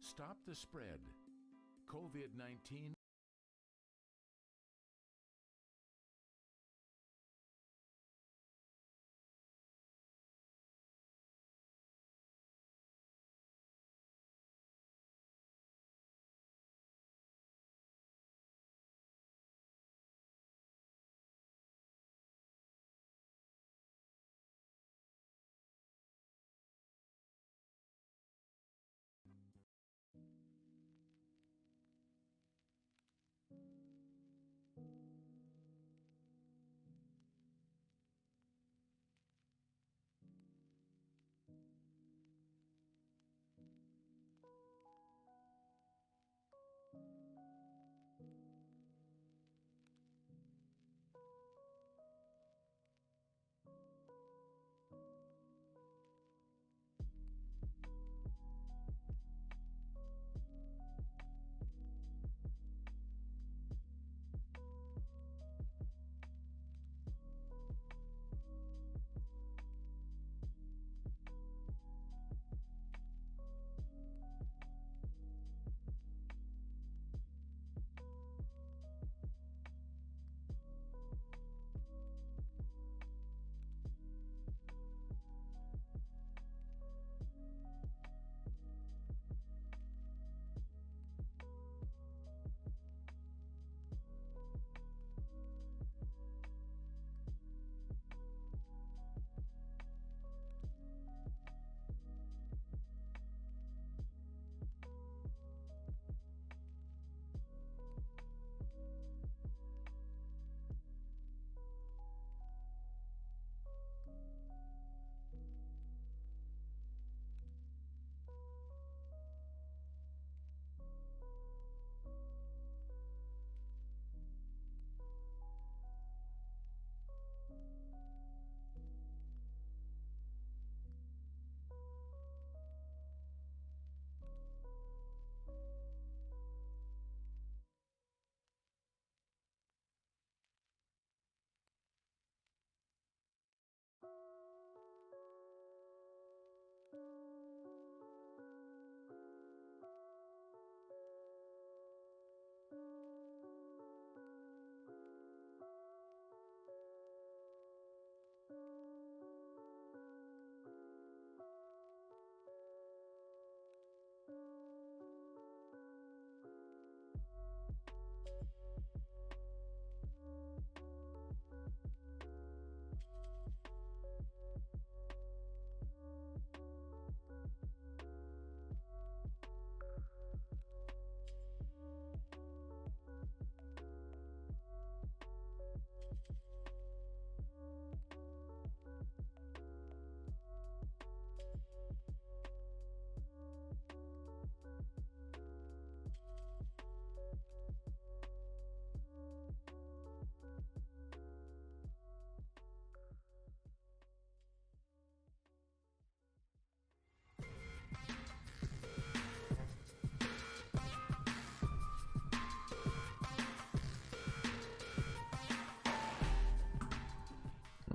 Stop the spread. COVID-19.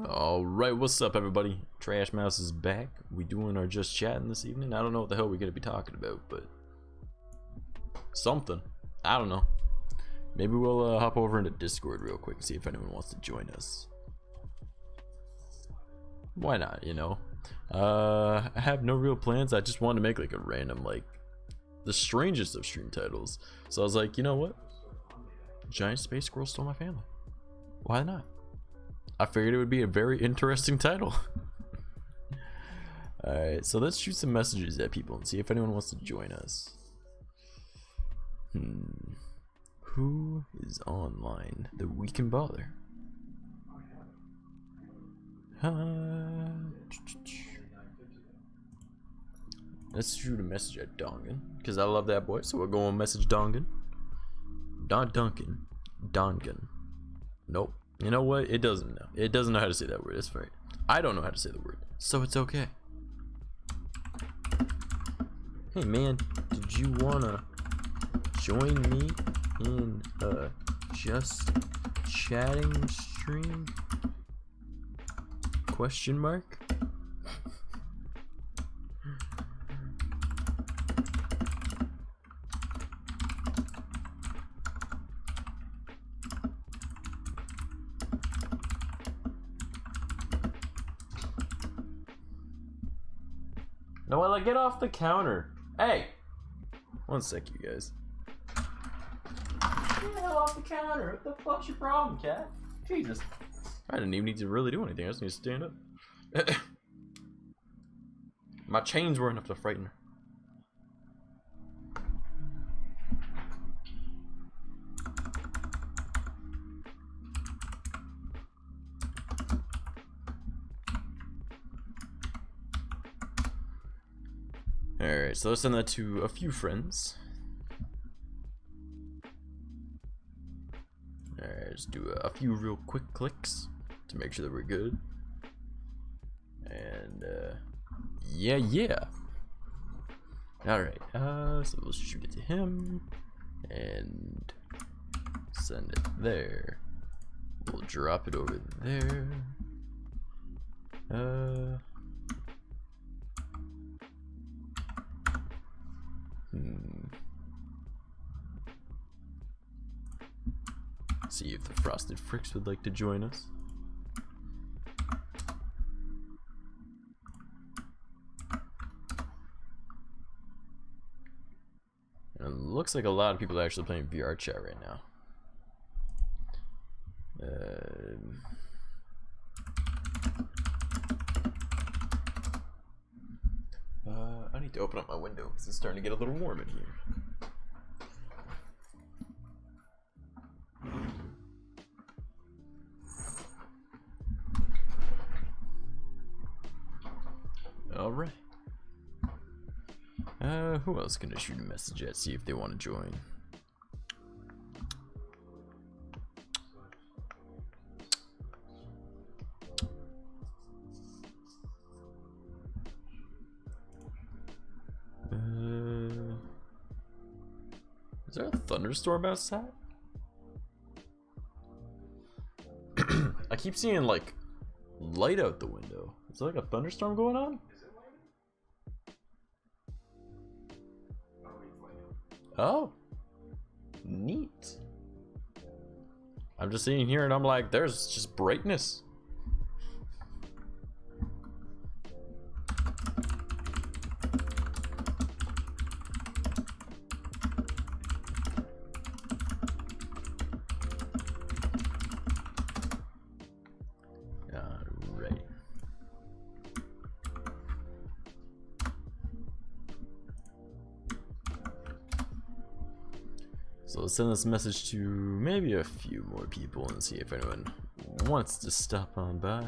Alright, what's up everybody? Trash Mouse is back. We doing our just chatting this evening. I don't know what the hell we're gonna be talking about, but something. I don't know. Maybe we'll hop over into Discord real quick and see if anyone wants to join us. Why not, you know? I have no real plans. I just wanted to make like a random, like, the strangest of stream titles. So I was like, you know what? Giant space squirrel stole my family. Why not? I figured it would be a very interesting title. Alright, so let's shoot some messages at people and see if anyone wants to join us. Who is online that we can bother? Let's shoot a message at Dongan, because I love that boy, so we'll go and message Dongan. Dongan. Nope. You know what? It doesn't know. It doesn't know how to say that word. It's right. I don't know how to say the word, so it's okay. Hey man, did you wanna join me in a just chatting stream? Question mark? Noella, get off the counter. Hey! One sec, you guys. Get the hell off the counter. What the fuck's your problem, cat? Jesus. I didn't even need to really do anything. I just need to stand up. My chains were enough to frighten her. Alright, so let's send that to a few friends. Alright, just do a few real quick clicks to make sure that we're good. And, yeah. Alright, so we'll shoot it to him. And send it there. We'll drop it over there. See if the Frosted Fricks would like to join us. And it looks like a lot of people are actually playing VR chat right now. I need to open up my window because it's starting to get a little warm in here. Alright. Who else can I shoot a message at? See if they want to join. Is there a thunderstorm outside? I keep seeing like light out the window. Is there like a thunderstorm going on? Oh, neat. I'm just sitting here and I'm like, there's just brightness. So let's send this message to maybe a few more people and see if anyone wants to stop on by.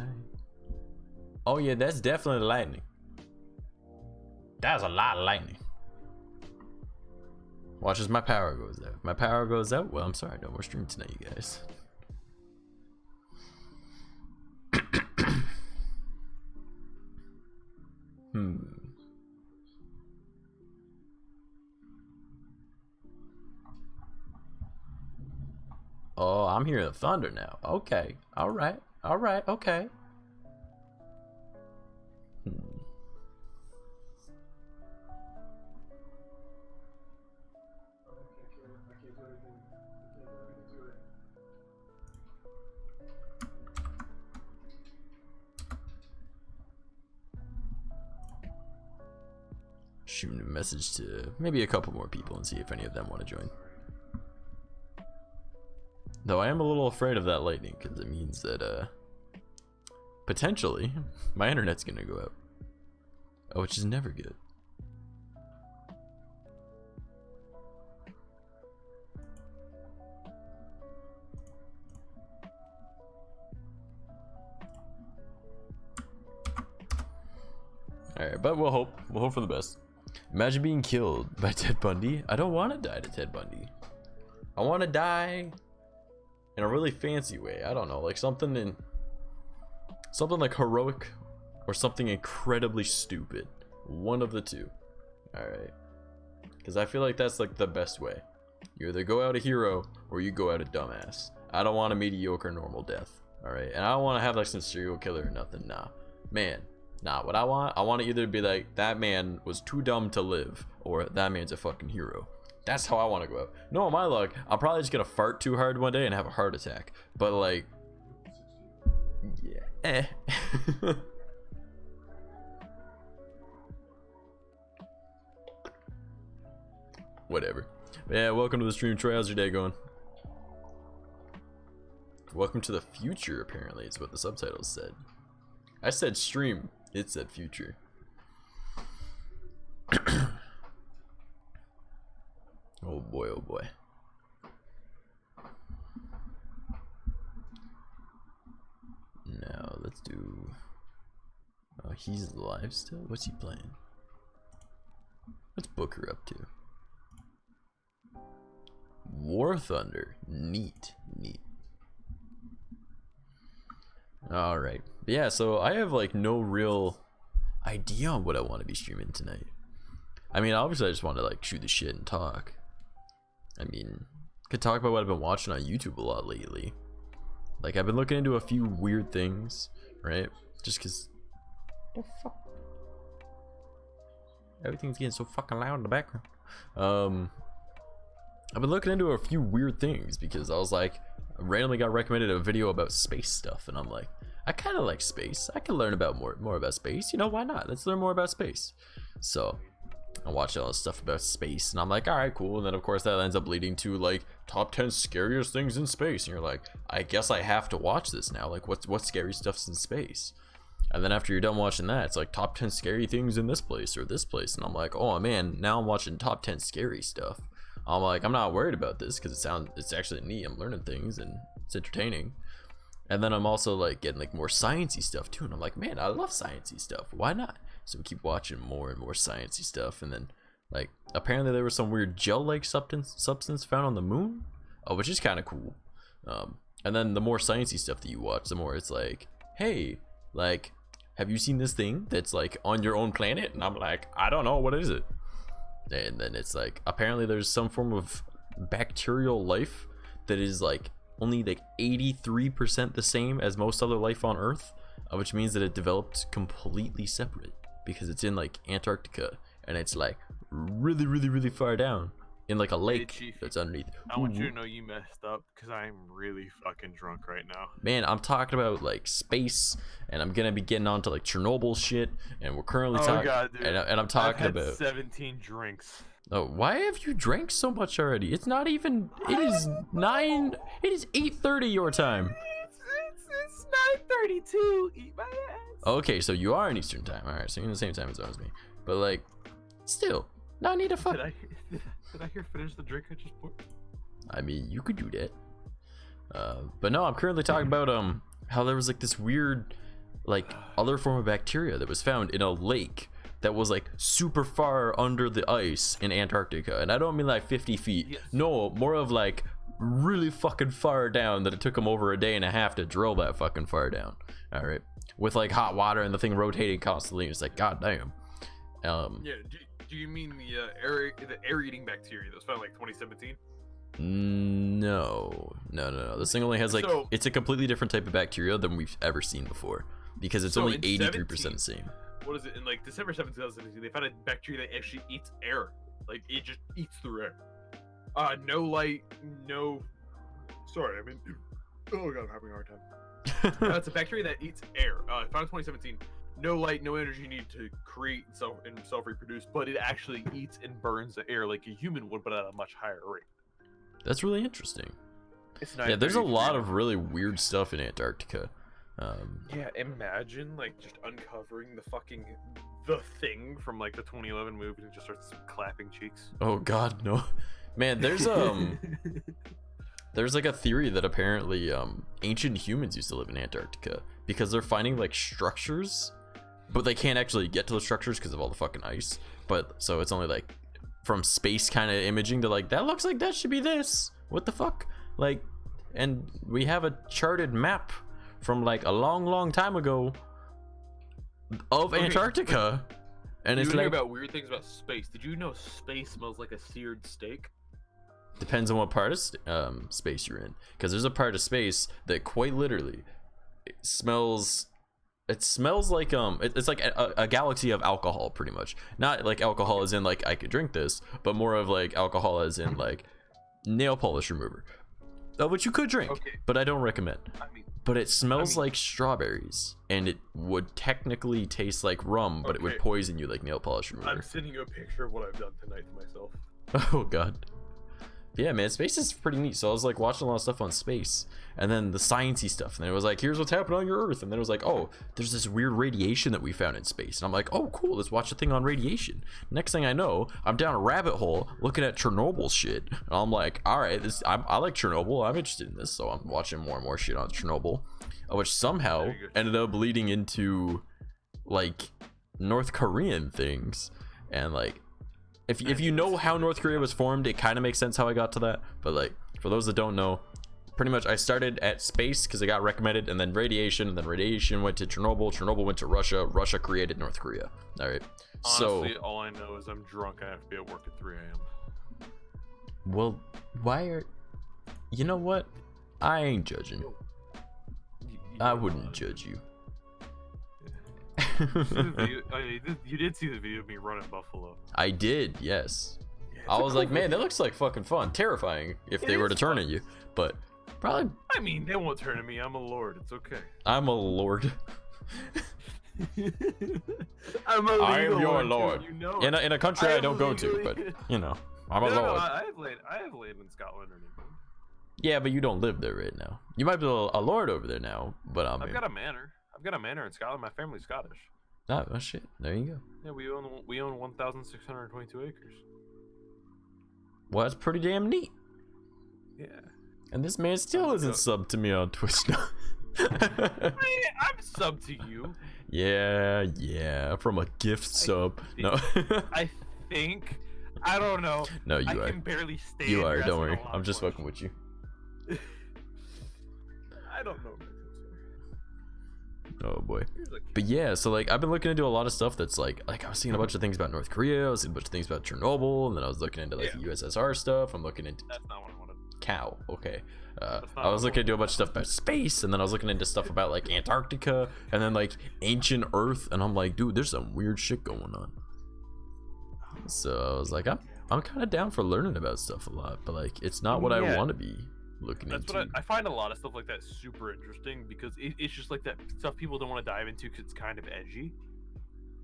Oh yeah, that's definitely lightning. That's a lot of lightning. Watch as my power goes out. If my power goes out, well, I'm sorry, no more stream tonight, you guys. Oh, I'm hearing the thunder now. Okay. Alright. Alright. Okay. Shooting a message to maybe a couple more people and see if any of them want to join. Though I am a little afraid of that lightning because it means that potentially my internet's gonna go out. Oh, which is never good. Alright, but we'll hope. We'll hope for the best. Imagine being killed by Ted Bundy. I don't want to die to Ted Bundy. I want to die in a really fancy way. I don't know, like something like heroic or something incredibly stupid. One of the two. Alright. Because I feel like that's like the best way. You either go out a hero or you go out a dumbass. I don't want a mediocre normal death. Alright. And I don't want to have like some serial killer or nothing. Nah. Man. Nah. What I want to either be like, that man was too dumb to live, or that man's a fucking hero. That's how I want to go out. No, my luck, I'm probably just gonna fart too hard one day and have a heart attack. But like, yeah. Whatever. But yeah, welcome to the stream, Troy. How's your day going? Welcome to the future, apparently, is what the subtitles said. I said stream, it said future. Oh boy, oh boy. Now, let's do... Oh, he's live still? What's he playing? What's Booker up to? War Thunder. Neat, neat. Alright. Yeah, so I have like no real idea on what I want to be streaming tonight. I mean, obviously I just want to like shoot the shit and talk. I mean, could talk about what I've been watching on YouTube a lot lately. Like, I've been looking into a few weird things, right? Just cause the fuck, everything's getting so fucking loud in the background. I've been looking into a few weird things because I was like, I randomly got recommended a video about space stuff, and I'm like, I kind of like space. I can learn about more about space. You know, why not? Let's learn more about space. So I watched all this stuff about space, and I'm like, all right, cool. And then of course that ends up leading to like top 10 scariest things in space, and you're like, I guess I have to watch this now. Like, what scary stuff's in space? And then after you're done watching that, it's like top 10 scary things in this place or this place, and I'm like, oh man, now I'm watching top 10 scary stuff. I'm like, I'm not worried about this because it's actually neat. I'm learning things and it's entertaining. And then I'm also like getting like more sciencey stuff too, and I'm like, man, I love sciencey stuff. Why not? So we keep watching more and more sciencey stuff. And then like apparently there was some weird gel-like substance found on the moon, which is kind of cool. And then the more sciencey stuff that you watch, the more it's like, hey, like, have you seen this thing that's like on your own planet? And I'm like, I don't know, what is it? And then it's like, apparently there's some form of bacterial life that is like only like 83% the same as most other life on Earth, which means that it developed completely separate because it's in like Antarctica, and it's like really far down in like a lake that's underneath. I want you to know you messed up because I'm really fucking drunk right now. Man, I'm talking about like space, and I'm gonna be getting onto like Chernobyl shit, and we're currently talking. And I'm talking about 17 drinks. Oh, why have you drank so much already? It's not even. It is 9. It is 8:30 your time. It's 9:32. Eat my ass. Okay, so you are in Eastern time. All right, so you're in the same time zone as me. But like, still, not need to fuck. Did I hear finish the drink I just poured? I mean, you could do that. But no, I'm currently talking about how there was like this weird, like other form of bacteria that was found in a lake that was like super far under the ice in Antarctica, and I don't mean like 50 feet. Yes. No, more of like really fucking far down that it took them over a day and a half to drill that fucking far down. All right, with like hot water and the thing rotating constantly. It's like, god damn. Yeah. Do you mean the air-eating bacteria that was found in like 2017? No. This thing only has like, it's a completely different type of bacteria than we've ever seen before, because it's only 83% the same. What is it? In like December 7th, 2017, they found a bacteria that actually eats air. Like, it just eats through air. No light, no. Sorry, I mean, oh god, I'm having a hard time. It's a bacteria that eats air. Found in 2017. No light, no energy needed to create and self-reproduce, but it actually eats and burns the air like a human would, but at a much higher rate. That's really interesting. Yeah, there's a lot of really weird stuff in Antarctica. Yeah, imagine like just uncovering the thing from like the 2011 movie and just starts clapping cheeks. Oh god, no. Man, there's there's like a theory that apparently ancient humans used to live in Antarctica because they're finding like structures, but they can't actually get to the structures because of all the fucking ice. But so it's only like from space kind of imaging to like, that looks like that should be this. What the fuck? Like, and we have a charted map from like a long time ago of Antarctica, and it's like about weird things about space. Did you know space smells like a seared steak? Depends on what part of space you're in, because there's a part of space that quite literally it smells like it's like a galaxy of alcohol, pretty much. Not like alcohol as in like I could drink this, but more of like alcohol as in like nail polish remover, which you could drink, but I don't recommend. But it smells like strawberries, and it would technically taste like rum, but it would poison you like nail polish remover. I'm sending you a picture of what I've done tonight to myself. Oh god. Yeah, man, space is pretty neat. So I was like watching a lot of stuff on space, and then the sciencey stuff, and then it was like, here's what's happening on your Earth, and then it was like, oh, there's this weird radiation that we found in space, and I'm like, oh, cool, let's watch a thing on radiation. Next thing I know, I'm down a rabbit hole looking at Chernobyl shit, and I'm like, all right, I like Chernobyl, I'm interested in this, so I'm watching more and more shit on Chernobyl, which somehow ended up leading into like North Korean things, and like. If you know how North Korea was formed, it kind of makes sense how I got to that. But like, for those that don't know, pretty much I started at space because it got recommended, and then radiation went to Chernobyl. Chernobyl went to Russia. Russia created North Korea. All right. Honestly, all I know is I'm drunk. I have to be at work at 3 a.m. Well, why are... You know what? I ain't judging. I wouldn't judge you. You did see the video of me running Buffalo. I did, yes. Yeah, I was like, man, that looks like fucking fun. Terrifying if they were to turn at you. But probably... I mean, they won't turn at me. I'm a lord. It's okay. I'm a lord. I am your lord. Too, you know in a country I don't go to, but, you know, I'm a lord. No, I have laid in Scotland or anything. Yeah, but you don't live there right now. You might be a lord over there now, but I've got a manor. I've got a manor in Scotland. My family's Scottish. Oh shit! There you go. Yeah, we own 1,622 acres. Well, that's pretty damn neat. Yeah. And this man still isn't subbed to me on Twitch now. I'm subbed to you. Yeah, from a gift sub. No. I think. I don't know. No, you are. I can barely stand. You are. Don't worry. I'm just fucking with you. I don't know. Oh boy. But yeah, so like I've been looking into a lot of stuff that's like I was seeing a bunch of things about North Korea, I was seeing a bunch of things about Chernobyl, and then I was looking into like the USSR stuff. I'm looking into that's not what I wanted. Cow. Okay. I was looking into a bunch of stuff about space, and then I was looking into stuff about like Antarctica, and then like ancient Earth, and I'm like, dude, there's some weird shit going on. So I was like, I'm kind of down for learning about stuff a lot, but like it's not what I want to be looking That's into. what I find a lot of stuff like that super interesting because it's just like that stuff people don't want to dive into because it's kind of edgy.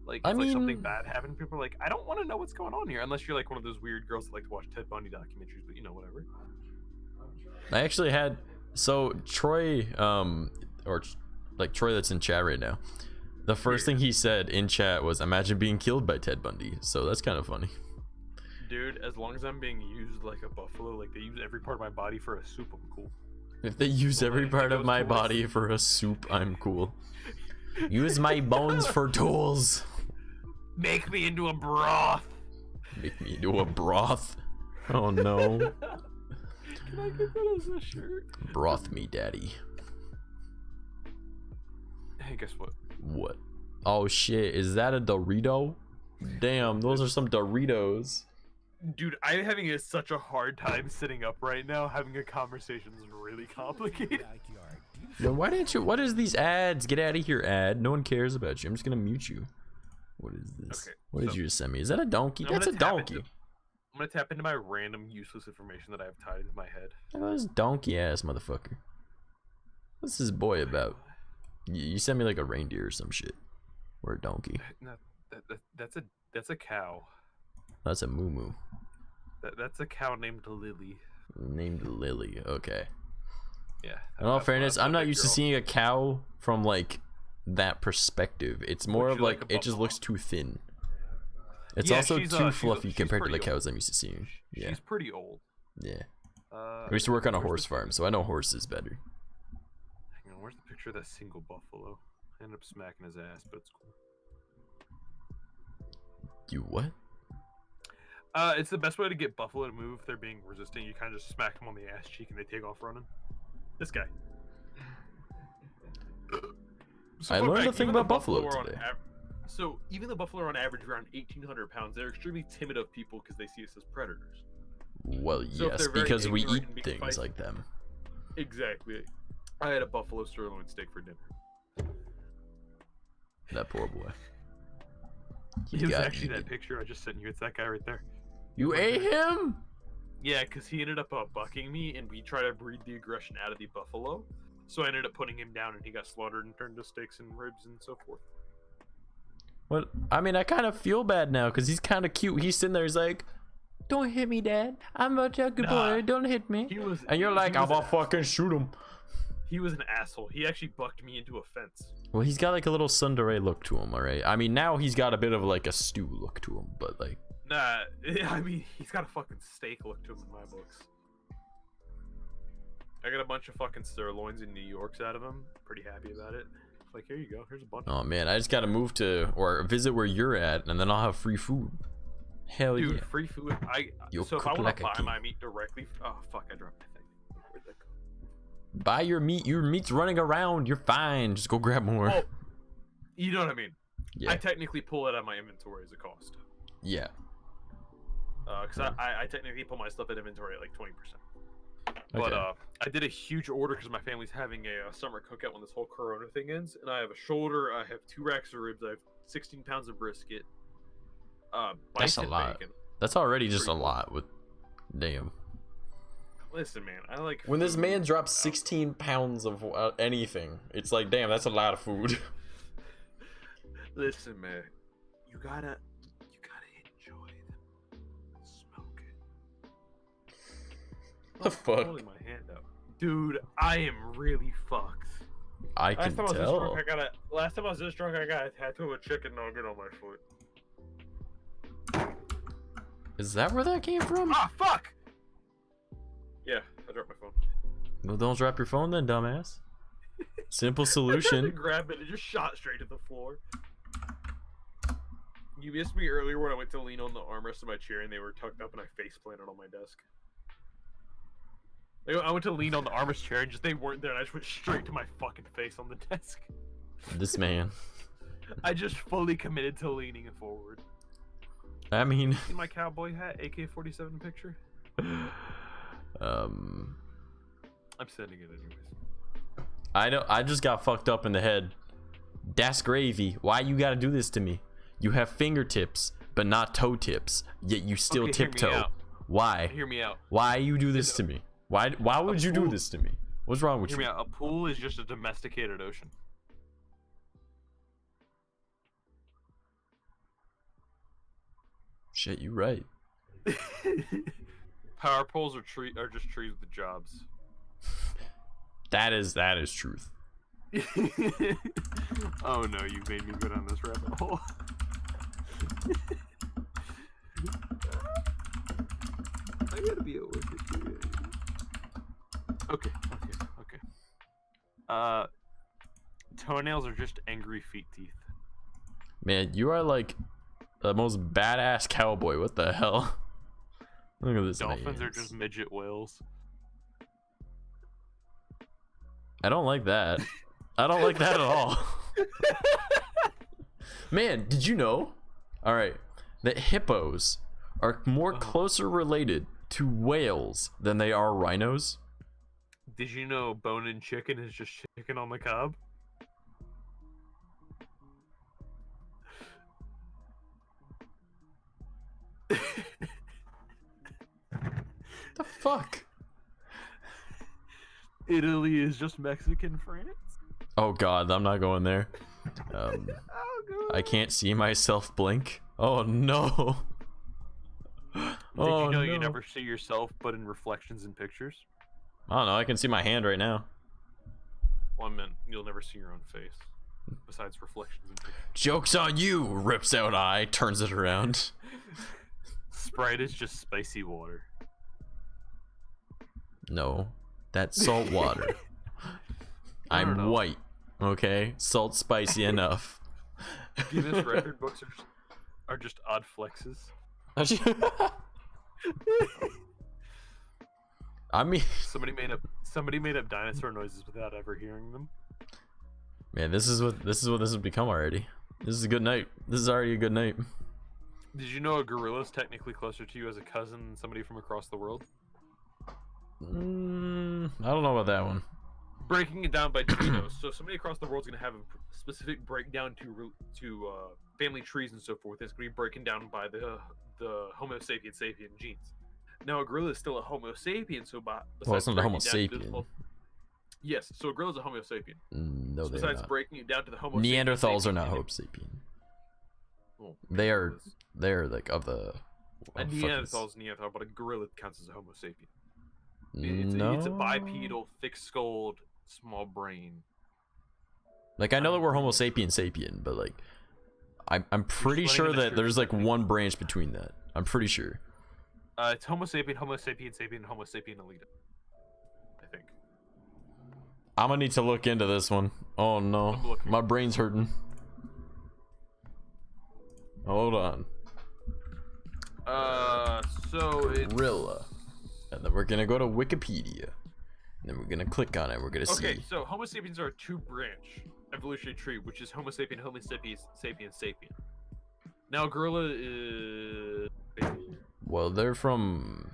Like, it's like something bad happened. People are like, I don't want to know what's going on here unless you're like one of those weird girls that like to watch Ted Bundy documentaries, but you know, whatever. I actually had Troy, or like Troy that's in chat right now. The first thing he said in chat was, "Imagine being killed by Ted Bundy." So that's kind of funny. Dude, as long as I'm being used like a buffalo, like they use every part of my body for a soup, I'm cool. If they use every part of my body for a soup, I'm cool. Use my bones for tools. Make me into a broth. Make me into a broth. Oh no. Can I get that as a shirt? Broth me, daddy. Hey, guess what? What? Oh shit, is that a Dorito? Damn, those are some Doritos. Dude, I'm having such a hard time sitting up right now. Having a conversation is really complicated. Then why didn't you? What is these ads? Get out of here, ad. No one cares about you. I'm just gonna mute you. What is this? Okay, what did you just send me? Is that a donkey? That's a donkey. I'm gonna tap into my random useless information that I have tied into my head. Oh, this donkey ass motherfucker. What's this boy about? You sent me like a reindeer or some shit. Or a donkey. No, that's a cow. That's a moo. That's a cow named Lily. Named Lily, okay. Yeah. In all fairness, I'm not used to seeing a cow from like that perspective. It's more of like it just looks too thin. It's also too fluffy compared to the cows I'm used to seeing. Yeah. She's pretty old. Yeah. I used to work on a horse farm, so I know horses better. Hang on, where's the picture of that single buffalo? I ended up smacking his ass, but it's cool. You what? It's the best way to get buffalo to move if they're being resistant. You kind of just smack them on the ass cheek and they take off running. This guy. So I learned a thing about buffalo today. So even the buffalo are on average around 1,800 pounds. They're extremely timid of people because they see us as predators. Well, yes, because we eat things like them. Exactly. I had a buffalo sirloin steak for dinner. That poor boy. It was actually that picture I just sent you. It's that guy right there. You ate him? Yeah, because he ended up bucking me, and we tried to breed the aggression out of the buffalo. So I ended up putting him down, and he got slaughtered and turned to steaks and ribs and so forth. Well, I mean, I kind of feel bad now because he's kind of cute. He's sitting there, he's like, don't hit me, Dad. I'm a good boy. Don't hit me. And you're like, I'm gonna fucking shoot him. He was an asshole. He actually bucked me into a fence. Well, he's got like a little tsundere look to him, alright? I mean, now he's got a bit of like a stew look to him, but like... Nah, I mean, he's got a fucking steak look to him in my books. I got a bunch of fucking sirloins in New York's out of him. Pretty happy about it. Like, here you go. Here's a bunch. Oh man, I just gotta move to or visit where you're at, and then I'll have free food. Hell Dude, yeah. free food. So if I want to buy my meat directly, oh fuck, I dropped my thing. Where'd that go? Buy your meat. Your meat's running around. You're fine. Just go grab more. Well, you know what I mean. Yeah. I technically pull it out of my inventory as a cost. Yeah. Because I technically pull my stuff at inventory at like 20%. But I did a huge order because my family's having a summer cookout when this whole Corona thing ends, and I have a shoulder. I have 2 racks of ribs. I have 16 pounds of brisket. That's a lot. Bacon. That's already just a lot. With damn. Listen, man, I like. When this man drops 16 pounds of anything, it's like, damn, that's a lot of food. Listen, man, you gotta enjoy them. Smoke it. The fuck? Holding my hand out. Dude, I am really fucked. I can tell. Last time I was this drunk, I got a tattoo of a chicken nugget on my foot. Is that where that came from? Ah, fuck! Yeah, I dropped my phone. Well, don't drop your phone then, dumbass. Simple I tried solution. to grab it, it just shot straight to the floor. You missed me earlier when I went to lean on the armrest of my chair and they were tucked up and I face planted on my desk. I went to lean on the armrest chair and they weren't there and I just went straight to my fucking face on the desk. This man. I just fully committed to leaning forward. I mean, See my cowboy hat, AK-47 picture? I'm sending it anyways. I know. I just got fucked up in the head. That's gravy. Why you gotta do this to me? You have fingertips, but not toe tips. Yet you still tiptoe. Why? Hear me out. Why you do this to me? Why would you do this to me? What's wrong with you? Hear me out. A pool is just a domesticated ocean. Shit, you right. Power poles are just trees with jobs. That is truth. Oh no, you made me go down this rabbit hole. I gotta be at work this year. Okay. Toenails are just angry feet teeth. Man, you are like the most badass cowboy. What the hell? Look at this. Dolphins are just midget whales. I don't like that. I don't like that at all. Man, did you know? All right, that hippos are more closer related to whales than they are rhinos. Did you know bone-in chicken is just chicken on the cob? The fuck? Italy is just Mexican France? Oh god, I'm not going there. I can't see myself blink. Oh no. Did you know you never see yourself but in reflections in pictures? I don't know, I can see my hand right now. Well, I meant you'll never see your own face. Besides reflections in pictures. Joke's on you! Rips out eye, turns it around. Sprite is just spicy water. No, that's salt water. I'm white, okay? Salt spicy enough. Guinness record books are just odd flexes. I mean, somebody made up dinosaur noises without ever hearing them. Man, this is what this has become already. This is a good night. This is already a good night. Did you know a gorilla is technically closer to you as a cousin than somebody from across the world? I don't know about that one. Breaking it down by genomes. So somebody across the world is going to have a specific breakdown to family trees and so forth. It's going to be broken down by the Homo sapien genes. Now a gorilla is still a Homo sapien, so well, it's not a Homo sapien. Yes, so a gorilla is a Homo sapien. No, so they're besides not. breaking it down to the Homo Neanderthals are not Homo sapien. Well, they're like of the A Neanderthal is Neanderthal, but a gorilla counts as a Homo sapien. It's a bipedal, thick-skulled, small brain. Like, I know that we're Homo sapien, but like, I'm pretty sure that there's like one branch between that. I'm pretty sure. It's Homo sapien, Homo sapien, sapien, Homo sapien elite. I think. I'm gonna need to look into this one. Oh no, my brain's hurting. Hold on. So it's... Gorilla. And then we're gonna go to Wikipedia. And then we're gonna click on it. We're gonna see. Okay, so Homo sapiens are a two-branch evolutionary tree, which is Homo sapien, Homo sapiens, sapien, sapien. Now, gorilla is... Well, they're from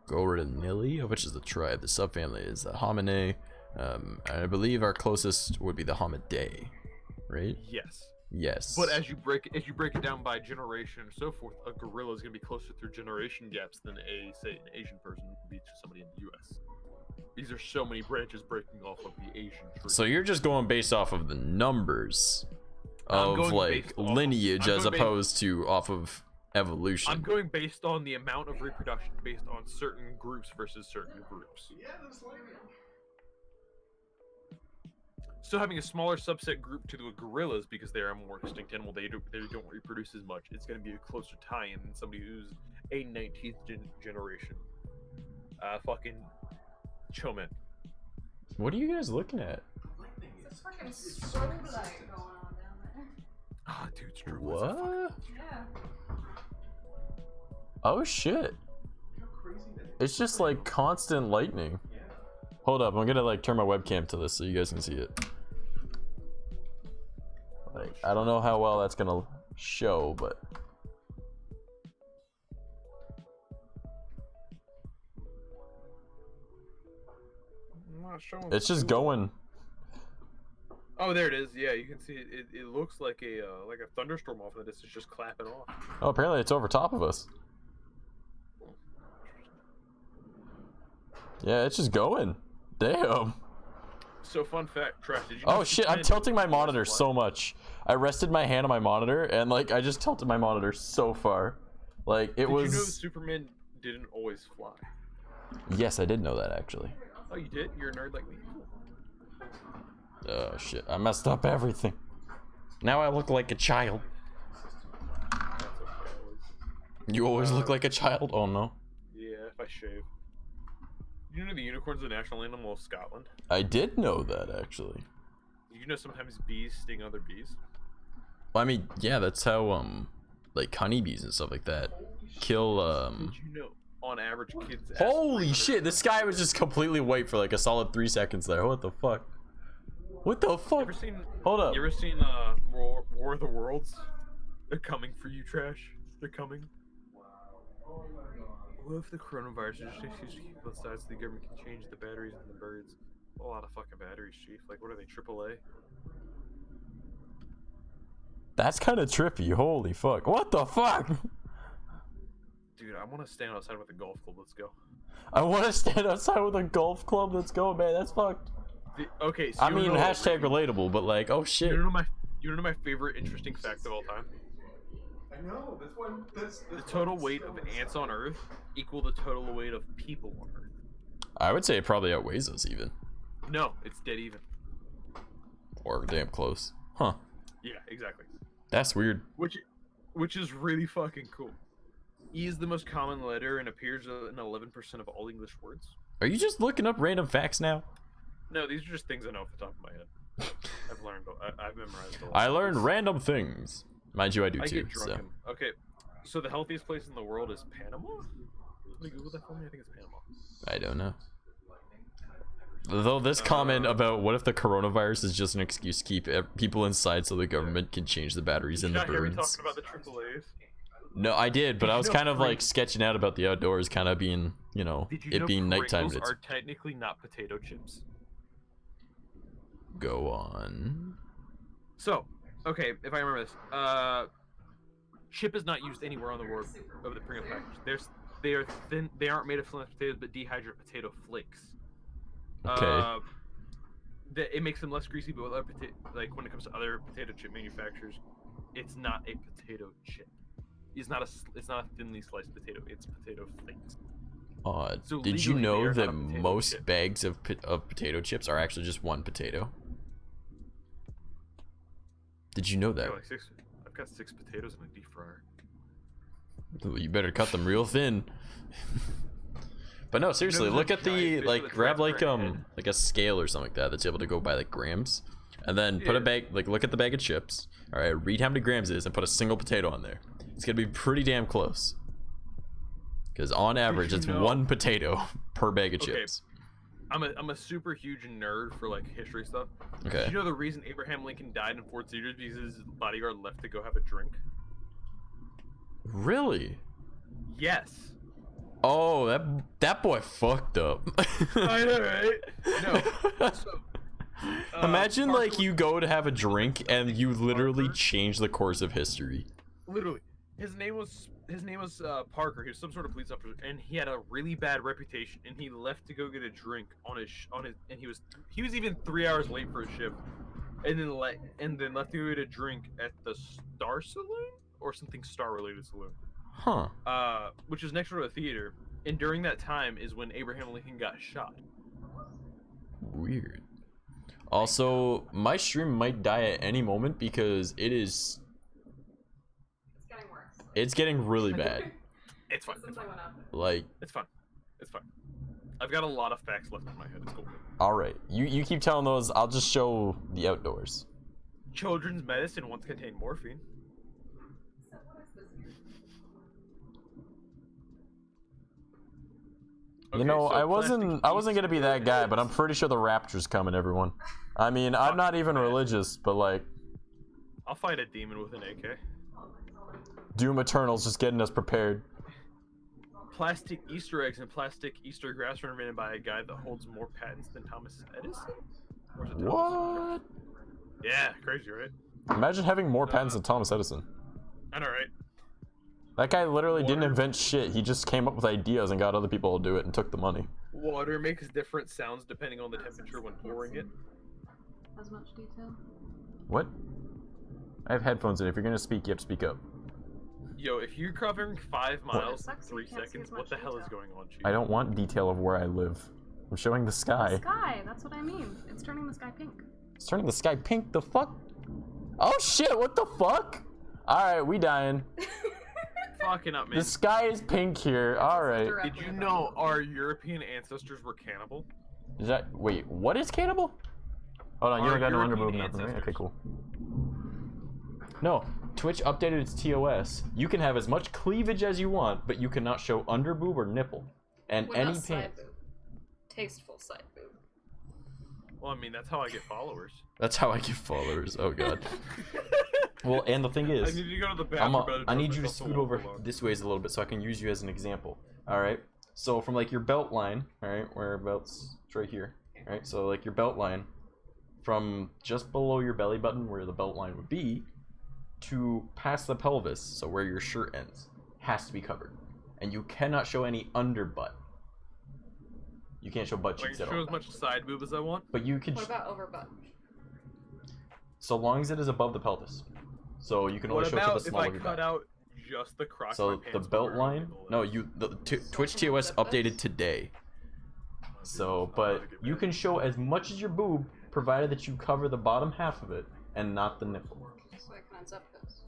Gorillidae, which is the tribe. The subfamily is the Hominae. I believe our closest would be the Homidae, right? Yes. Yes. But as you break it down by generation and so forth, a gorilla is going to be closer through generation gaps than say an Asian person would be to somebody in the U.S. These are so many branches breaking off of the Asian tree. So you're just going based off of the numbers of like lineage as opposed to off of evolution. I'm going based on the amount of reproduction based on certain groups versus certain groups. So having a smaller subset group to the gorillas because they are a more extinct animal, they don't reproduce as much. It's going to be a closer tie-in than somebody who's a 19th generation. Fucking showman. What are you guys looking at? It's fucking strobe light going on down there. Ah, dude, strobe. What? Yeah. Oh shit. It's just like constant lightning. Hold up, I'm gonna like turn my webcam to this so you guys can see it. Like, I don't know how well that's gonna show, but I'm not showing. it's just going. Oh, there it is. Yeah, you can see it. It looks like a thunderstorm off of this. It's just clapping off. Oh, apparently it's over top of us. Yeah, it's just going. Damn. So fun fact, Trash, did you know Oh shit, I'm tilting my monitor fly? so much. I rested my hand on my monitor and like I just tilted my monitor so far. Like it was. Did you know Superman didn't always fly? Yes, I did know that actually. Oh, you did? You're a nerd like me. Oh shit, I messed up everything. Now I look like a child. That's okay. You always look like a child? Oh no. Yeah, if I shave. You know the unicorn's the national animal of Scotland? I did know that actually. You know sometimes bees sting other bees? Well, I mean, yeah, that's how like honeybees and stuff like that kill Did you know on average kids Holy shit, this guy was just completely white for like a solid 3 seconds there. What the fuck? What the fuck? Hold up. You ever seen War of the Worlds? They're coming for you, Trash. They're coming. What if the coronavirus is just an excuse to keep both sides so the government can change the batteries in the birds? A lot of fucking batteries, Chief. Like, what are they, AAA? That's kind of trippy. Holy fuck. What the fuck? Dude, I want to stand outside with a golf club. Let's go. I want to stand outside with a golf club. Let's go, man. That's fucked. Okay, so I mean, hashtag relatable, but like, oh shit. You know my favorite interesting fact of all time? I know, that's one. That's the total weight of ants on Earth equal the total weight of people on Earth. I would say it probably outweighs us even. No, it's dead even. Or damn close. Huh. Yeah, exactly. That's weird. Which is really fucking cool. E is the most common letter and appears in 11% of all English words. Are you just looking up random facts now? No, these are just things I know off the top of my head. I've memorized a lot. I learned random things. Mind you, I do I too. get drunk. Okay, so the healthiest place in the world is Panama? Let me Google that for me. I think it's Panama. I don't know. Though this comment about what if the coronavirus is just an excuse to keep people inside so the government can change the batteries in the Did you not hear me birds. talking about the AAAs? No, I did, but I was kind of like sketching out about the outdoors, kind of being, you know, it being nighttime. Pringles are technically not potato chips. Go on. So, okay, if I remember this, chip is not used anywhere on the world of the Pringle package. They are thin. They aren't made of sliced potatoes, but dehydrated potato flakes. Okay. It makes them less greasy, but with other like when it comes to other potato chip manufacturers, it's not a potato chip. is not it's not a thinly sliced potato. It's potato flakes. So Did you legally, they know are that not a potato most chip. bags of potato chips are actually just one potato? Did you know that? I've got 6 potatoes in a deep fryer. You better cut them real thin. But no, seriously, those look are at the giant fish like with a grab like transparent head. like a scale or something like that that's able to go by like grams, and then put a Yeah. bag like look at the bag of chips. All right, read how many grams it is and put a single potato on there. It's gonna be pretty damn close. Because on average, you it's know- one potato per bag of Okay. chips. I'm a super huge nerd for like history stuff. Okay. Did you know the reason Abraham Lincoln died in Fort Cedars because his bodyguard left to go have a drink? Really? Yes. Oh, that boy fucked up. I know, right? No. So, Imagine Parker like you go to have a drink and you literally Parker. change the course of history. Literally, his name was Parker. He was some sort of police officer, and he had a really bad reputation. And he left to go get a drink on his and he was even 3 hours late for his shift, and then left to go get a drink at the Star Saloon or something star related saloon, Huh. which is next door to a theater. And during that time is when Abraham Lincoln got shot. Weird. Also, my stream might die at any moment because It's getting worse. it's getting really bad. It's fine. Since I went up. Like, It's fine. It's fine. I've got a lot of facts left in my head. It's cool. all right, you keep telling those. I'll just show the outdoors. Children's medicine once contained morphine. So what is this? You Okay, know, so I wasn't plastic gonna be that guy, but I'm pretty sure the Rapture's coming, everyone. I mean, I'm not even religious, but like, I'll fight a demon with an AK. Doom Eternal's just getting us prepared. Plastic Easter eggs and plastic Easter grass were invented by a guy that holds more patents than Thomas Edison. Or is it Thomas? What? Yeah, crazy, right? Imagine having more patents than Thomas Edison. I know, right? That guy literally didn't Water. invent shit. He just came up with ideas and got other people to do it and took the money. Water makes different sounds depending on the temperature when pouring it. As much detail. What? I have headphones in. If you're gonna speak, you have to speak up. Yo, if you're covering 5 miles in sucks you 3 can't see seconds, as what much the hell is detail. going on, Chief? I don't want detail of where I live. I'm showing the sky. Sky, that's what I mean. It's turning the sky pink. It's turning the sky pink. The fuck? Oh shit! What the fuck? All right, we dying. Fucking up, man. The sky is pink here. All right. Did you know our European ancestors were cannibal? Is that wait? What is cannibal? Hold on, you Our don't got no European underboob nothing, right? Okay, ancestors. cool. No, Twitch updated its TOS. You can have as much cleavage as you want, but you cannot show underboob or nipple, and What any about side pants. boob? Tasteful side boob. Well, I mean, that's how I get followers. That's how I get followers. Oh god. Well, and the thing I is, need to go to the bathroom. but I need you to myself scoot a over walk along. this ways a little bit so I can use you as an example. All right. So from like your belt line, all right, whereabouts? It's right here. All right. So like your belt line, from just below your belly button where the belt line would be, to past the pelvis, so where your shirt ends, has to be covered, and you cannot show any under butt. You can't show butt I cheeks can at show all. as much side boob as I want. But you could, What about over butt? so long as it is above the pelvis. So you can only What show to the about if small I of your cut back. out just the crotch? So of my the pants belt where I line, get the no, left? Twitch TOS updated today. So, but you can show as much as your boob, provided that you cover the bottom half of it and not the nipple. So I can unzip this.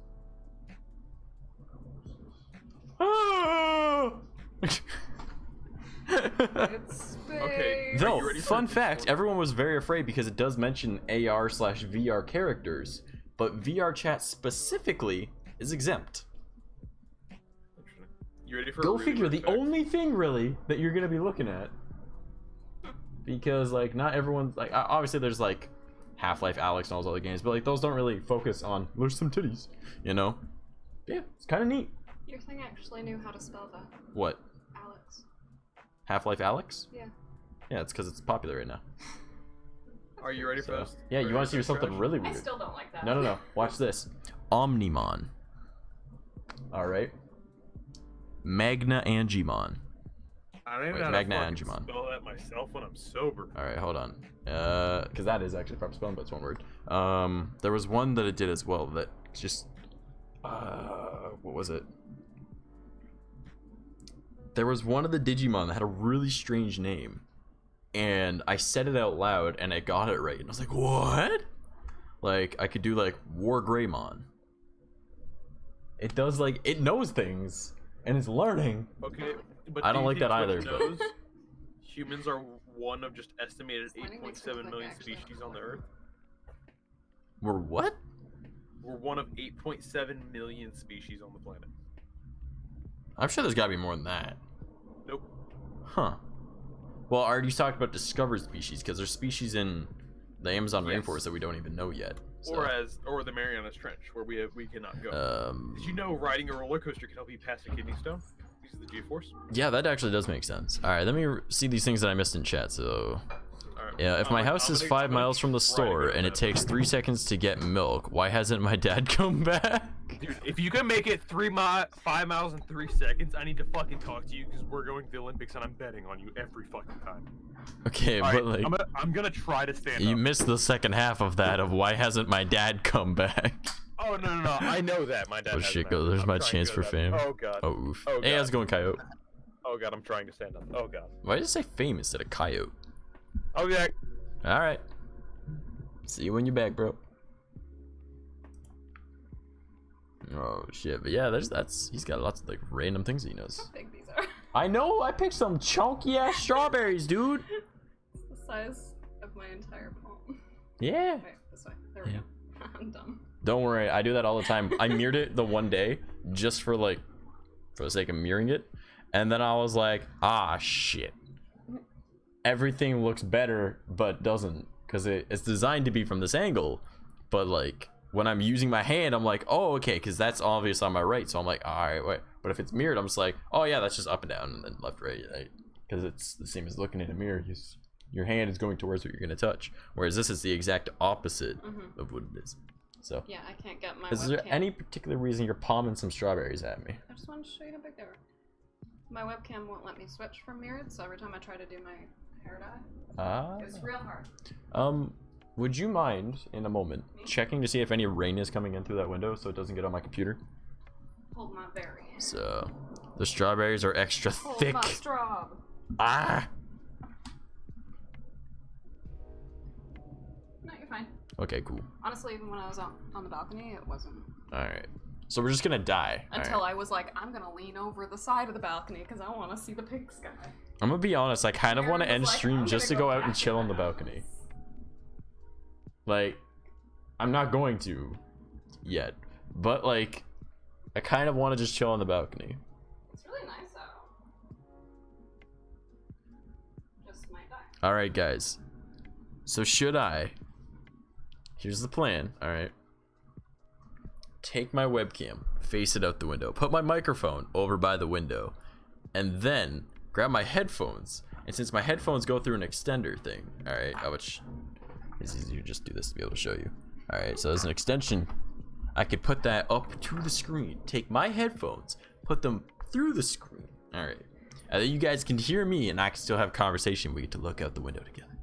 It's Okay. space. Are No, you ready for fun a fact, Discord? everyone was very afraid because it does mention AR/VR characters, but VR chat specifically is exempt. Interesting. You ready for? Go a really figure, weird the fact? only thing really that you're gonna be looking at, because like not everyone's like obviously there's like Half-Life Alex and all those other games, but like those don't really focus on there's some titties, you know? Yeah, it's kind of neat. Your thing actually knew how to spell that. What? Alex. Half-Life Alex? Yeah. Yeah, it's because it's popular right now. Are you ready for So, this? yeah, you want to see Ready for something trash? really I weird? still don't like that. No, no, no. Watch this. Omnimon. All right. Magna Angimon. I don't even Wait, know how Magna to fucking Angimon. spell that myself when I'm sober. All right, hold on. Because that is actually proper spelling, but it's one word. There was one that it did as well that just. What was it? there was one of the Digimon that had a really strange name, and I said it out loud and I got it right, and I was like, what? Like, I could do like War Greymon. It does, like, it knows things and it's learning. Okay, but I don't like that Twitch either, but- knows humans are one of just estimated 8.7 million species on the Earth. We're what? We're one of 8.7 million species on the planet. I'm sure there's gotta be more than that. Nope. Huh. Well, are you talking about discovered species? Because there's species in the Amazon Yes. rainforest that we don't even know yet. So. Or the Marianas Trench, where we cannot go. Did you know riding a roller coaster can help you pass a kidney stone? Uses the G-force. Yeah, that actually does make sense. All right, let me see these things that I missed in chat. So, Alright. yeah, if my house is 5 miles from the store and it takes 3 seconds to get milk, why hasn't my dad come back? Dude, if you can make it 5 miles in 3 seconds, I need to fucking talk to you because we're going to the Olympics and I'm betting on you every fucking time. Okay, All but right, like, I'm gonna try to stand you up. missed the second half of that of why hasn't my dad come back? Oh no! I know that my dad. Oh hasn't shit, met go! me. There's I'm my trying chance to for go fame. that- Oh god. Oh oof. Oh, Hey, how's it God. going, Coyote? Oh god, I'm trying to stand up. Oh god. Why did it say fame instead of coyote? Okay. All right. See you when you're back, bro. Oh shit, but yeah, he's got lots of like random things he knows. How big these are. I know, I picked some chunky ass strawberries, dude. It's the size of my entire palm. Yeah. Wait, this way. There we Yeah. go. I'm dumb. Don't worry, I do that all the time. I mirrored it the one day just for the sake of mirroring it, and then I was like, ah shit. Everything looks better, but doesn't, because it's designed to be from this angle, but like when I'm using my hand, I'm like, oh okay, because that's obvious on my right, so I'm like, all right, wait. But if it's mirrored, I'm just like, oh yeah, that's just up and down and then left, right, because it's the same as looking in a mirror. Your hand is going towards what you're going to touch, whereas this is the exact opposite of what it is. So Yeah, I can't get my is webcam. there any particular reason you're palming some strawberries at me? I just wanted to show you how big they were. My webcam won't let me switch from mirrored, so every time I try to do my hair dye, it's real hard. Would you mind in a moment Me? checking to see if any rain is coming in through that window so it doesn't get on my computer? Hold my berry. So the strawberries are extra Hold thick. my straw. Ah. No, you're fine. Okay, cool. Honestly, even when I was on the balcony, it wasn't. All right. So we're just gonna die. All Until right. I was like, I'm gonna lean over the side of the balcony because I want to see the pig sky. I'm gonna be honest. I kind of want to Aaron end was like, stream "I'm just to gonna go out and back chill in on the my balcony. house." Like, I'm not going to yet, but like, I kind of want to just chill on the balcony. It's really nice out. Just might die. All right, guys. So should I? Here's the plan. All right. Take my webcam, face it out the window, put my microphone over by the window, and then grab my headphones. And since my headphones go through an extender thing, all right, which is easy to just do this to be able to show you. All right, so as an extension, I could put that up to the screen, take my headphones, put them through the screen. All right, and then you guys can hear me, and I can still have conversation. We get to look out the window together.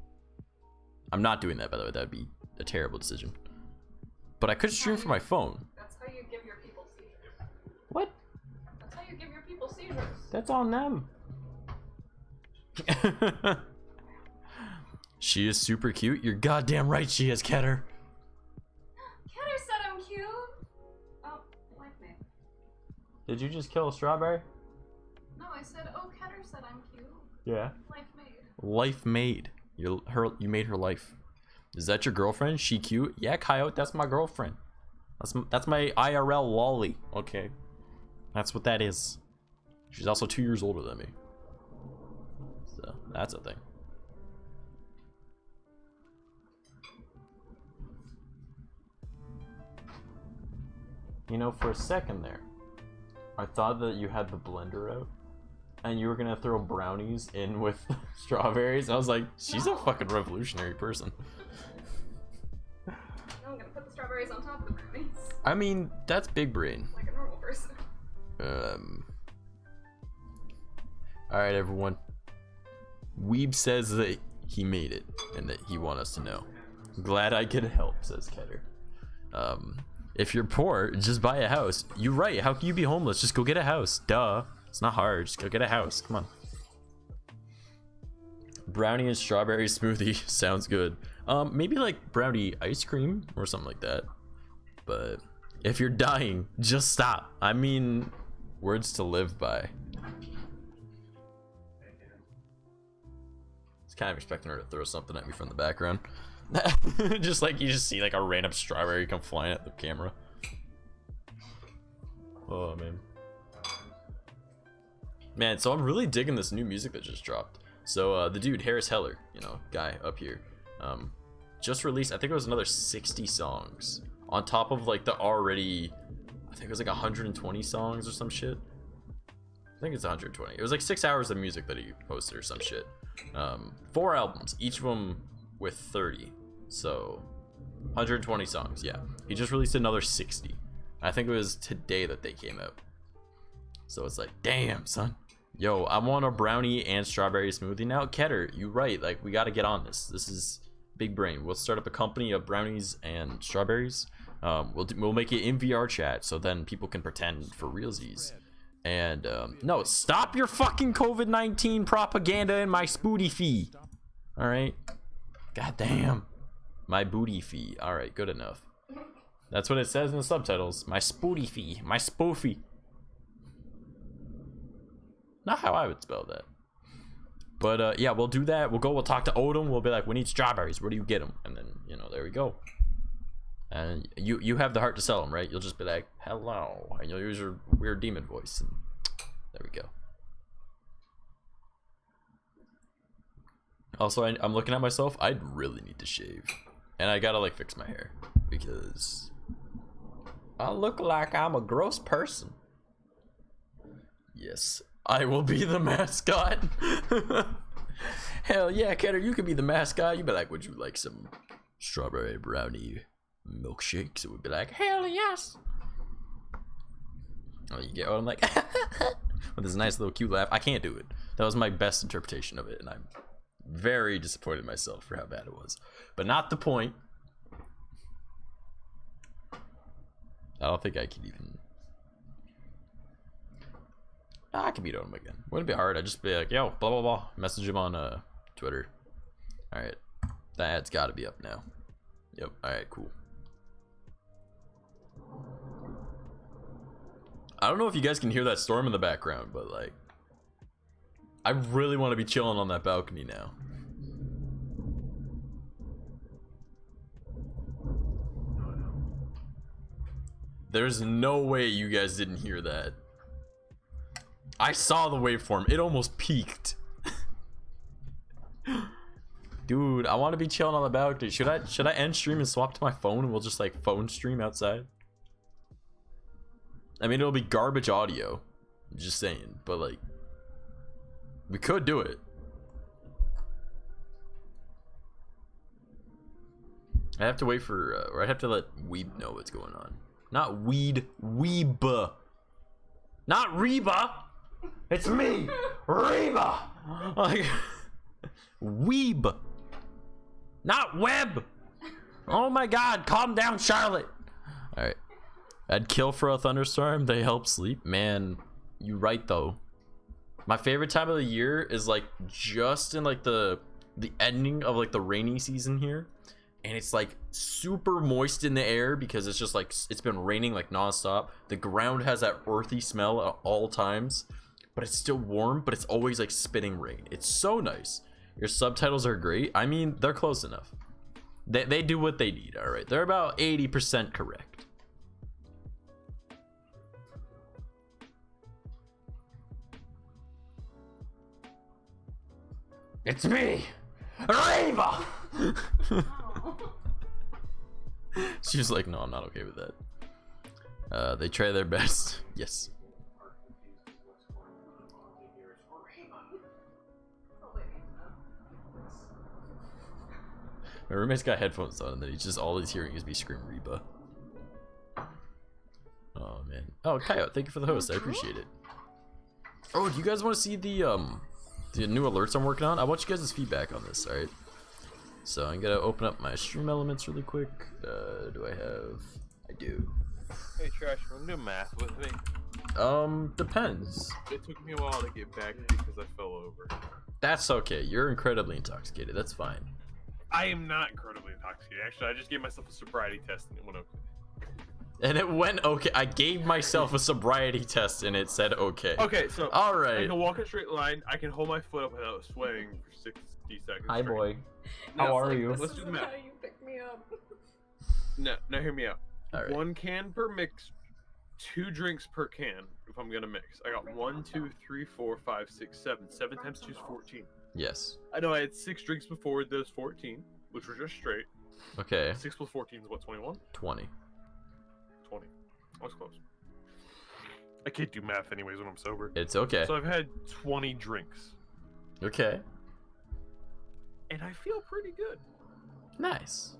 I'm not doing that, by the way. That would be a terrible decision. But I could stream from my phone. That's how you give your people seizures. What? That's how you give your people seizures. That's on them. She is super cute. You're goddamn right she is, Ketter. Ketter said I'm cute. Oh, life made. Did you just kill a strawberry? No, I said, oh, Ketter said I'm cute. Yeah. Life made. Life made. You made her life. Is that your girlfriend? She cute? Yeah, Coyote, that's my girlfriend. That's my IRL lolly. Okay. That's what that is. She's also 2 years older than me. So, that's a thing. You know, for a second there, I thought that you had the blender out and you were gonna throw brownies in with strawberries. I was like, she's a fucking revolutionary person. No, I'm gonna put the strawberries on top of the brownies. I mean, that's big brain. Like a normal person. Alright, everyone. Weeb says that he made it and that he wants us to know. Glad I could help, says Ketter. If you're poor, just buy a house. You're right. How can you be homeless? Just go get a house. Duh. It's not hard. Just go get a house. Come on. Brownie and strawberry smoothie sounds good. Maybe like brownie ice cream or something like that. But if you're dying, just stop. I mean, words to live by. It's kind of expecting her to throw something at me from the background. Just like you just see like a random strawberry come flying at the camera. Oh man, so I'm really digging this new music that just dropped. So the dude Harris Heller, you know, guy up here, just released, I think it was another 60 songs on top of like the already, I think it was like 120 songs or some shit. I think it's 120. It was like 6 hours of music that he posted or some shit. 4 albums, each of them with 30, so 120 songs. Yeah, he just released another 60. I think it was today that they came out. So it's like, damn, son. Yo, I want a brownie and strawberry smoothie now. Ketter, you right. Like, we got to get on this. This is big brain. We'll start up a company of brownies and strawberries. We'll make it in VR chat so then people can pretend for realsies. And no, stop your fucking COVID-19 propaganda in my spooty fee. All right. God damn. My booty fee. All right, good enough. That's what it says in the subtitles. My spooty fee. My spoofy. Not how I would spell that. But yeah, we'll do that. We'll talk to Odom. We'll be like, we need strawberries. Where do you get them? And then, you know, there we go. And you have the heart to sell them, right? You'll just be like, hello. And you'll use your weird demon voice. And there we go. Also, I'm looking at myself. I'd really need to shave. And I gotta like fix my hair. Because I look like I'm a gross person. Yes. I will be the mascot. Hell yeah, Ketter, you could be the mascot. You'd be like, would you like some strawberry brownie milkshakes? It would be like, hell yes. Oh, you get what I'm like? With this nice little cute laugh. I can't do it. That was my best interpretation of it, and I'm very disappointed in myself for how bad it was. But not the point. I don't think I can even... I can beat him again. Wouldn't be hard. I'd just be like, yo, blah, blah, blah. Message him on Twitter. Alright. That ad's got to be up now. Yep. Alright, cool. I don't know if you guys can hear that storm in the background, but like, I really want to be chilling on that balcony now. There's no way you guys didn't hear that. I saw the waveform. It almost peaked. Dude, I want to be chilling on the balcony. Should I end stream and swap to my phone and we'll just like phone stream outside? I mean, it'll be garbage audio. I'm just saying, but like, we could do it. I have to wait for, or I have to let Weeb know what's going on. Not Weed, Weeb. Not Reba. It's me, Reba. Like, Weeb. Not Web. Oh my God, calm down, Charlotte. All right. I'd kill for a thunderstorm. They help sleep. Man, you right though. My favorite time of the year is like just in like the ending of like the rainy season here. And it's like super moist in the air because it's just like it's been raining like nonstop. The ground has that earthy smell at all times, but it's still warm, but it's always like spitting rain. It's so nice. Your subtitles are great. I mean, they're close enough. They do what they need, all right? They're about 80% correct. It's me, Reva. She was like, no, I'm not okay with that. They try their best. Yes. My roommate's got headphones on and then all he's hearing is me scream Reba. Oh man. Oh, Coyote, thank you for the host. I appreciate it. Oh, do you guys want to see the new alerts I'm working on? I want you guys' feedback on this, alright? So I'm gonna open up my stream elements really quick. Do I have? I do. Hey Trash, wanna do math with me? Depends. It took me a while to get back because I fell over. That's okay. You're incredibly intoxicated. That's fine. I am not incredibly intoxicated. Actually, I just gave myself a sobriety test and it went okay. And it went okay. I gave myself a sobriety test and it said okay. Okay, so all right. I can walk a straight line. I can hold my foot up without sweating for 60 seconds. Hi, straight. boy. Now, How are you? Let's do the math. How you pick me up. No, now hear me out. All right. 1 can per mix, 2 drinks per can. If I'm gonna mix, I got 1, 2, 3, 4, 5, 6, 7. 7 times 2 is 14. Yes. I know I had 6 drinks before those 14, which were just straight. Okay. 6 plus 14 is what, 21? 20. 20. I was close. I can't do math anyways when I'm sober. It's okay. So I've had 20 drinks. Okay. And I feel pretty good. Nice.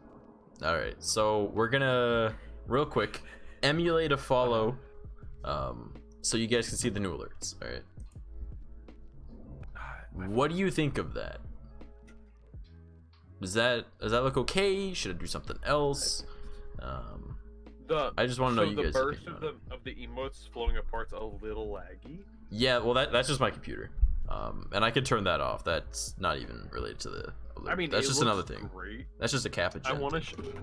All right. So we're gonna real quick emulate a follow, so you guys can see the new alerts. All right. What do you think of that? Does that look okay? Should I do something else? I just want to know you guys. The burst of the emotes flowing apart's a little laggy. Yeah, well that's just my computer, and I could turn that off. That's not even related to the alert. I mean, that's just another thing. Great. That's just a kappa. I want to.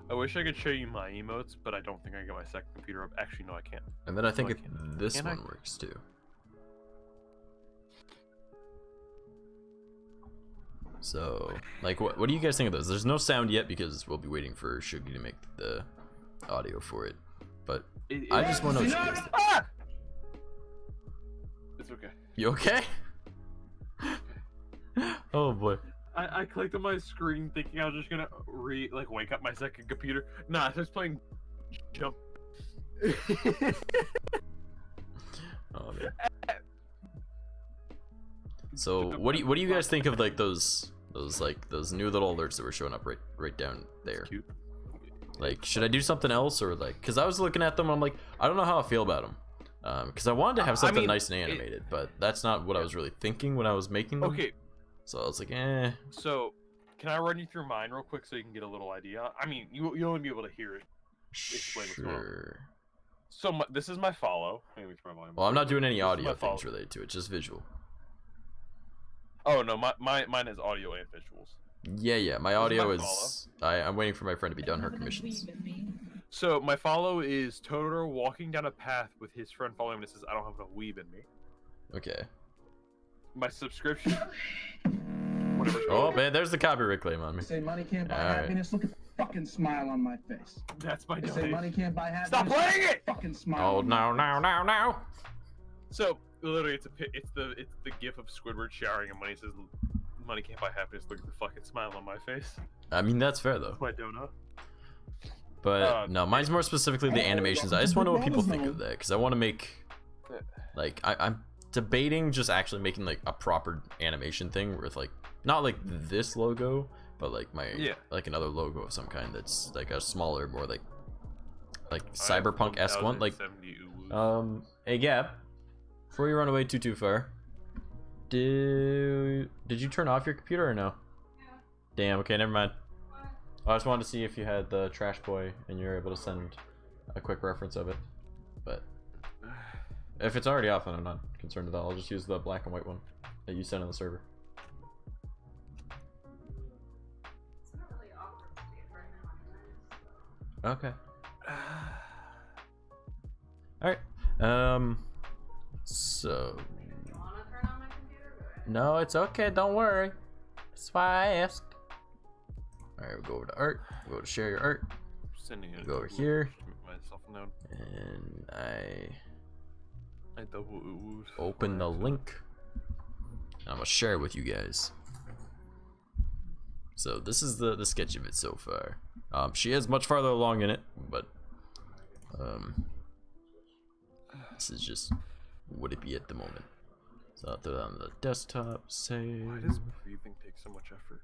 I wish I could show you my emotes, but I don't think I can get my second computer up. Actually, no, I can't. And then I think this Can one I? works too. So, like, what do you guys think of those? There's no sound yet because we'll be waiting for Shuggy to make the audio for it. But I just want to know what you guys think. Ah! It's okay. You okay? Oh boy. I clicked on my screen thinking I was just gonna wake up my second computer. Nah, it's just playing jump. Oh man. So what do you guys think of like those new little alerts that were showing up right down there? Cute. Like, should I do something else, or like, because I was looking at them, I'm like, I don't know how I feel about them, because I wanted to have something nice and animated, but that's not what I was really thinking when I was making them. Okay. So I was like, eh. So, can I run you through mine real quick so you can get a little idea? I mean, you'll only be able to hear it. Explain what's going on. Sure. So this is my follow. Let me turn my volume Well, I'm not doing any This is audio my follow. things related to it, just visual. Oh no, mine is audio and visuals. Yeah. My This is audio my is. I'm waiting for my friend to be done her commissions. So my follow is Totoro walking down a path with his friend following him. And it says, "I don't have enough weeb in me." Okay. My subscription. Whatever. Oh man, there's the copyright claim on me. Say money can't buy All right. happiness. Look at the fucking smile on my face. That's my They say donation. money can't buy happiness. Stop playing it! Fucking smile. Oh on my no. So literally, it's the gif of Squidward showering, and money says, "Money can't buy happiness." Look at the fucking smile on my face. I mean, that's fair though. My donut. But no, mine's more specifically the animations. I just want to know what people think of that, because I want to make, like, I'm debating just actually making like a proper animation thing with like not like this logo, but like like another logo of some kind that's like a smaller, more like cyberpunk-esque one. Like, hey Gab, before you run away too far, did you turn off your computer or no? Yeah. Damn. Okay, never mind. I just wanted to see if you had the Trash Boy and you're able to send a quick reference of it. But if it's already off, then I'm not concerned at all. I'll just use the black and white one that you sent on the server. It's in a really awkward state right now. Okay. Alright. So. You wanna turn on my computer? Go ahead. No, it's okay. Don't worry. That's why I asked. Alright, we'll go over to art. We'll go to share your art. Sending it. Go over here. Myself known. And I double ooze. open the link. And I'm gonna share it with you guys. So this is the sketch of it so far. She is much farther along in it, but this is just what it be at the moment. So I'll throw that on the desktop. Save. Why does breathing take so much effort?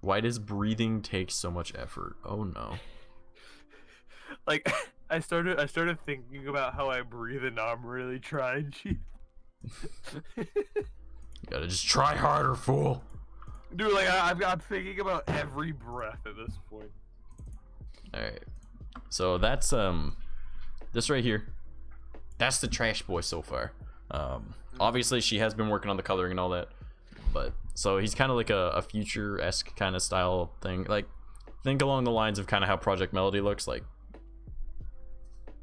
Why does breathing take so much effort? Oh no. Like I started thinking about how I breathe and now I'm really trying, Chief. You gotta just try harder, fool. Dude, like I'm thinking about every breath at this point. Alright. So that's this right here that's the trash boy so far. Obviously she has been working on the coloring and all that, but so he's kind of like a future-esque kind of style thing. Like, think along the lines of kind of how Project Melody looks, like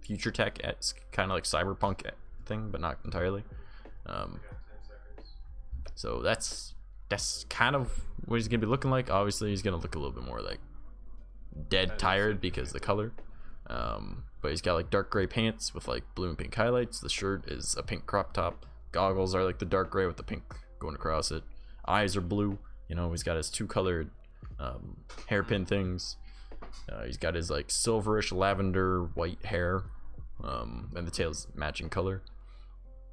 future tech-esque, kind of like cyberpunk thing, but not entirely. So that's kind of what he's gonna be looking like. Obviously he's gonna look a little bit more like dead tired because of the color. But he's got like dark gray pants with like blue and pink highlights. The shirt is a pink crop top. Goggles are like the dark gray with the pink going across it. Eyes are blue. You know, he's got his two colored hairpin things. He's got his like silverish lavender white hair, and the tail's matching color.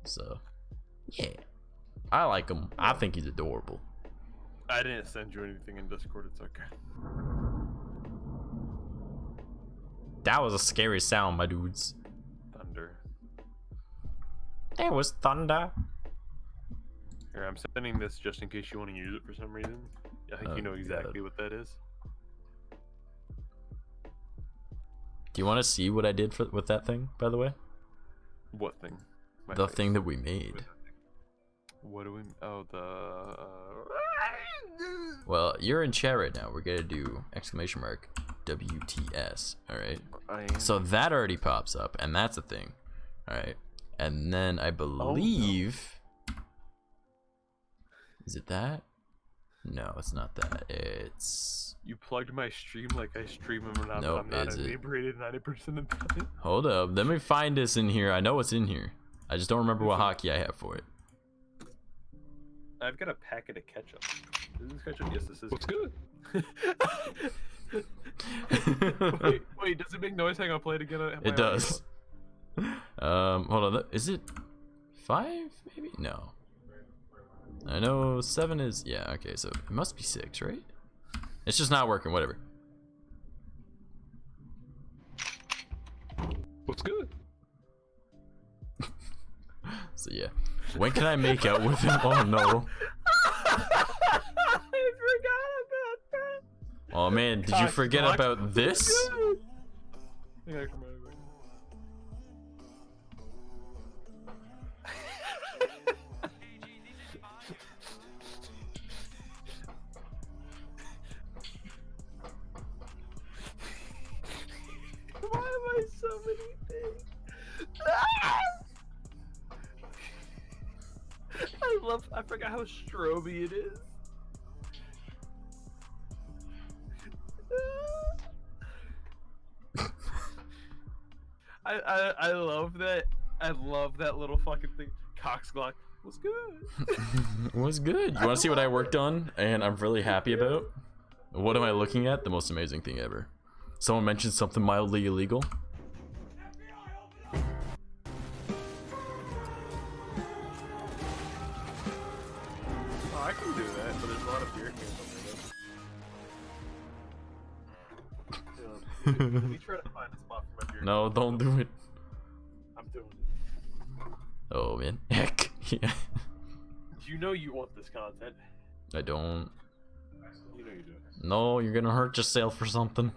So yeah, I like him. I think he's adorable. I didn't send you anything in Discord. It's okay. That was a scary sound, my dudes. Thunder. There was thunder. Here, I'm sending this just in case you want to use it for some reason. I think you know exactly what that is. Do you want to see what I did with that thing, by the way? What thing? The thing that we made. What do we? Oh, the. Well, you're in chat right now. We're gonna do exclamation mark WTS. All right. So that already pops up, and that's a thing. All right. And then I believe. Oh, no. Is it that? No, it's not that. It's. You plugged my stream like I stream them, and nope, I'm not inebriated 90% of the time. Hold up. Let me find this in here. I know it's in here. I just don't remember what hotkey I have for it. I've got a packet of ketchup. Is this ketchup? Yes, this is. What's good? wait, does it make noise? Hang on, play it again. It does. Hold on. Is it 5? Maybe? No. I know 7 is. Yeah, okay, so it must be 6, right? It's just not working, whatever. What's good? So yeah. When can I make out with him? Oh no. I forgot about that. Oh man, did you forget about this? Yeah, come on. Why am I so many things? I forgot how stroby it is. I love that. I love that little fucking thing. Cox Glock. What's good? What's good? You want to see what I worked on and I'm really happy about? What am I looking at? The most amazing thing ever. Someone mentioned something mildly illegal. Oh, I can do that, but there's a lot of beer cans over there. Let me try to find a spot for my beer. No, don't do it. I'm doing it. Oh man, heck yeah. You know you want this content. I don't. You know you do. No, you're gonna hurt yourself or something.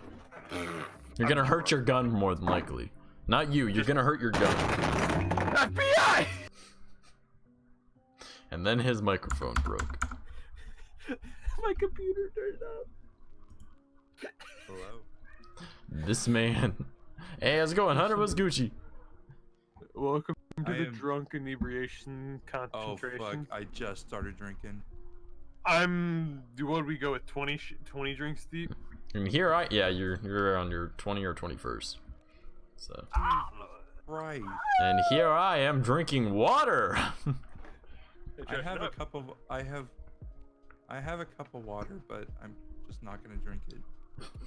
You're gonna hurt your gun more than likely. Not you, you're gonna hurt your gun. FBI! And then his microphone broke. My computer turned up. Hello. This man. Hey, how's it going, Hunter? What's Gucci? Welcome to the drunk inebriation concentration. Oh fuck! I just started drinking. What do we go with? 20 drinks deep? And here you're on your 20 or 21st. So. Right. And here I am drinking water. I have a cup of water, but I'm just not gonna drink it.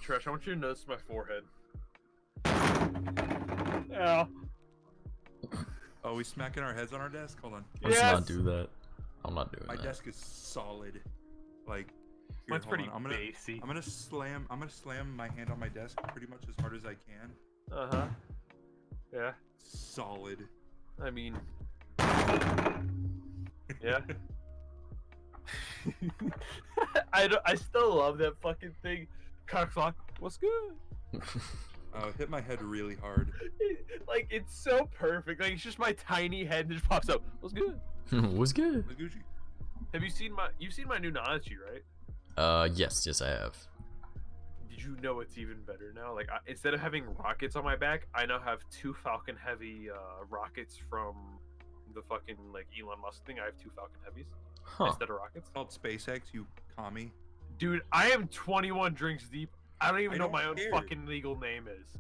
Trash, I want you to notice my forehead. Ow. Oh, we smacking our heads on our desk? Hold on. Let's not do that. I'm not doing My that. desk is solid. Like, here, Mine's pretty on. bassy. I'm gonna slam my hand on my desk pretty much as hard as I can. Uh-huh. Yeah. Solid. I mean, yeah. I still love that fucking thing. Coxlock, what's good? Hit my head really hard. Like it's so perfect. Like it's just my tiny head that just pops up. What's good? Was good. The Gucci. Have you seen my? You've seen my new Nazi, right? Yes, I have. Did you know it's even better now? Like instead of having rockets on my back, I now have 2 Falcon Heavy rockets from the fucking like Elon Musk thing. I have 2 Falcon Heavies instead of rockets. It's called SpaceX, you commie. Dude, I am 21 drinks deep. I don't even know don't what my own care. fucking legal name is.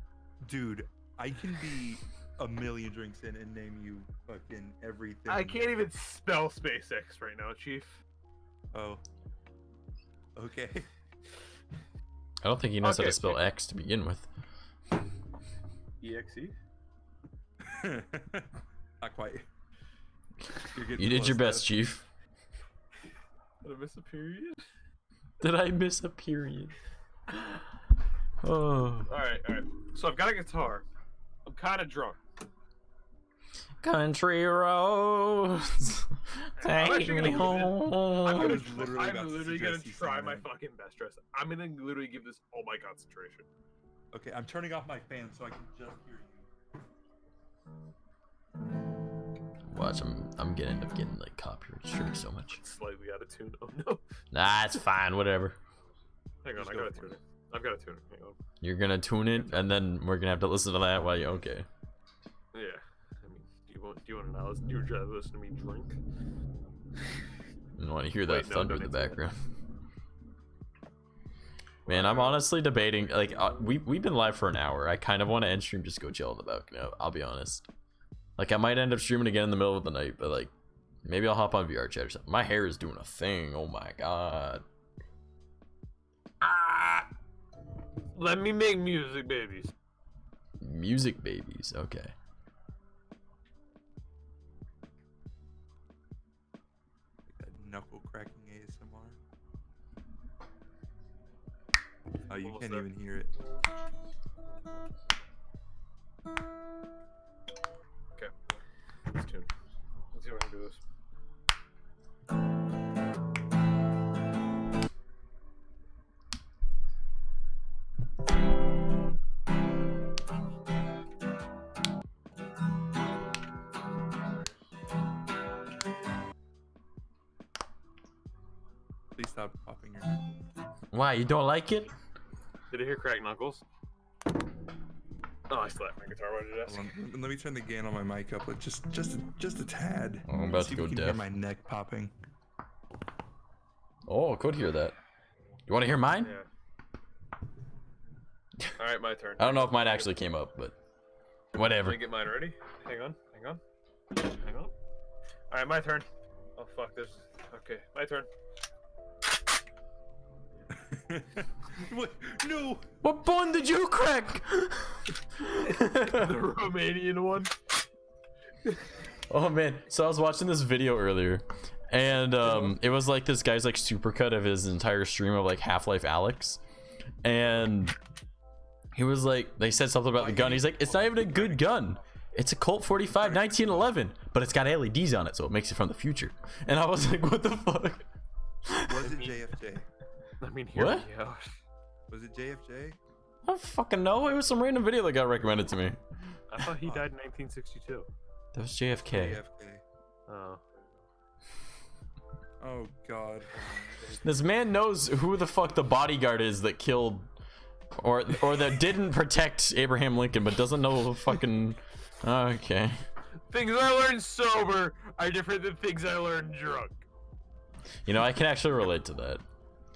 Dude, I can be a million drinks in and name you fucking everything. I can't even spell SpaceX right now, Chief. Oh. Okay. I don't think he knows how Okay. to spell X to begin with. EXE? Not quite. You did your best, Chief. Did I miss a period? Did I miss a period? Oh. Alright. So I've got a guitar. I'm kind of drunk. Country roads, take actually me gonna give it- home. I'm was literally about to gonna suggest you try sing my that. fucking best dress. I'm gonna literally give this all my concentration. Okay, I'm turning off my fan so I can just hear you. Watch, I'm gonna end up getting like copyright strike so much. Slightly out of tune. Oh no. Nah, it's fine, whatever. Hang on, Just I go gotta for tune it. it. I've got to tune it. Hang on. You're gonna tune it, and then we're gonna have to listen to that while you okay. Yeah. I mean, do you want to know? Do you rather listen to me drink? You want to hear that Wait, no, thunder don't in the answer that. background? Man, I'm honestly debating. Like, we've been live for an hour. I kind of want to end stream, just go chill in the balcony. I'll be honest. Like, I might end up streaming again in the middle of the night, but like, maybe I'll hop on VR chat or something. My hair is doing a thing. Oh my god. Let me make music, babies. Music babies. Okay. That knuckle cracking ASMR. Oh, you Almost can't there. even hear it. Okay. Let's tune. Let's see if I can do this. Please stop popping your knuckles. Why, you don't like it? Did I hear crack knuckles? Oh, I slapped my guitar while I did Hold on, let me turn the gain on my mic up, like just a tad. Oh, I'm about See to if go we can hear deaf. my neck popping. Oh, I could hear that. You want to hear mine? Yeah. Alright, my turn. I don't know if mine actually came up, but whatever. Let me get mine ready. Hang on. Alright, my turn. Oh, fuck this. Okay, my turn. What? No! What bone did you crack? The Romanian one. Oh man, so I was watching this video earlier, and it was like this guy's like supercut of his entire stream of like Half-Life Alex, and he was like, they said something about the gun. He's like, it's not even a good gun. It's a Colt 45 1911, but it's got LEDs on it, so it makes it from the future. And I was like, what the fuck? Was it JFJ? I mean, hear What? me out. Was it JFJ? I don't fucking know. It was some random video that got recommended to me. I thought he died in 1962. That was JFK. JFK. Oh. Oh god. This man knows who the fuck the bodyguard is that killed, or that didn't protect Abraham Lincoln, but doesn't know the fucking. Okay. Things I learned sober are different than things I learned drunk. You know, I can actually relate to that.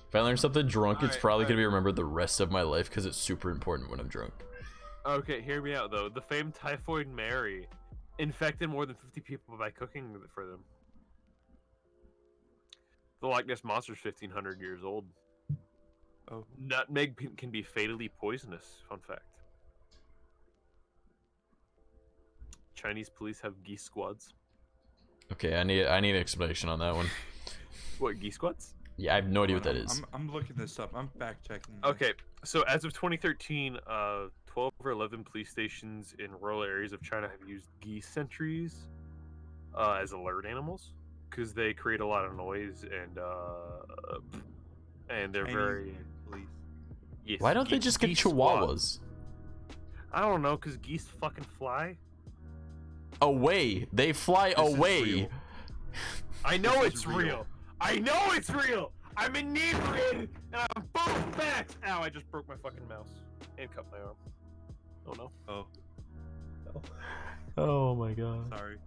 If I learn something drunk, it's Alright, probably gonna be remembered the rest of my life because it's super important when I'm drunk. Okay, hear me out though. The famed Typhoid Mary infected more than 50 people by cooking for them. The Loch Ness Monster's 1,500 years old. Oh. Nutmeg can be fatally poisonous. Fun fact. Chinese police have geese squads. Okay, I need an explanation on that one. What, geese squads? Yeah, I have no idea what that is. I'm looking this up. I'm fact checking. Okay, so as of 2013, 12 or 11 police stations in rural areas of China have used geese sentries as alert animals because they create a lot of noise and they're Chinese very police. yes, Why don't they just get geese squad. chihuahuas? I don't know, cause geese fucking fly. Away. They fly This is away. real. I know This it's is real. real. I know it's real. I'm inebriated, and I'm full facts. Ow! I just broke my fucking mouse and cut my arm. Oh no. Oh, Oh my god. sorry.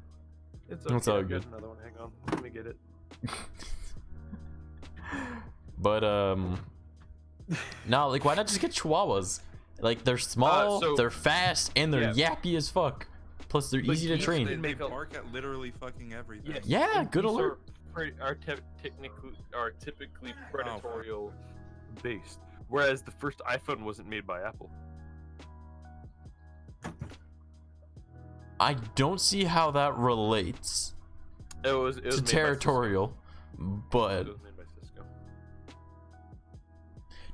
It's okay. It's all I've got good. another one. Hang on. Let me get it. But no, like why not just get Chihuahuas? Like they're small, so- they're fast, and they're yappy as fuck. Plus they're But easy to geese, train. They make a- bark at literally fucking everything. Yes. Yeah, and good geese alert. Are typically predatorial based, whereas the first iPhone wasn't made by Apple. I don't see how that relates It was to made by territorial, Cisco. but It was made by Cisco.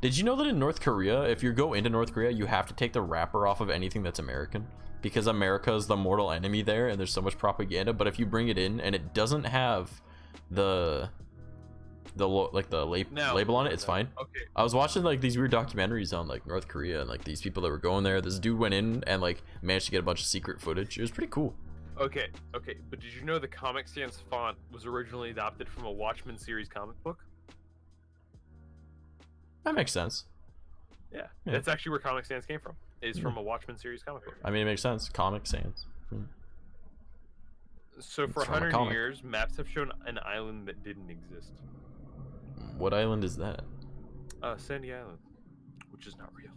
did you know that in North Korea, if you go into North Korea, you have to take the wrapper off of anything that's American? Because America is the mortal enemy there, and there's so much propaganda. But if you bring it in and it doesn't have the label on it, it's fine. Okay. I was watching like these weird documentaries on like North Korea and like these people that were going there. This dude went in and like managed to get a bunch of secret footage. It was pretty cool. Okay. But did you know the Comic Sans font was originally adopted from a Watchmen series comic book? That makes sense. Yeah. Yeah. That's actually where Comic Sans came from. It's from a Watchmen series comic book. I mean, it makes sense. Comic Sans. So for It's from a 100 comic. years, maps have shown an island that didn't exist. What island is that? Sandy Island, which is not real.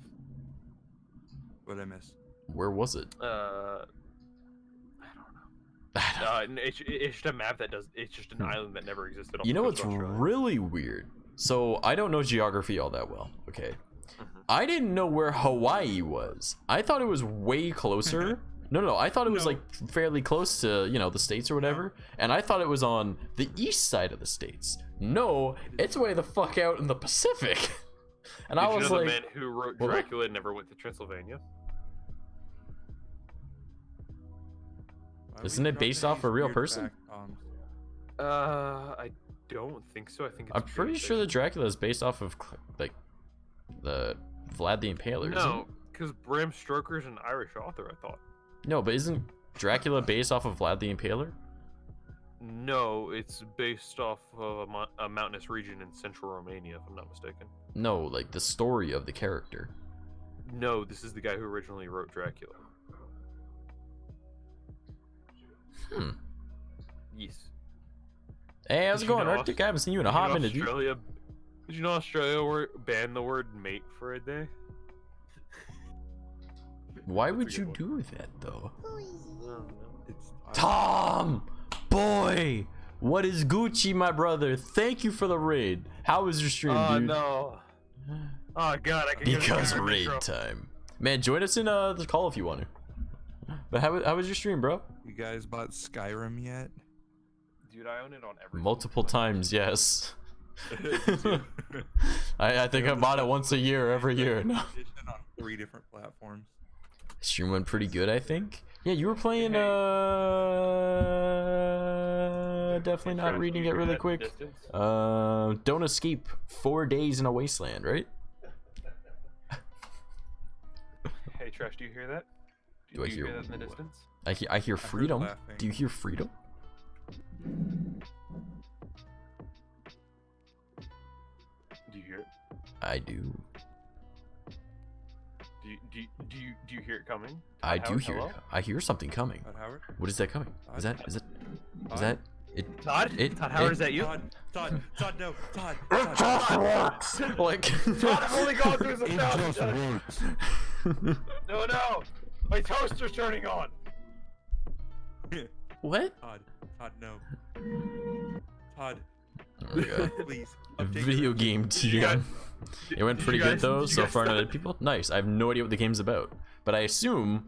What I miss? Where was it? I don't know. It's just a map that does. It's just an island that never existed. Off You the know coast what's of Australia. really weird? So I don't know geography all that well. Okay. I didn't know where Hawaii was. I thought it was way closer. No, I thought it was No. like fairly close to, you know, the states or whatever. And I thought it was on the east side of the states. No, it's way the fuck out in the Pacific. And I Did you was know like, the man who wrote what? Dracula never went to Transylvania? Why are Isn't we it based dropping off a these real weird person? fact bombs? I don't think so. I think it's I'm pretty sure that Dracula is based off of like the Vlad the Impaler. isn't No, it? because Bram Stoker's an Irish author. I thought. No, but isn't Dracula based off of Vlad the Impaler? No, it's based off of a mountainous region in central Romania, if I'm not mistaken. No, like the story of the character. No, this is the guy who originally wrote Dracula. Hmm. Yes. Hey, how's Did it you going, know Arctic? I haven't seen you in a hot minute, dude. Australia, did you know Australia banned the word mate for a day? Why That's a would good you one. do that though? I don't know. It's Tom, boy, what is Gucci, my brother? Thank you for the raid. How was your stream, Oh dude? no. Oh god, I can get a Because Skyrim raid intro. time. Man, join us in the call if you want to. But how was your stream, bro? You guys bought Skyrim yet? Dude, I own it on every Multiple times, yes. Me too. I think I bought it once a year, every year. No. Edition on 3 different platforms. Stream went pretty good, I think. Yeah, you were playing. Definitely not Trash, reading do you it hear really that quick. distance? Don't escape. 4 days in a wasteland, right? Hey Trash, do you hear that? Do I you hear hear that in the what? distance? I hear freedom. laughing. Do you hear freedom? Do you hear it? I do. Do you hear it coming? I Todd do Howard, hear. hello? I hear something coming. Todd Howard? What is that coming? Is that it? Todd? Todd Howard, is that you? Todd, no, Todd. like? Todd, I've only gone through the thousand. No, my toaster's turning on. What? Todd, no. Todd, Oh my god. please. A update video your- game you guys- TM. It went did pretty you good guys- though did you so guys far. stop- Other people. Nice. I have no idea what the game's about, but I assume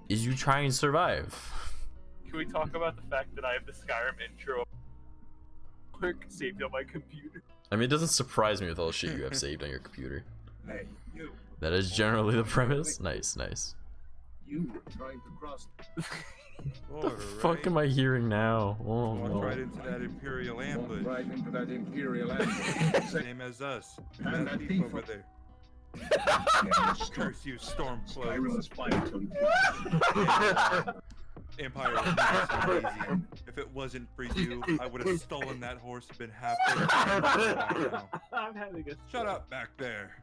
is you try and survive. Can we talk about the fact that I have the Skyrim intro saved on my computer? I mean, it doesn't surprise me with all the shit you have saved on your computer. Hey, you. That is generally the premise. Nice, nice. You were trying to cross. What the fuck am I hearing now? Oh Walked no. right into that Imperial ambush. Right into that Imperial ambush. Same as us. And That that thief thief over there. Curse you, Stormcloaks. Squirrels fight till Empire was nice and easy. If it wasn't for you, I would have stolen that horse and been halfway by now. I'm having a Shut up back there.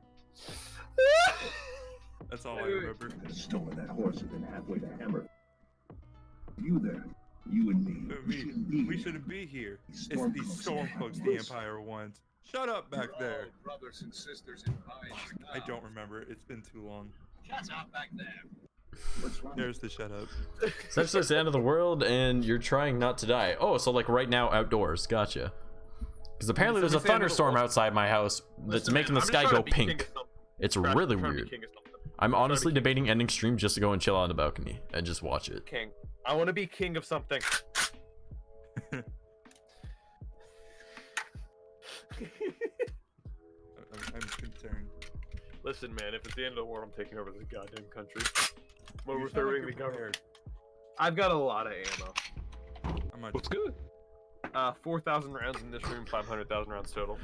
That's all I remember. stolen that horse and been halfway to Hammer. You there, you and me. We shouldn't be here. It's the Stormcloaks the Empire wants. Shut up back there. Brothers and sisters in pine. I don't remember. It's been too long. Shut up back there. What's wrong? There's the shut up. Essentially, it's the end of the world, and you're trying not to die. Oh, so like right now, outdoors. Gotcha. Because apparently there's a thunderstorm outside my house that's making the sky go pink. It's really weird. I'm honestly debating ending stream just to go and chill on the balcony and just watch it. King. I want to be king of something. I'm concerned. Listen, man, if it's the end of the world, I'm taking over this goddamn country. I'm You sound overthrowing like the you're government. prepared. I've got a lot of ammo. How much? What's good? 4,000 rounds in this room, 500,000 rounds total.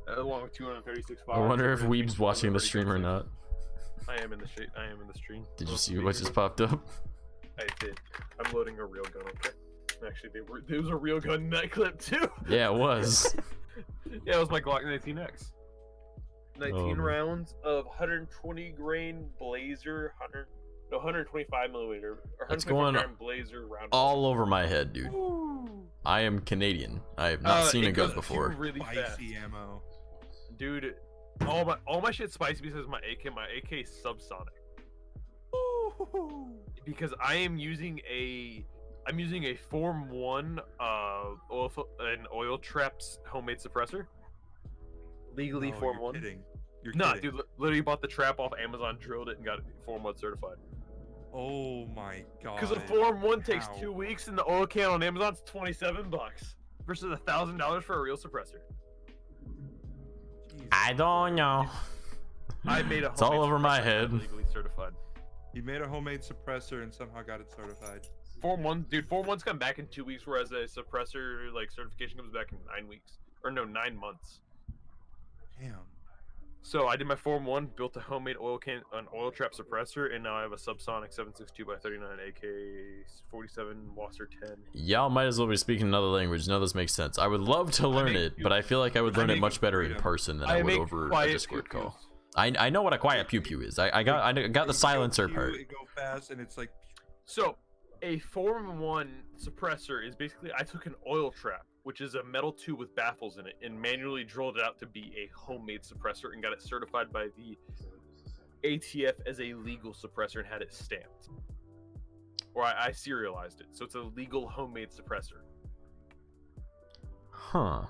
Along with 236 I wonder if Weeb's watching the stream or not. I am in the street. I am in the stream. Did you see what just popped up? I did. I'm loading a real gun. Okay. Actually, there was a real gun in that clip too. Yeah, it was. Yeah, it was my Glock 19X. 19 Oh. rounds of 120 grain Blazer, 125 millimeter, or That's 125 going grain Blazer round. All over my head, dude. I am Canadian. I have not seen a it gun goes before. Really fast. Spicy ammo. Dude, all my shit's spicy because my AK is subsonic. Because I'm using a Form 1 an oil traps homemade suppressor. Legally Oh, Form you're 1. Kidding. You're Nah, kidding. dude, literally bought the trap off Amazon, drilled it, and got it Form 1 certified. Oh my god. Because a Form 1 takes How? 2 weeks, and the oil can on Amazon's $27 versus $1,000 for a real suppressor. Jesus. I don't know. I made a. It's all homemade over my suppressor head. Legally certified. You made a homemade suppressor and somehow got it certified. Form 1, dude. Form 1's come back in 2 weeks, whereas a suppressor like certification comes back in 9 weeks, or no, 9 months. Damn. So I did my Form 1, built a homemade an oil trap suppressor, and now I have a subsonic 7.62x39 AK-47 Wasser 10. Y'all might as well be speaking another language. None of this makes sense. I would love to learn it, but I feel like I would learn it much better in person than I would make over a quiet Discord pew-pews. call. I know what a quiet pew pew is. I got the silencer part. It go fast and it's like. So, a Form 1 suppressor is basically, I took an oil trap, which is a metal tube with baffles in it, and manually drilled it out to be a homemade suppressor and got it certified by the ATF as a legal suppressor and had it stamped. Or I serialized it, so it's a legal homemade suppressor. Huh.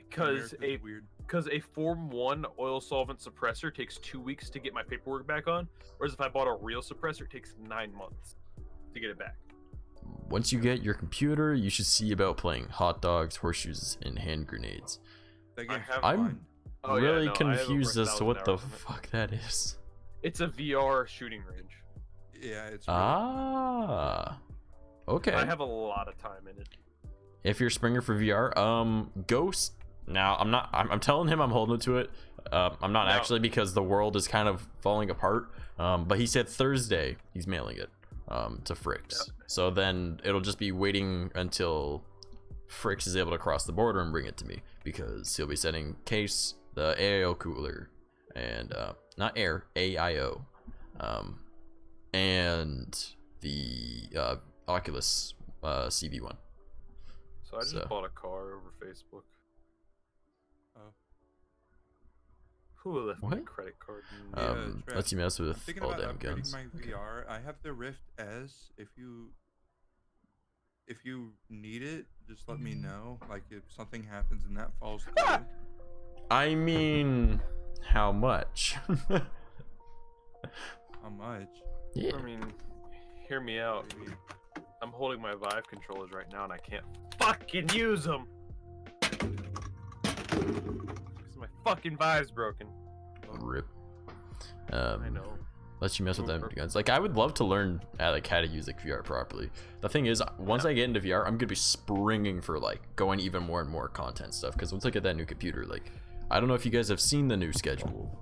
Because America's weird. Because a Form 1 oil solvent suppressor takes 2 weeks to get my paperwork back on, whereas if I bought a real suppressor, it takes 9 months to get it back. Once you get your computer, you should see about playing hot dogs, horseshoes, and hand grenades. That I game's have I'm fun. Oh, yeah, really no, I have over confused as to 1,000 what the hours on it. fuck that is. It's a VR shooting range. Yeah, it's. Really Ah. Okay. I have a lot of time in it. If you're Springer for VR, Ghost. Now I'm telling him I'm holding to it. I'm not No. actually, because the world is kind of falling apart. But he said Thursday he's mailing it to Fricks. Yeah. So then it'll just be waiting until Fricks is able to cross the border and bring it to me, because he'll be sending Case, the AIO cooler, and not Air, AIO, and the Oculus CV1. So I just So- bought a car over Facebook. Oh. Who left me a What? credit card? Trav, Lets you mess I'm with thinking all about damn upgrading guns. my VR. I have the Rift S. If you need it, just let me know. Like if something happens and that falls through. I mean, how much? How much? Yeah. I mean, hear me out. What do you mean? I'm holding my Vive controllers right now and I can't fucking use them. Because my fucking Vive's broken. Rip. I know. Lets you mess with them guns. Like, I would love to learn how to use like VR properly. The thing is, once I get into VR, I'm gonna be springing for like going even more and more content stuff. Because once I get that new computer, like, I don't know if you guys have seen the new schedule,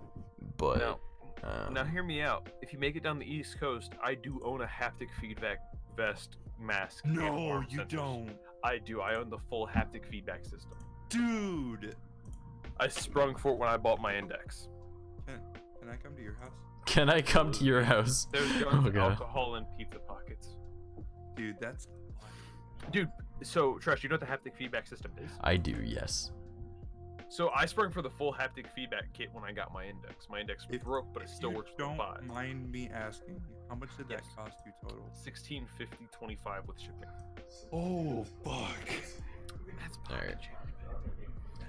but now hear me out. If you make it down the East Coast, I do own a haptic feedback vest, mask. and No, arm you sensors. don't. I do. I own the full haptic feedback system. Dude. I sprung for it when I bought my Index. Can I come to your house? can I come to your house? There's guns, alcohol, and pizza pockets. Dude, that's... Dude, so Trash, you know what the haptic feedback system is? I do, yes. So I sprung for the full haptic feedback kit when I got my Index. My Index broke, but it still works with the 5. Don't mind me asking, how much did that Yes. cost you total? $16.50.25 with shipping. Oh, fuck. That's Alright.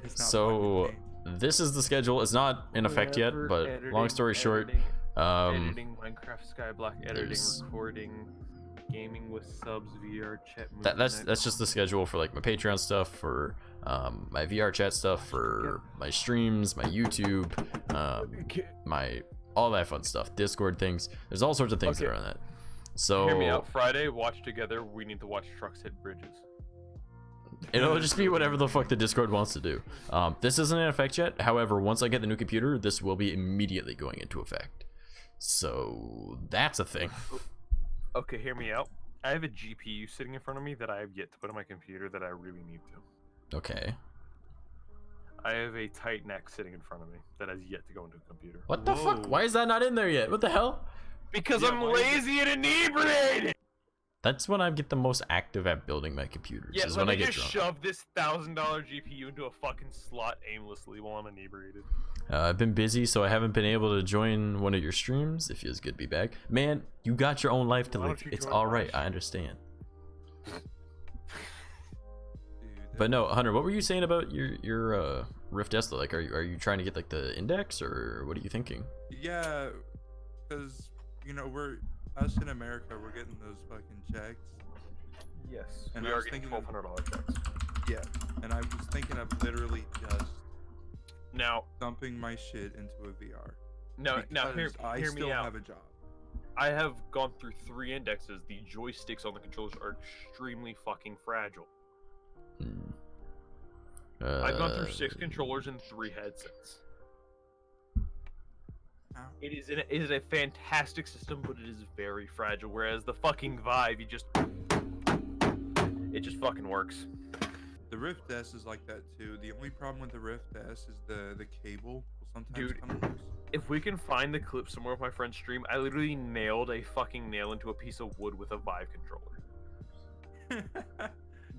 It's not So pocket change. this is the schedule. It's not in effect yet, Whatever, but editing, long story short, editing Minecraft Skyblock, editing, there's- recording, gaming with subs, VR chat. that's just the schedule for like my Patreon stuff, for my VR chat stuff, for my streams, my YouTube, my all that fun stuff, Discord things. There's all sorts of things that are on that. So Hear me out. Friday, watch together. We need to watch trucks hit bridges. it'll just be whatever the fuck the Discord wants to do. This isn't in effect yet. However, once I get the new computer, this will be immediately going into effect. So that's a thing. Okay, hear me out. I have a GPU sitting in front of me that I have yet to put on my computer that I really need to. Okay. I have a tight neck sitting in front of me that has yet to go into a computer. What the fuck? Why is that not in there yet? What the hell? Because Yeah, I'm why is it- lazy and inebriated! That's when I get the most active at building my computers. Yeah, is let when I me get just drunk. shove this $1,000 GPU into a fucking slot aimlessly while I'm inebriated. I've been busy, so I haven't been able to join one of your streams. It feels good to be back. Man, you got your own life to Why live. don't you It's join alright, mine? I understand. Dude, But no, Hunter, what were you saying about your Rift S though? Like, are you trying to get like the Index, or what are you thinking? yeah, because, you know, us in America, we're getting those fucking checks. Yes. And We I are was getting thinking of- $1,200 checks. Yeah, and I was thinking of literally just Now, dumping my shit into a VR. now, Because I hear still me out. have a job. I have gone through 3 indexes. The joysticks on the controllers are extremely fucking fragile. Hmm. I've gone through 6 controllers and 3 headsets. Ow. It is a fantastic system, but it is very fragile. Whereas the fucking Vive, it just fucking works. The Rift S is like that too. The only problem with the Rift S is the cable will sometimes Dude. come loose. If we can find the clip somewhere of my friend's stream, I literally nailed a fucking nail into a piece of wood with a Vive controller.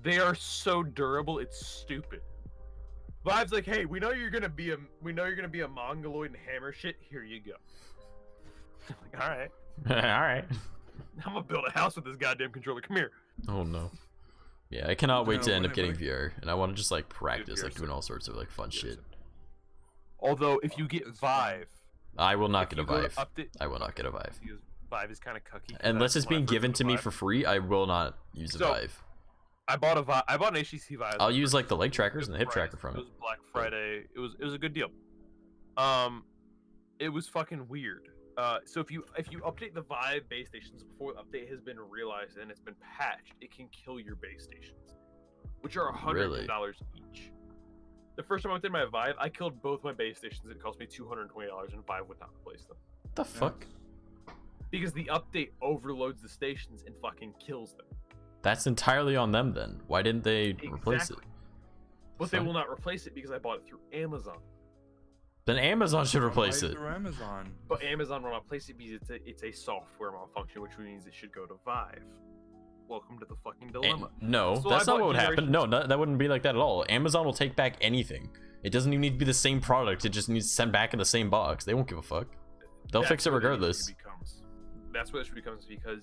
They are so durable, it's stupid. Vive's like, hey, we know you're gonna be a mongoloid and hammer shit. Here you go. Like, all right, Alright. I'm gonna build a house with this goddamn controller. Come here. Oh no. Yeah, I cannot wait No, to end when up I- getting VR, and I want to just like practice, VR's like doing so- all sorts of like fun shit. Although, if you get It's fine. Vive, I will not if get a you go to Vive. update, I will not get a Vive. because Vive is kind of cucky. 'cause Unless that's it's when I being first given got to the me Vive. for free, I will not use a So, Vive. I bought an HTC Vive. I'll use like the leg It trackers was and the hip price. tracker from It it. was Black Friday. It was a good deal. It was fucking weird. So if you update the Vive base stations before the update has been realized and it's been patched, it can kill your base stations, which are Really? $100 each. The first time I updated my Vive, I killed both my base stations. It cost me $220, and Vive would not replace them What the fuck? because the update overloads the stations and fucking kills them. That's entirely on them then. Why didn't they replace it? Exactly. But they Fuck. will not replace it because I bought it through Amazon. Then Amazon should replace Why it. through Amazon. But Amazon will not place it because it's a software malfunction, which means it should go to Vive. Welcome to the fucking dilemma. No, So that's I not bought what would happen. Generation- No, that wouldn't be like that at all. Amazon will take back anything. It doesn't even need to be the same product. It just needs to send back in the same box. They won't give a fuck. They'll fix it That's what regardless. becomes. That's what it becomes because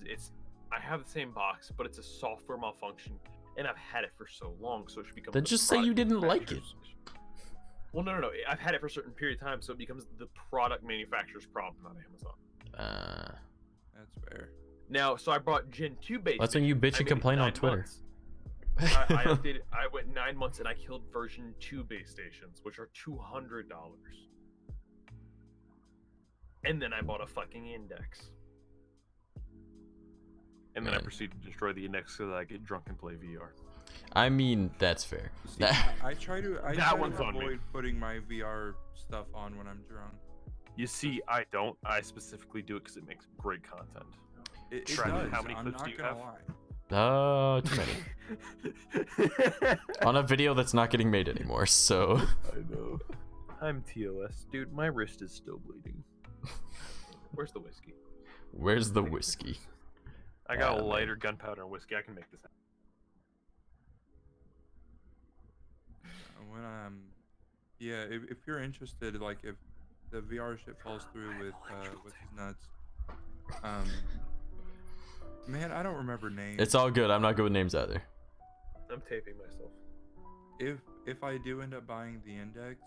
I have the same box, but it's a software malfunction, and I've had it for so long, so it should become. Then the just say you product didn't like it. manufacturer's issue. Well, no. I've had it for a certain period of time, so it becomes the product manufacturer's problem, not Amazon. That's fair. Now, so I brought Gen 2 base. That's when you bitch I and made it complain on 9 Twitter. months. I updated. I went 9 months and I killed version 2 base stations, which are $200. And then I bought a fucking index. And then I Man. proceeded to destroy the index so that I get drunk and play VR. I mean, that's fair. See, I try to one's on me. avoid putting my VR stuff on when I'm drunk. You see, I don't. I specifically do it because it makes great content. It Trevor, does. how many I'm clips not do you gonna have? lie. Too many. On a video that's not getting made anymore, so. I know. I'm TOS. Dude, my wrist is still bleeding. Where's the whiskey? Where's the whiskey? I got a lighter, gunpowder, and whiskey. I can make this happen. When yeah, if you're interested, like if the VR shit falls through with his nuts, man, I don't remember names. It's all good. I'm not good with names either. I'm taping myself. If I do end up buying the index,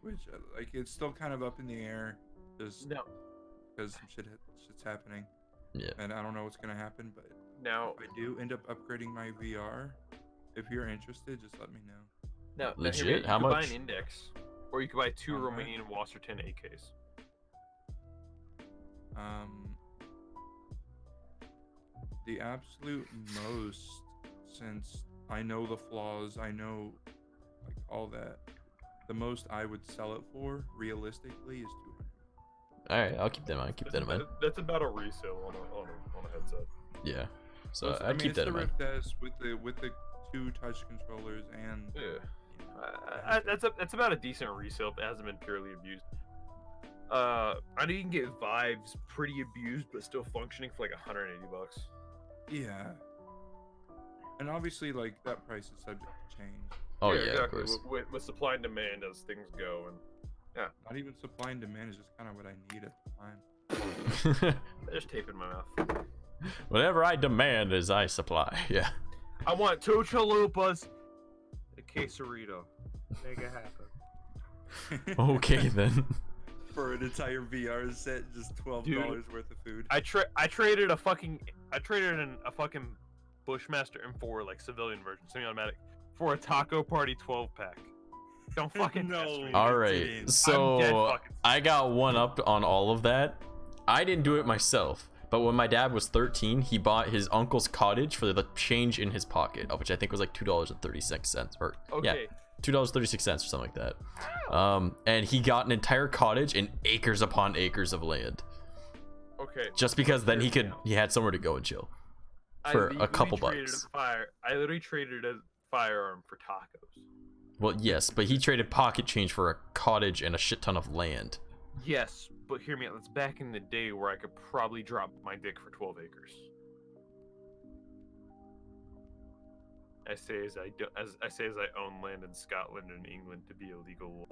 which like it's still kind of up in the air, just because some shit's happening. Yeah. And I don't know what's gonna happen, but Now, if I do end up upgrading my VR, if you're interested, just let me know. now Legit? here, you How could buy much? an index, or you could buy 2 Alright. Romanian Wasserton AKs. The absolute most, since I know the flaws, I know like all that, the most I would sell it for realistically is 200. All right, I'll keep that in mind. Keep that in mind. That's about a resale on a headset. Yeah. So It's- I keep it's that the in mind. Rift S with the 2 touch controllers and Yeah. That's about a decent resale if it hasn't been purely abused. I know you can get Vives pretty abused but still functioning for like $180. yeah. And obviously, like that price is subject to change. Oh yeah, exactly. of course. With supply and demand as things go, and Not even supply and demand is just kind of what I need at the time. I just tape in my mouth. Whatever I demand is I supply. Yeah. I want 2 chalupas, a quesarito. Make it happen. Okay then. For an entire VR set, just $12 worth of food. I traded a fucking Bushmaster M4 like civilian version, semi-automatic, for a Taco Party 12-pack. Don't fucking test me. All right. I'm dead So fucking I got one up on all of that. I didn't do it myself, but when my dad was 13, he bought his uncle's cottage for the change in his pocket, of which I think was like $2.36 or Okay. yeah, $2.36 or something like that. And he got an entire cottage and acres upon acres of land. Okay. Just because then he had somewhere to go and chill for a couple bucks. I literally traded a firearm for tacos. Well, yes, but he traded pocket change for a cottage and a shit ton of land. Yes, but hear me out. That's back in the day where I could probably drop my dick for 12 acres. I say as I own land in Scotland and England to be illegal.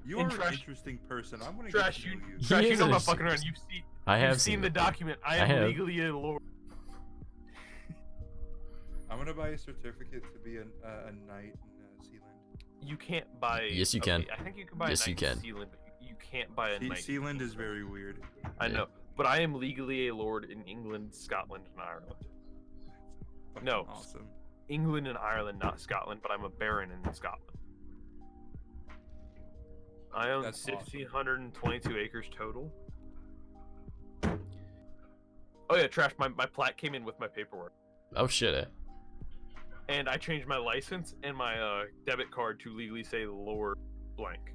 You And are Trash- an interesting person. I want to Trash, get to know you. Trash, you is know I'm not interesting fucking around. person. I have You've seen the it. document. I I am have. legally a lord. I'm gonna buy a certificate to be a knight in Sealand. You can't buy. Yes, you can. I think you can buy Yes, a you knight in can. Sealand, but you can't buy a knight. in Sealand is England. very weird. I Yeah. know, but I am legally a lord in England, Scotland, and Ireland. Fucking No. Awesome. England and Ireland, not Scotland, but I'm a baron in Scotland. I own That's awesome. 1,622 acres total. Oh yeah, Trash, my plat came in with my paperwork. Oh shit. And I changed my license and my debit card to legally say Lord blank.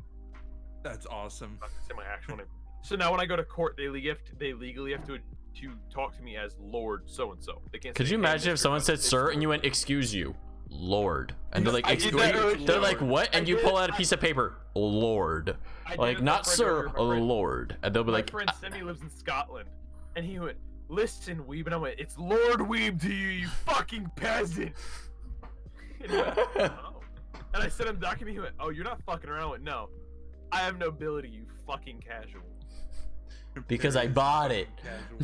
That's awesome. Not to say my actual name. So now when I go to court, they legally have to talk to me as Lord so and so. They can't. Could say, you "Hey, imagine if Mr. someone said It's sir Lord." and you went, excuse you, Lord, and they're like, I did that earlier. they're like, what? And I you did pull it. out a piece of paper, Lord, I did like it, not my friend sir, earlier, my friend- Lord, and they'll be My like, friend Semi lives in Scotland, and he went, "Listen, Weeb," and I went, "It's Lord Weeb to you, you fucking peasant." And, he went, "Oh." And I sent him a document. He went, "Oh, you're not fucking around." I went, "No, I have no ability, you fucking casual." because I bought it. Casual.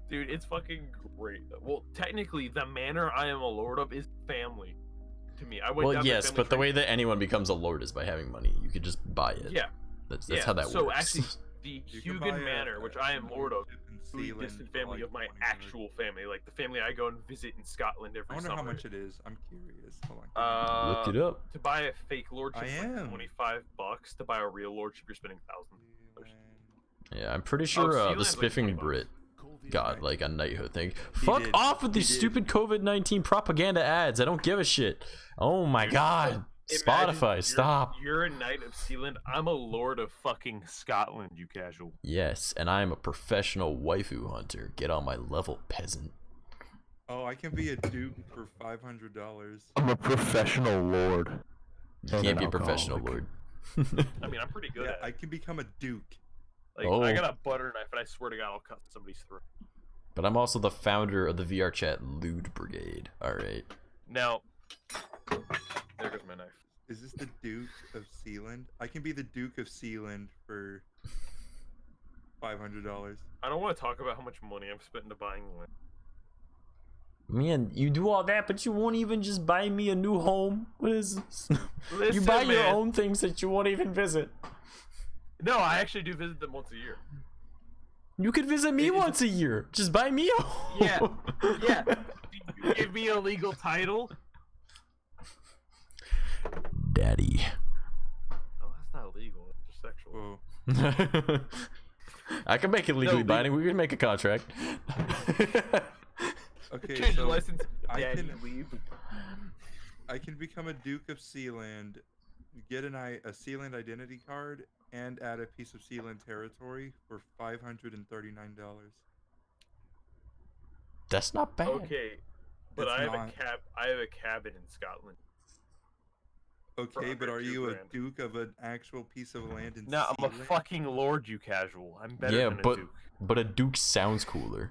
Dude, it's fucking great. Well, technically, the manor I am a lord of is family to me. I went Well, down the yes, family but the tree. way that anyone becomes a lord is by having money. You could just buy it. Yeah, That's yeah. how that so works. actually, the You can buy Hugan Manor, which I am lord of, in is Sealand distant for, family like, of my 20 actual family, like the family I go and visit in Scotland every I wonder summer. how much it is. I'm curious. Hold on. Look it up. To buy a fake lordship, I is am. like $25. To buy a real lordship, you're spending thousands. Yeah, I'm pretty sure Sealand's the like spiffing 20 bucks. Brit got like a knighthood thing. Fuck did. off with He these did. stupid COVID-19 propaganda ads. I don't give a shit. Oh my god. Spotify, stop. You're a knight of Sealand. I'm a lord of fucking Scotland, you casual. Yes, and I am a professional waifu hunter. Get on my level, peasant. Oh, I can be a duke for $500. I'm a professional lord. You can't be a professional lord. I mean, I'm pretty good Yeah, at it. I can become a duke. Like, Oh. I got a butter knife, and I swear to God, I'll cut somebody's throat. But I'm also the founder of the VR chat Lewd Brigade. Alright. Now, there goes my knife. Is this the Duke of Sealand? I can be the Duke of Sealand for $500. I don't want to talk about how much money I've spent into buying land. Man, you do all that, but you won't even just buy me a new home? What is this? You Listen, buy your man. own things that you won't even visit. No, I actually do visit them once a year. You could visit me once a year. Just buy me a home. Yeah, yeah. You give me a legal title. Daddy. Oh, that's not legal. It's just sexual. Whoa. I can make it legally No, binding. We can make a contract. Okay, Change the so license. I Daddy, can- leave. I can become a Duke of Sealand, get a Sealand identity card, and add a piece of Sealand territory for $539. That's not bad. Okay, but It's I have not. I have a cabin in Scotland. Okay, but under are you a $2,000. Duke of an actual piece of land in No, I'm a Sealand? fucking lord, you casual. I'm better Yeah, than a but duke. a duke sounds cooler.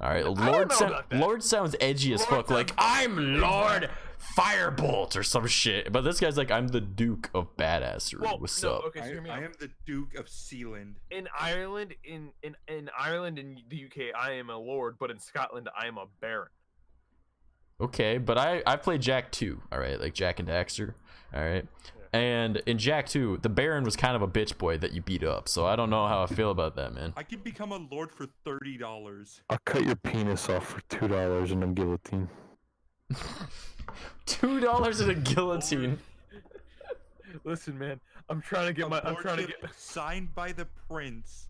All right, don't Lord. know about that. Lord sounds edgy as Lord fuck. Like sounds- I'm Lord Firebolt or some shit. But this guy's like I'm the Duke of Badassery. Well, What's no, up? okay, so hear me I out. am the Duke of Sealand. In Ireland, in Ireland and the UK, I am a lord, but in Scotland, I am a baron. Okay, but I played Jack 2. All right, like Jack and Daxter. All right. And in Jack 2, the Baron was kind of a bitch boy that you beat up. So I don't know how I feel about that, man. I could become a lord for $30. I'll cut your penis off for $2 in a guillotine. $2 in a guillotine. Listen, man, I'm trying to get my. I'm trying to get. signed by the prince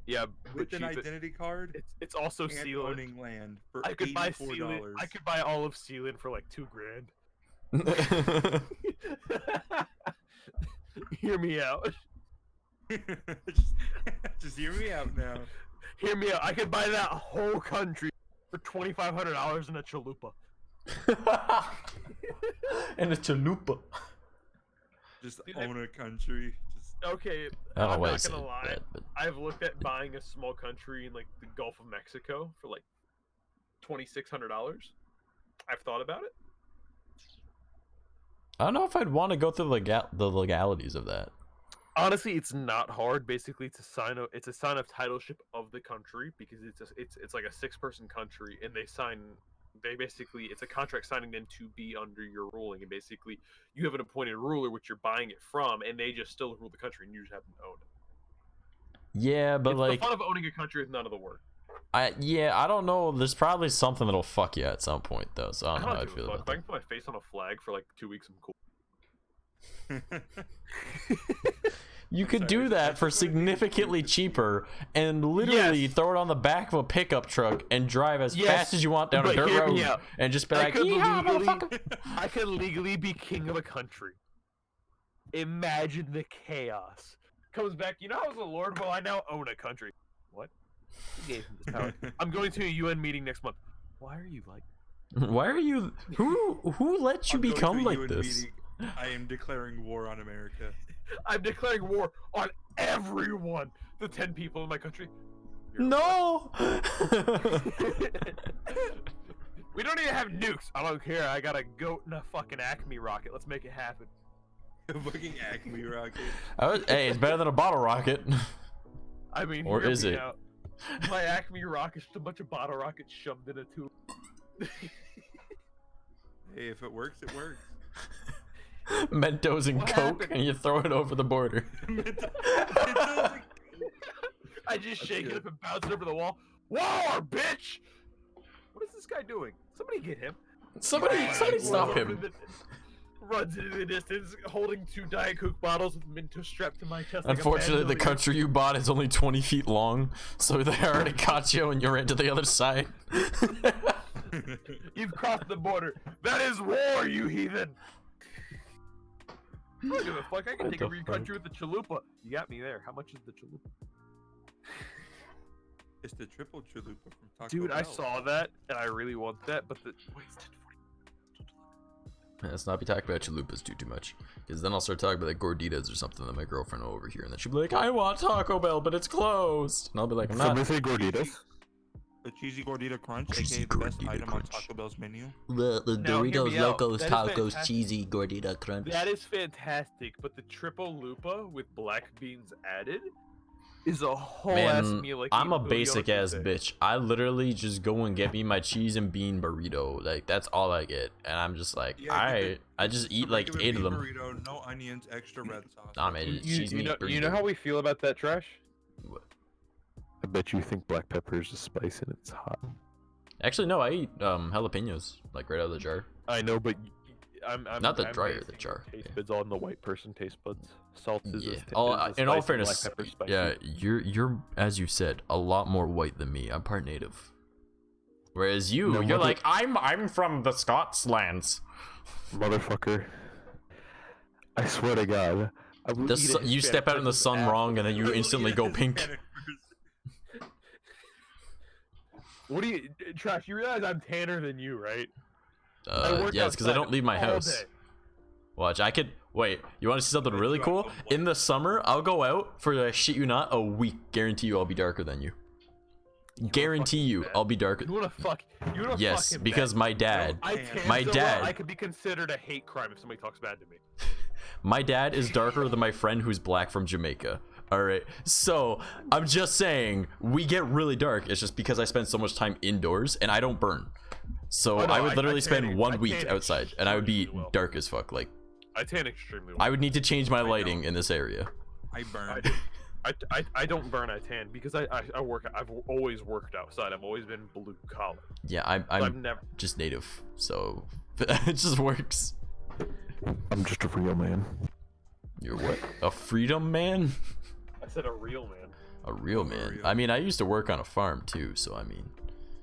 Yeah, with but an cheap it- identity card It's also and Sealand. owning land for I could buy $84. Sealand. I could buy all of Sealand for like $2,000. Hear me out. just hear me out now. Hear me out. I could buy that whole country for $2,500 in a chalupa. And a chalupa. Just Dude, own a country. Just Okay, I don't know I'm why I not said gonna lie. that, but I've looked at buying a small country in like the Gulf of Mexico for like $2,600. I've thought about it. I don't know if I'd want to go through the legalities of that. Honestly, it's not hard. Basically, it's a sign of titleship of the country because it's like a 6-person country, and it's a contract signing them to be under your ruling, and basically you have an appointed ruler which you're buying it from, and they just still rule the country, and you just happen to own it. Yeah, but It's like the fun of owning a country with none of the work. I don't know. There's probably something that'll fuck you at some point though. So I don't know how I'd give a feel fuck. about If I that. can put my face on a flag for like 2 weeks, I'm cool. You could Sorry, do that for that's what I mean. significantly cheaper and literally Yes. throw it on the back of a pickup truck and drive as Yes, fast as you want down a but dirt hear me road out. and just be I like, could "Yeehaw, legally- motherfucker." I could legally be king of a country. Imagine the chaos. Comes back, you know I was a lord, well I now own a country. What? Who gave him this power? I'm going to a UN meeting next month. Why are you like Why are you? Who let you I'm going to become a like UN this? meeting. I am declaring war on America. I'm declaring war on everyone. The 10 people in my country. No. We don't even have nukes. I don't care. I got a goat and a fucking Acme rocket. Let's make it happen. Fucking Acme rocket. Hey, it's better than a bottle rocket. I mean, Or hear is me it? out. My Acme rocket's just a bunch of bottle rockets shoved in a tube. Hey, if it works, it works. Mentos and What Coke, happened? and you throw it over the border. I just shake it good. up and bounce it over the wall. War, bitch! What is this guy doing? Somebody get him. Somebody stop him. runs into the distance, holding 2 Diet Coke bottles with Mentos strapped to my chest. like a Unfortunately, the bandolier. country you bought is only 20 feet long, so they already caught you and you ran to the other side. You've crossed the border. That is war, you heathen. I don't give a fuck. I can What take the over your fuck? country with the chalupa. You got me there. How much is the chalupa? It's the triple chalupa from Taco Dude, I Bell. saw that and I really want that, but the wait, it's 1040. Let's not be talking about chalupas too much, because then I'll start talking about like gorditas or something that my girlfriend will overhear, and then she'll be like, "I want Taco Bell, but it's closed," and I'll be like, "I'm Somebody not." say gorditas. The cheesy gordita crunch, Cheesy aka the best gordita item crunch. on Taco Bell's menu. The Now, hear Doritos me out. Locos That is Tacos fantastic. Cheesy Gordita Crunch. That is fantastic, but the triple lupa with black beans added is a whole ass Man, meal. Like I'm a eating booty on basic ass Tuesday. bitch. I literally just go and get me my cheese and bean burrito. Like that's all I get, and I'm just like, Yeah, alright. I just The eat like regular 8 of beef them. Burrito, no onions, extra red sauce. Nah, man, it's cheese meat burrito. you know how we feel about that trash? I bet you think black pepper is a spice and it's hot. Actually, no, I eat jalapenos like right out of the jar. I know, but I'm Not the I'm dryer, the basing jar, Taste yeah. buds on the white person taste buds. Salt is Yeah. as t- Oh, is a in all spice and fairness, black pepper's spicy. yeah, you're as you said, a lot more white than me. I'm part native. Whereas you, No, you're mother- like, I'm from the Scotslands. Motherfucker. I swear to God. I will The eat su- a you step out in the Hispanic sun person's wrong, and then you Literally, instantly yeah, go it's pink. Hispanic person. What do you, trash? You realize I'm tanner than you, right? I work Yeah, it's because I outside don't leave my all house. day. Watch, I could wait. You want to see something Wait, really you cool? have to In the summer, I'll go out for I shit you not a week. Guarantee you, I'll be darker than you. Guarantee fucking you, bet? I'll be darker. You wanna fuck? You wanna Yes, fucking because bet? my dad, I tan my so well, dad- I could be considered a hate crime if somebody talks bad to me. my dad is darker than my friend who's black from Jamaica. All right, so I'm just saying we get really dark. It's just because I spend so much time indoors and I don't burn. So Oh, no, I would I literally tan- spend I 1 tan week outside, and I would be extremely well. dark as fuck. Like I tan extremely well. I would need to change my know. lighting in this area. I I, burn. do. I don't burn. I tan because I work. I've always worked outside. I've always been blue collar. Yeah, So I've I'm never. just native, so it just works. I'm just a real man. You're what? A freedom man? I said a real man. A real man. I mean, I used to work on a farm too, so I mean.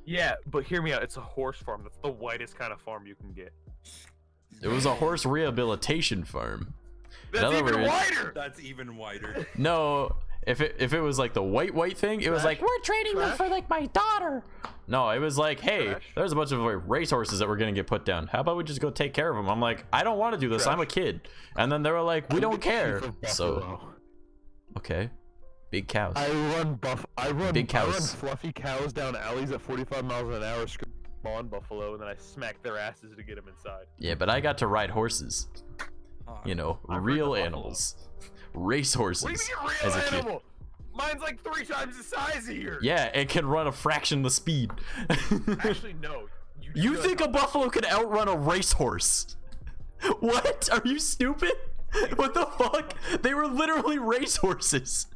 Yeah, but hear me out. It's a horse farm. That's the whitest kind of farm you can get. It was a horse rehabilitation farm. That's other even words- whiter. That's even wider. No, if it was like the white thing, it was like we're training them for like my daughter. No, it was like, hey, Trash. there's a bunch of like racehorses that we're gonna get put down. How about we just go take care of them? I'm like, I don't want to do this. I'm a kid. And then they were like, we don't care. So okay, big cows. I run Big I run cows. fluffy cows down alleys at 45 miles an hour. Spawn buffalo, and then I smack their asses to get them inside. Yeah, but I got to ride horses. You know, I've real ridden a animals, race horses. What do you mean as real a kid. animal? Mine's like 3 times the size of yours. Yeah, it can run a fraction the speed. Actually, no. You just- think a buffalo could outrun a racehorse? What? Are you stupid? What the fuck? They were literally racehorses.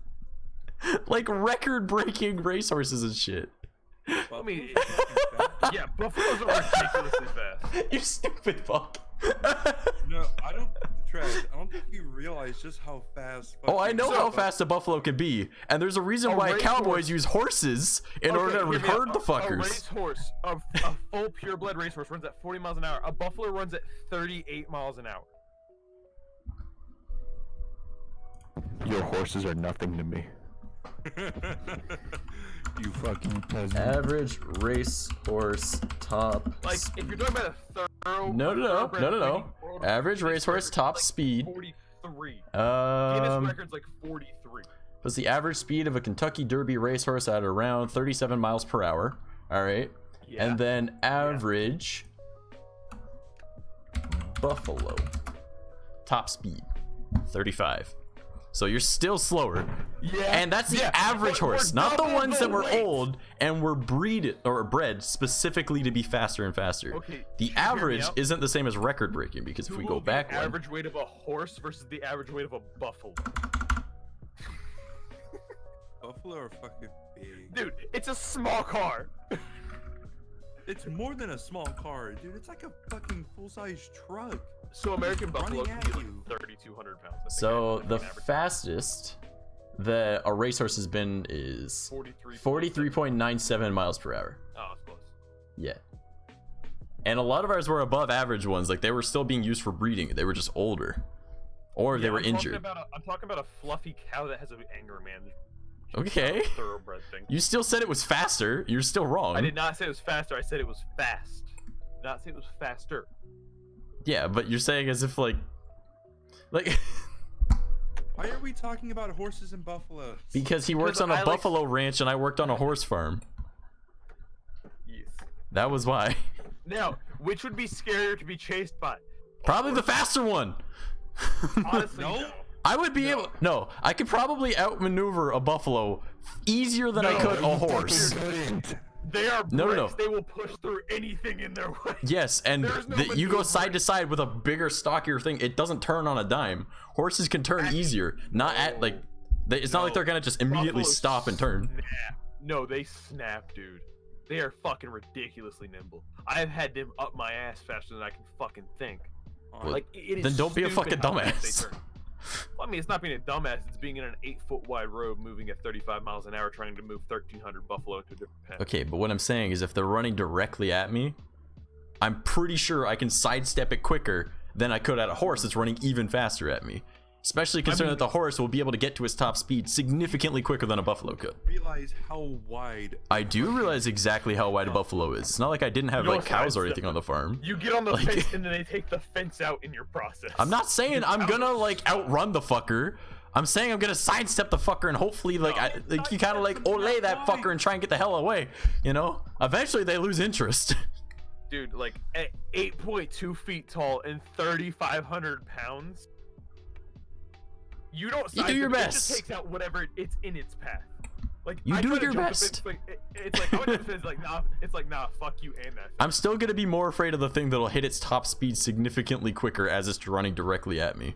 Like record-breaking racehorses and shit. I mean, yeah, buffaloes are ridiculously fast. You stupid fuck. No, I don't. Trash. I don't think you realize just how fast. Oh, I know how fucking- fast a buffalo can be, and there's a reason A why racehorse- cowboys use horses in order to hear me out. herd the A fuckers. racehorse, a full purebred racehorse runs at 40 miles an hour. A buffalo runs at 38 miles an hour. Your horses are nothing to me. You fucking peasant. Average racehorse top. Like, if you're talking about a thorough. No. thoroughbred breeding world, Average Guinness racehorse record's top like speed. 43. Guinness record's like 43. What's the average speed of a Kentucky Derby racehorse at around 37 miles per hour? All right. Yeah. And then average buffalo top speed 35. So you're still slower. Yeah. And that's the average but we're horse, not the double ones that were weight. old and were bred specifically to be faster and faster. Okay, The hear me average out. isn't the same as record breaking, because if we go Google back the one, average weight of a horse versus the average weight of a buffalo. Buffalo are fucking big. Dude, it's a small car. It's more than a small car, dude. It's like a fucking full-size truck. So American buffalo Running can at be you. like 3,200 pounds. I think, So like, the on average. fastest that a racehorse has been is 43.97 miles per hour. Oh, it's close. Yeah. And a lot of ours were above average ones. Like they were still being used for breeding. They were just older, or they Yeah, were I'm talking injured. I'm talking about a fluffy cow that has an anger management. Okay. Thoroughbred thing. You still said it was faster. You're still wrong. I did not say it was faster. I said it was fast. Did not say it was faster. Yeah, but you're saying as if like Why are we talking about horses and buffalo? because he works on a buffalo ranch and I worked on a horse farm. Yes. That was why. Now, which would be scarier to be chased by? Probably the faster one. Honestly, No. no. I would be able. No, I could probably outmaneuver a buffalo easier than I could a horse. They are bricks. No. They will push through anything in their way. Yes, and There's no you go maneuver. side to side with a bigger, stockier thing. It doesn't turn on a dime. Horses can turn easier. Not at like. It's not like they're gonna just immediately Buffaloes stop and turn. Snap. No, they snap, dude. They are fucking ridiculously nimble. I've had them up my ass faster than I can fucking think. Well, Like, it is then don't be a stupid fucking how fast dumbass. they turn. Well, I mean, it's not being a dumbass. It's being in an 8-foot wide road, moving at 35 miles an hour, trying to move 1,300 buffalo into a different pen. Okay, but what I'm saying is if they're running directly at me, I'm pretty sure I can sidestep it quicker than I could at a horse that's running even faster at me. Especially considering that the horse will be able to get to his top speed significantly quicker than a buffalo could. Realize how wide. I do realize exactly how wide a buffalo is. It's not like I didn't have You like don't cows or sidestep anything on the farm. You get on the Like- fence, and then they take the fence out in your process. I'm not saying I'm gonna like Ouch. outrun the fucker. I'm saying I'm gonna sidestep the fucker and hopefully like you kind of like ole that fucker and try and get the hell away. You know, eventually they lose interest. Dude, like at 8.2 feet tall and 3,500 pounds, you don't. You do your sidestep, It best. just takes out whatever it's in its path. Like You I do try to your jump the best. fence, like, it's like I would do the fence, like nah. It's like nah, fuck you and that. Fence. I'm still gonna be more afraid of the thing that'll hit its top speed significantly quicker as it's running directly at me,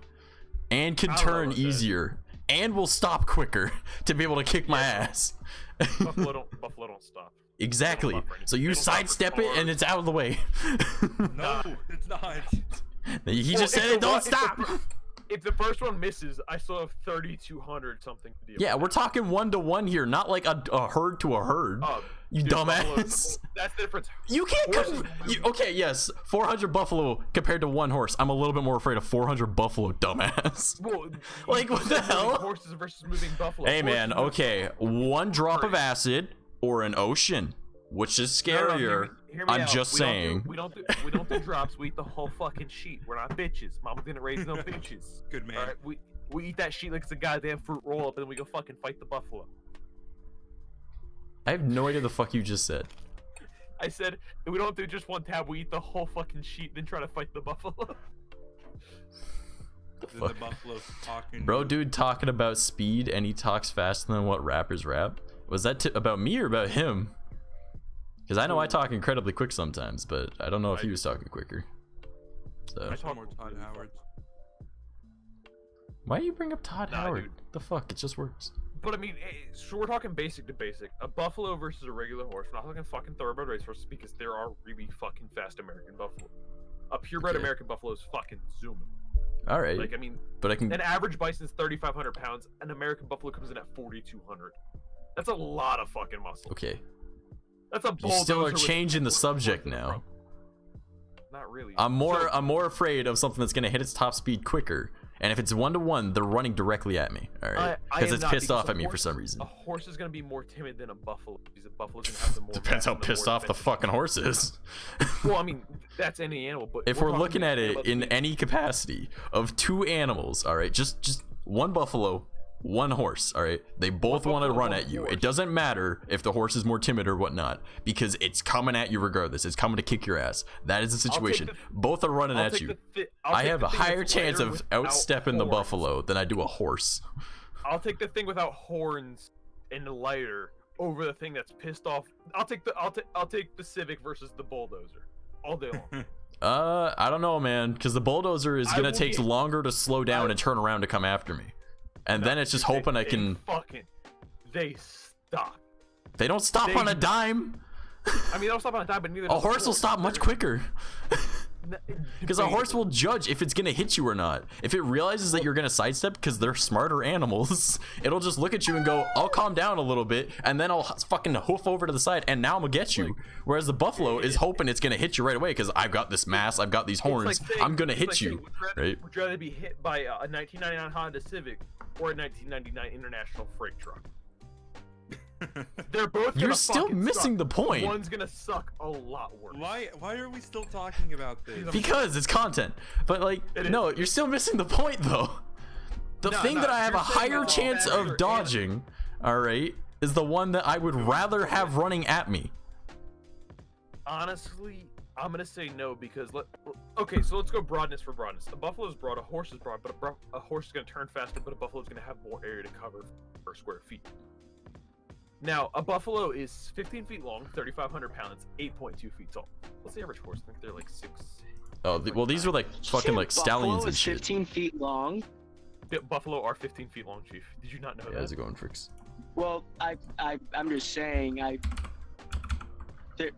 and can I don't know turn about that. easier, and will stop quicker to be able to kick my ass. Buffalo don't stop. Exactly. They don't buffer So you anything. They don't buffer sidestep it and cars. it's out of the way. No, it's not. He Well, just if said the it don't one- if the stop. If the first one misses, I still have 3,200 something to deal Yeah, with. we're talking 1-to-1 here, not like a herd to a herd. Oh, You dude, dumbass. buffaloes- That's the difference. You can't Horses- okay, yes, 400 buffalo compared to one horse. I'm a little bit more afraid of 400 buffalo, dumbass. Well, Like, what the moving hell? Horses versus moving buffalo. Hey man, Horses- okay, one drop of Great. acid or an ocean, which is No, no, scarier. hear me I'm out. just We don't saying. we don't do drops. We eat the whole fucking sheet. We're not bitches. Mama didn't raise no bitches. Good man. All right, we eat that sheet like it's a goddamn fruit roll up, and then we go fucking fight the buffalo. I have no idea the fuck you just said. I said we don't do just one tab. We eat the whole fucking sheet, then try to fight the buffalo. Then fuck? the buffalo talking. Bro, dude talking about speed and he talks faster than what rappers rap. Was that about me or about him? Because I know I talk incredibly quick sometimes, but I don't know if he was talking quicker. So I saw more Todd Howards. why do you bring up Todd Nah, Howard? dude. The fuck? It just works. But I mean, so we're talking basic to basic. A buffalo versus a regular horse. We're not talking fucking thoroughbred racehorses because there are really fucking fast American buffalo. A purebred Okay. American buffalo is fucking zooming. All right, Like I mean, but I can. an average bison's 3,500 pounds. An American buffalo comes in at 4,200. That's a lot of fucking muscle. Okay, That's a you bulldozer. still are with changing the 4 subject tons in the now. front. Not really. I'm more So, afraid of something that's gonna hit its top speed quicker. And if it's 1-to-1, they're running directly at me. All right, I because am it's not, pissed because off a at me for horse- some reason. A horse is gonna be more timid than a buffalo because a buffalo's gonna have the more. Depends mass how and the pissed more off the advantage. fucking horse is. Well, I mean, that's any animal. But If we're talking looking at it about in the- any capacity of two animals, all right, just one buffalo, one horse, all right, they both want to buffalo, run one at you. horse. It doesn't matter if the horse is more timid or whatnot, because it's coming at you regardless. It's coming to kick your ass. That is the I'll take situation. the- Both are running I'll at take you. I'll I take have the a thing higher that's chance lighter of without outstepping the horns. buffalo than I do a horse. I'll take the thing without horns and lighter over the thing that's pissed off. I'll take the Civic versus the bulldozer all day long. I don't know, man, because the bulldozer is I gonna will take get- longer to slow down I- and turn around to come after me, and then it's just hoping I can. They stop. They don't stop they- on a dime. I mean, they'll stop on a dime, but neither. A does horse will stop much quicker. Because a horse will judge if it's gonna hit you or not. If it realizes that you're gonna sidestep because they're smarter animals, it'll just look at you and go, I'll calm down a little bit, and then I'll fucking hoof over to the side, and now I'm gonna get you. Whereas the buffalo is hoping it's gonna hit you right away because I've got this mass, I've got these horns, I'm gonna hit you. Right? Would you rather be hit by a 1999 Honda Civic or a 1999 International freight truck? They're both. You're still missing suck. the point. One's gonna suck a lot worse. Why are we still talking about this? Because it's content. But like, no, you're still missing the point though. The thing that I have a higher chance of dodging, all right, is the one that I would rather have running at me. Honestly, I'm gonna say no because okay, so let's go broadness for broadness. A buffalo is broad, a horse is broad, but a horse is gonna turn faster, but a buffalo is gonna have more area to cover per square feet. Now, a buffalo is 15 feet long, 3,500 pounds, 8.2 feet tall. What's the average horse? I think they're like 6. Oh, well, these are like fucking like stallions and shit. 15 feet long. Yeah, buffalo are 15 feet long, Chief. Did you not know that? How's it going, Fricks? Well, I'm just saying,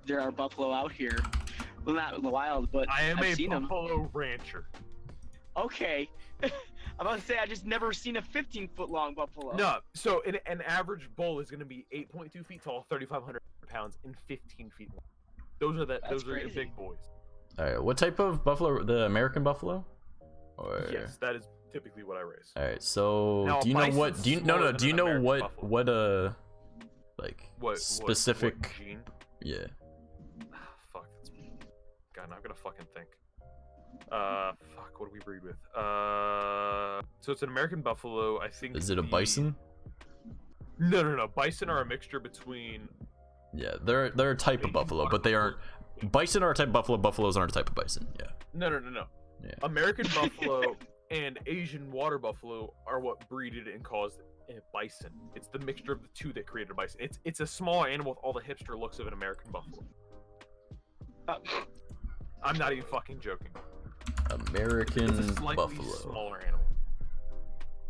there are buffalo out here. Well, not in the wild, but I am I've seen a buffalo rancher. Okay. I'm about to say I just never seen a 15-foot long buffalo. No, so an average bull is going to be 8.2 feet tall, 3,500 pounds, and 15 feet long. Those are your big boys. All right, what type of buffalo? The American buffalo? Or... Yes, that is typically what I raise. All right, so now, do you know what? Do you Do you know what specific? What gene? Yeah. Fuck. God, now I'm gonna fucking think. Fuck, what do we breed with? So it's an American buffalo, I think. Is it a bison? No. Bison are a mixture between... Yeah, they're a type of buffalo, but they aren't... Bison are a type of buffalo, buffaloes aren't a type of bison, yeah. No. Yeah. American buffalo and Asian water buffalo are what breeded and caused a bison. It's the mixture of the two that created a bison. It's a small animal with all the hipster looks of an American buffalo. I'm not even fucking joking. American it's a slightly buffalo. Smaller animal.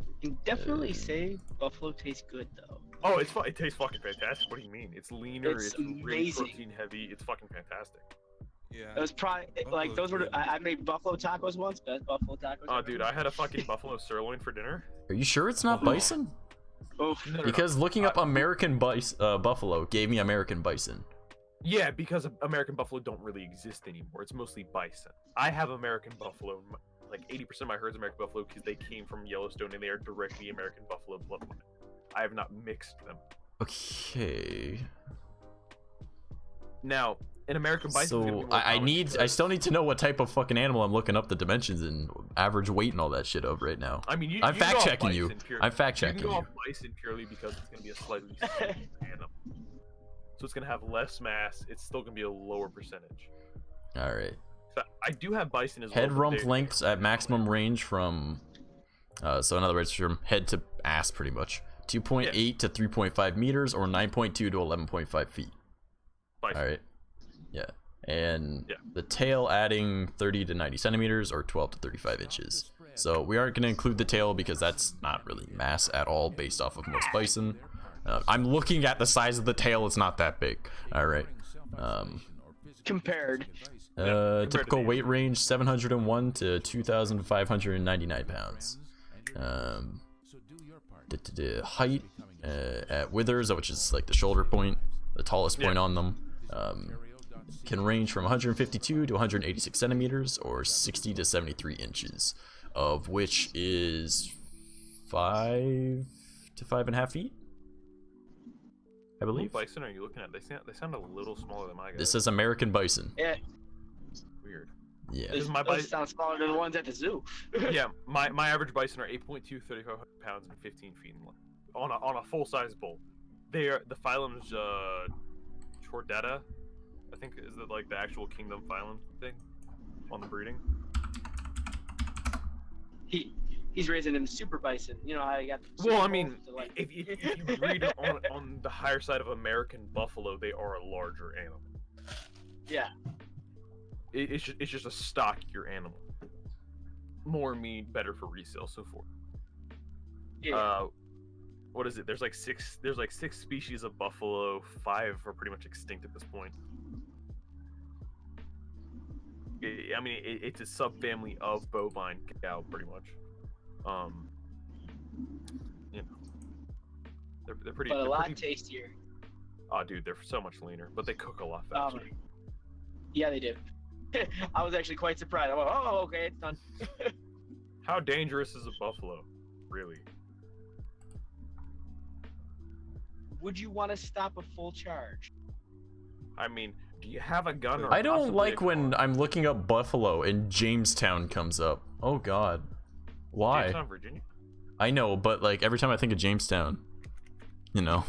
You can definitely say buffalo tastes good though. Oh, it tastes fucking fantastic. What do you mean? It's leaner. It's really amazing. protein heavy. It's fucking fantastic. Yeah. It was probably like those were. I made buffalo tacos once. Best buffalo tacos. Oh, dude, I had a fucking buffalo sirloin for dinner. Are you sure it's not bison? Oh, because looking up American buffalo gave me American bison. Yeah, because American buffalo don't really exist anymore. It's mostly bison. I have American buffalo. Like 80% of my herd's American buffalo because they came from Yellowstone and they are directly American buffalo bloodline. I have not mixed them. Okay. Now, an American bison. So I still need to know what type of fucking animal I'm looking up the dimensions and average weight and all that shit of right now. I mean, I'm fact checking you. I'm fact checking you. You can go off bison purely because it's gonna be a slightly smaller animal. So it's gonna have less mass. It's still gonna be a lower percentage. All right. So I do have bison as well. Head rump lengths at maximum range from, so in other words, from head to ass, pretty much 2.8 to 3.5 meters, or 9.2 to 11.5 feet. Bison. All right. Yeah. And the tail adding 30 to 90 centimeters, or 12 to 35 inches. So we aren't going to include the tail because that's not really mass at all based off of most bison. I'm looking at the size of the tail. It's not that big. All right. Compared. Typical weight range 701 to 2,599 pounds. Height at withers, which is like the shoulder point, the tallest point on them, can range from 152 to 186 centimeters, or 60 to 73 inches, of which is 5 to 5.5 feet, I believe. What bison are you looking at? They sound a little smaller than my guys. This is American bison. Yeah. Weird. Yeah. Those sound smaller than the ones at the zoo. Yeah, my average bison are 8.2, 3,500 pounds, and 15 feet in length. On a full-size bull. They are, the phylum's Chordata, I think, is it like the actual kingdom phylum thing on the breeding? He's raising him super bison. You know how you got. Well, I mean, if you breed it on the higher side of American buffalo, they are a larger animal. Yeah. It's just a stockier animal. More meat, better for resale, so forth. Yeah. What is it? There's like six species of buffalo. 5 are pretty much extinct at this point. I mean, it's a subfamily of bovine cow, pretty much. You know, they're pretty. But a they're lot pretty, tastier. Oh, dude, they're so much leaner, but they cook a lot faster. Yeah, they do. I was actually quite surprised. I went, oh, okay, it's done. How dangerous is a buffalo, really? Would you want to stop a full charge? I mean, do you have a gun or I don't possibly like a when car? I'm looking up Buffalo and Jamestown comes up. Oh god. Why? Jamestown, Virginia? I know, but like every time I think of Jamestown, you know.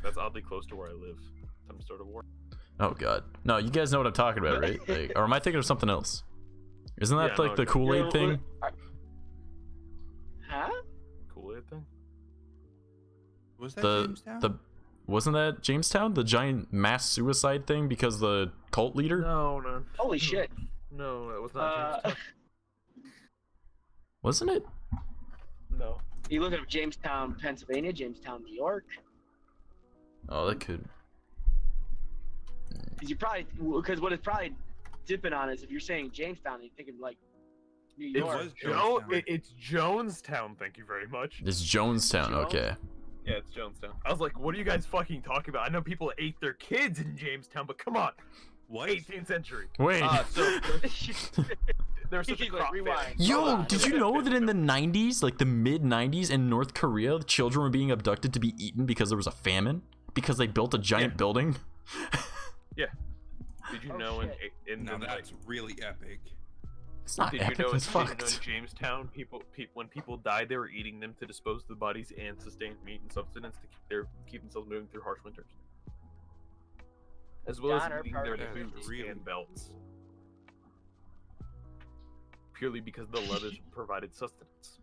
That's oddly close to where I live. Some sort of war. Oh god. No, you guys know what I'm talking about, right? Like, or am I thinking of something else? Isn't that Yeah, like no, the okay. Kool-Aid thing? Huh? Kool-Aid thing? Was that The Jamestown? wasn't that Jamestown? The giant mass suicide thing because the cult leader? No. Holy shit. No, that was not Jamestown. Wasn't it? No. You look at Jamestown, Pennsylvania, Jamestown, New York. Oh, that could. Because what it's probably dipping on is if you're saying Jamestown, you're thinking like New It's York. It's Jonestown, thank you very much. It's Jonestown. Jones? Okay. Yeah, it's Jonestown. I was like, what are you guys fucking talking about? I know people ate their kids in Jamestown, but come on. What? 18th century. Wait. So there's such a Like, crop rewind. famine. Yo, did you know that in the 90s, like the mid 90s in North Korea, children were being abducted to be eaten because there was a famine? Because they built a giant building? Yeah. Did you Oh, know shit. in Now the that's really epic. It's not Did epic you know, as did you know fucked. in Jamestown, when people died, they were eating them to dispose of the bodies and sustain meat and subsistence to keep themselves moving through harsh winters, as well as Donner eating their Park. boots Really? and belts, purely because the leathers provided sustenance.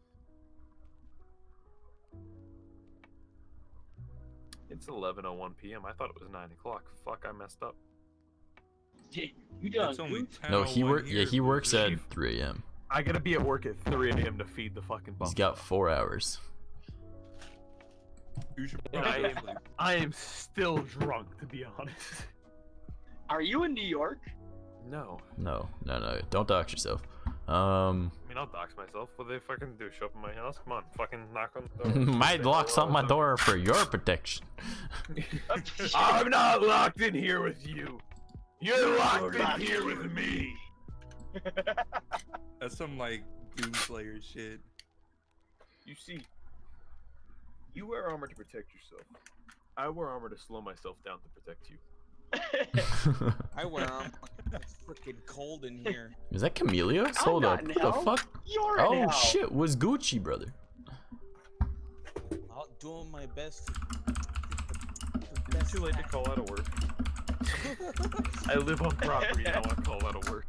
It's 11:01 p.m. I thought it was 9 o'clock. Fuck, I messed up. You done? It's only goofed. 10. No, he work. Yeah, he works at Chief. 3 a.m. I gotta be at work at 3 a.m. to feed the fucking buffalo. He's got 4 hours. You should And probably sleep. I am still drunk, to be honest. Are you in New York? No. No, don't dox yourself. I mean, I'll dox myself. What they fucking do? Show up in my house? Come on, fucking knock on the door. Might lock something my door for your protection. I'm not locked in here with you. You're locked in here with me. That's some like Doomslayer shit. You see, you wear armor to protect yourself. I wear armor to slow myself down to protect you. I wear armor. It's freaking cold in here. Is that Camellia? Hold not up. in What the hell. fuck? You're in Oh hell. shit, was Gucci, brother. I'm doing my best. It's too late to call out of work. I live on property. I don't want to call out of work.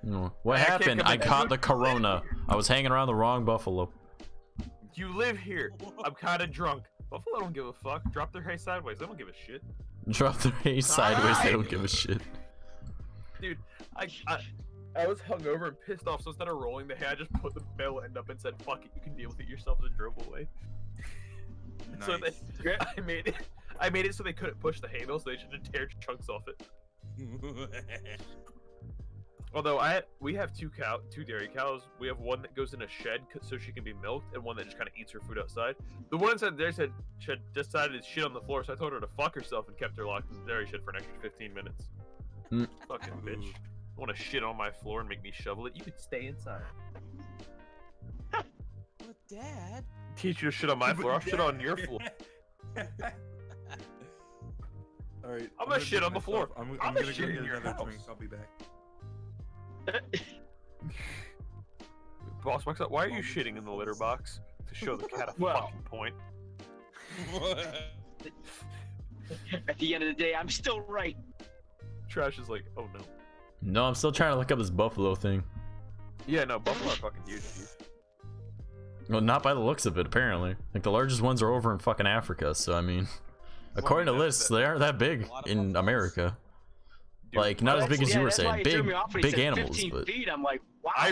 No. What I can't happened? come I in. caught the corona. I was hanging around the wrong buffalo. You live here. I'm kind of drunk. Buffalo don't give a fuck. Drop their hay sideways. They don't give a shit. Drop their hay sideways, they don't give a shit. Dude, I was hungover and pissed off, so instead of rolling the hay, I just put the bell end up and said, fuck it, you can deal with it yourself, and drove away. So Nice. I made it so they couldn't push the hay bale, so they should just tear chunks off it. Although we have two dairy cows. We have one that goes in a shed so she can be milked, and one that just kind of eats her food outside. The one inside there said she had decided to shit on the floor, so I told her to fuck herself and kept her locked in the dairy shed for an extra 15 minutes. Mm. Fucking bitch. Want to shit on my floor and make me shovel it? You could stay inside. But Dad. Teach you to shit on my floor. I'll shit on your floor. All right. I'm gonna shit do it on the floor. myself. I'm I'm gonna gonna go shit get in your another house. drink. I'll be back. Boss Max, why are you shitting in the litter box? To show the cat a Well. fucking point. At the end of the day, I'm still right. Trash is like, oh no. No, I'm still trying to look up this buffalo thing. Yeah, no, buffalo are fucking huge, dude. Well, not by the looks of it, apparently. Like, the largest ones are over in fucking Africa, so I mean... According to lists, they aren't that big in America. Dude, Like, not as big as you were that's why saying. it threw Big, me off when he big said animals, 15 but... feet. I'm like, wow. I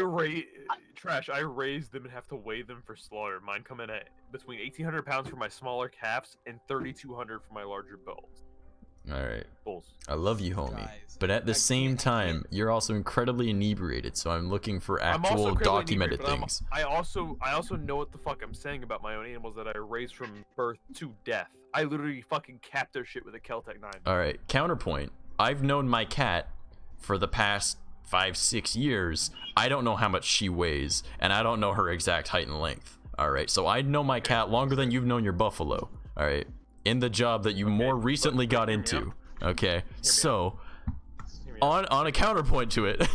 raise them and have to weigh them for slaughter. Mine come in at between 1,800 pounds for my smaller calves and 3,200 for my larger bells. Alright. Bulls. I love you, homie. Guys, But at the I same can't- time, you're also incredibly inebriated, so I'm looking for I'm also actual incredibly documented inebriated, but things. I also know what the fuck I'm saying about my own animals that I raised from birth to death. I literally fucking capped their shit with a Keltec 9. Alright, counterpoint. I've known my cat for the past 5-6 years. I don't know how much she weighs, and I don't know her exact height and length. Alright, so I know my cat longer than you've known your buffalo. Alright, in the job that you more recently got into. Okay, so on a counterpoint to it,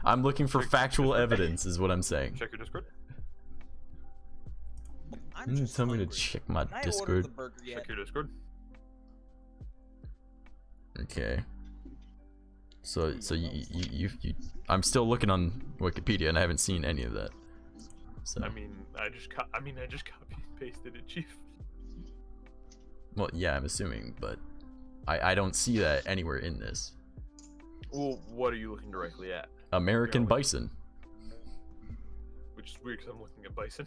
I'm looking for factual evidence, is what I'm saying. Check your Discord. I'm just Tell me to hungry. check my Can I order Discord. the burger yet? Check your Discord. Okay. So you I'm still looking on Wikipedia and I haven't seen any of that. So I mean, I just copy and pasted it, Chief. well, yeah, I'm assuming, but I don't see that anywhere in this. Well, what are you looking directly at? American bison. Which is weird because I'm looking at bison.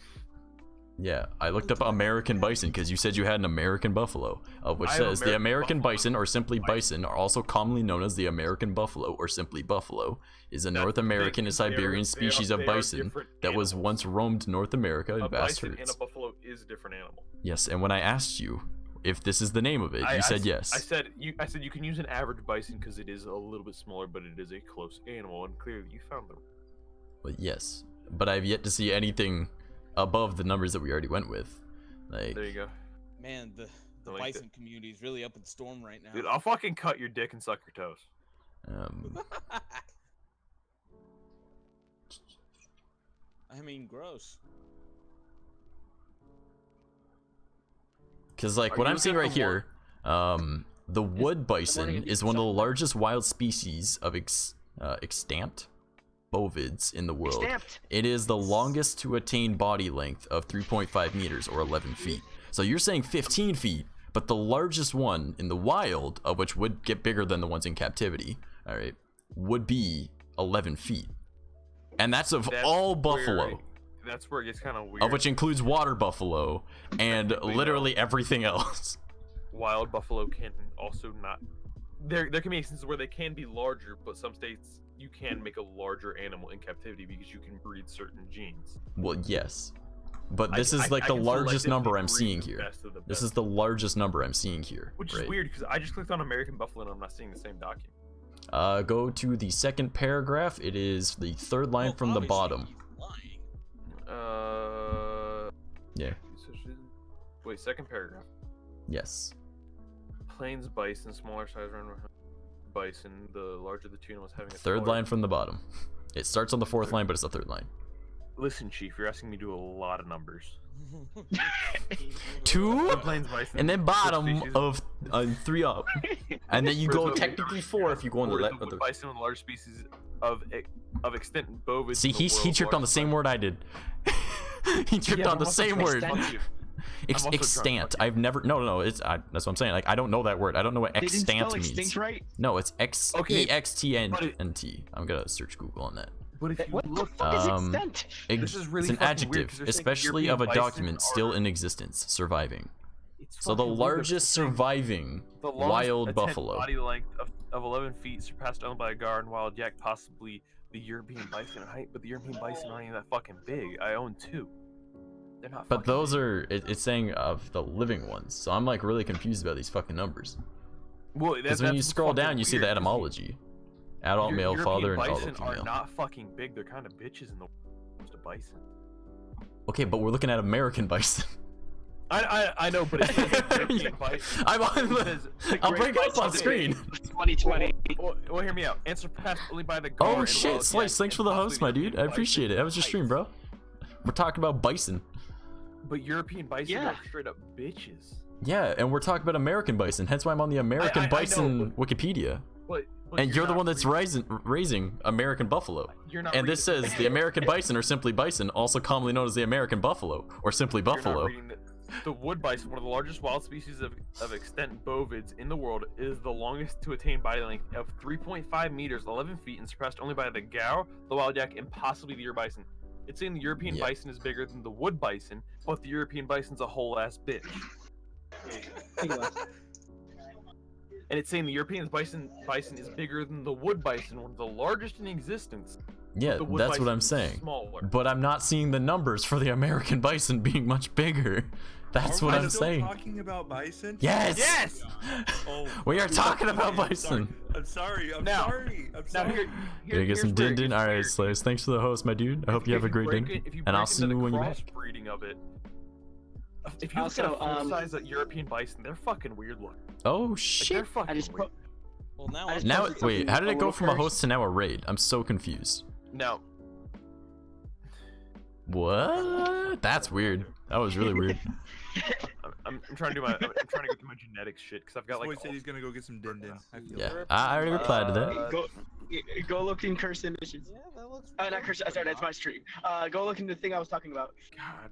Yeah, I looked up American bison because you said you had an American buffalo, which I have says the American American buffalo. bison or simply bison are also commonly known as the American buffalo or simply buffalo, is a North American and Siberian species of bison that was once roamed North America in A vast bison and herds. a buffalo is a different animal. Yes, and when I asked you if this is the name of it, you said yes. I said you can use an average bison because it is a little bit smaller, but it is a close animal, and clearly you found the. Well, yes, but I've yet to see anything above the numbers that we already went with. Like, There you go. Man, the I liked bison community is really up in storm right now. Dude, I'll fucking cut your dick and suck your toes. I mean, gross. because like Are what you I'm seeing looking right for here, the wood bison is one of the largest wild species of extant bovids in the world. Stamped. It is the longest to attain body length of 3.5 meters or 11 feet. So you're saying 15 feet, but the largest one in the wild, of which would get bigger than the ones in captivity, all right, would be 11 feet. And that's of all buffalo, That's where it gets kind of weird. of which includes water buffalo and literally everything else. Wild buffalo can also not. There can be instances where they can be larger, but some states you can make a larger animal in captivity because you can breed certain genes. Well, yes. But I- this is I- like I the can largest selectively number I'm breed seeing the here. best of the This best. is the largest number I'm seeing here. Which right? is weird because I just clicked on American buffalo and I'm not seeing the same document. Go to the second paragraph. It is the third line from the bottom. Yeah. Wait, second paragraph. Yes. Plains bison, smaller size run bison. The larger the two animals having a Third taller- line from the bottom. It starts on the fourth line, but it's the third line. Listen, Chief, you're asking me to do a lot of numbers. Two, The plains bison. and then bottom species- of 3 up, and then you go Where's the- technically 4 if you go on the Or is left. the wood bison, one of the large species of extant bovids. See, in the he world, tripped on the same word I did. He tripped Yeah, on but the I'm also same trying to word. fuck you. I'm also trying to Extant. fuck you. I've never. No. It's. That's what I'm saying. Like, I don't know that word. I don't know what They didn't spell extant means. extinct right? No, it's X Okay, E X T N but it- N T. I'm gonna search Google on that. But if you What the look, fuck is extent? This is really it's an fucking weird, adjective, 'cause they're saying especially of a European bison document are- still in existence, surviving. it's So the fucking weird, largest they're saying surviving the longest wild attempt buffalo. body length of 11 feet, surpassed only by a gar and wild yak, possibly the European bison in height. But the European bison aren't even that fucking big. I own 2. They're not. But fucking those big. are. It's saying of the living ones. So I'm like really confused about these fucking numbers. Well, Because when you scroll down, you see the etymology. Adult male father and bison adult are female. not fucking big. They're kind of bitches in the comes to bison. Okay, but we're looking at American bison. I know, but it says European bison. I'm on It the. says the I'll great bring it up on bison- screen. 2020. Well, hear me out. And surpassed only by the gar Oh and shit, wild Slice, yak, thanks for and the possibly host, my dude. European I appreciate it. That was your bison stream, in bro. We're talking about bison. height. But European bison Yeah. are straight up bitches. Yeah, and we're talking about American bison. Hence why I'm on the American I know, Bison Wikipedia. But And you're the not one that's reading- raising American buffalo. You're not And this reading says the American bison or simply bison, also commonly known as the American buffalo or simply You're not buffalo. reading the wood bison, one of the largest wild species of extant bovids in the world, is the longest to attain body length of 3.5 meters, 11 feet, and surpassed only by the gal, the wild yak, and possibly the Euro bison. It's saying the European Yeah. bison is bigger than the wood bison, but the European bison's a whole ass bitch. and it's saying the European bison is bigger than the wood bison, one of the largest in existence. Yeah, that's what I'm saying. Smaller. But I'm not seeing the numbers for the American bison being much bigger. That's what I'm saying. Talking about bison? Yes. Yes. Oh, We are talking about bison. I'm sorry. I'm Now- sorry. Gonna get some din din. All right, Slayers. Thanks for the host, my dude. I hope you have a great day. And I'll see you when you back. Crossbreeding of it. If you look at a full size European bison, they're fucking weird looking. Oh Like, they're shit. fucking weird. Well, now Now, wait. How did it go from a host to now a raid? I'm so confused. No. What? That's weird. That was really weird. I'm trying to do I'm trying to go through my genetics shit because I've got This like. boy said he's gonna go get some din din. I feel Yeah, it. I already replied to that. Go look in cursed images. Yeah, that looks. Not cursed. Sorry, that's my stream. Go look in the thing I was talking about. God,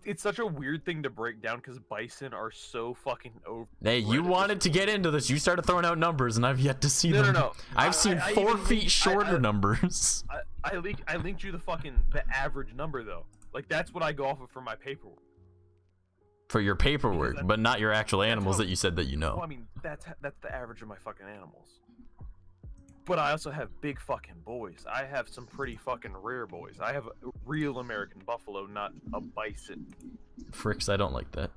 it's such a weird thing to break down because bison are so fucking over. Hey, you wanted to get into this. You started throwing out numbers, and I've yet to see them. No. I've seen 4 feet shorter numbers. I linked you the average number though. Like that's what I go off of for my paperwork. For your paperwork, but not your actual animals that you said that you Well, know. I mean that's the average of my fucking animals. But I also have big fucking boys. I have some pretty fucking rare boys. I have a real American buffalo, not a bison. Fricks, I don't like that.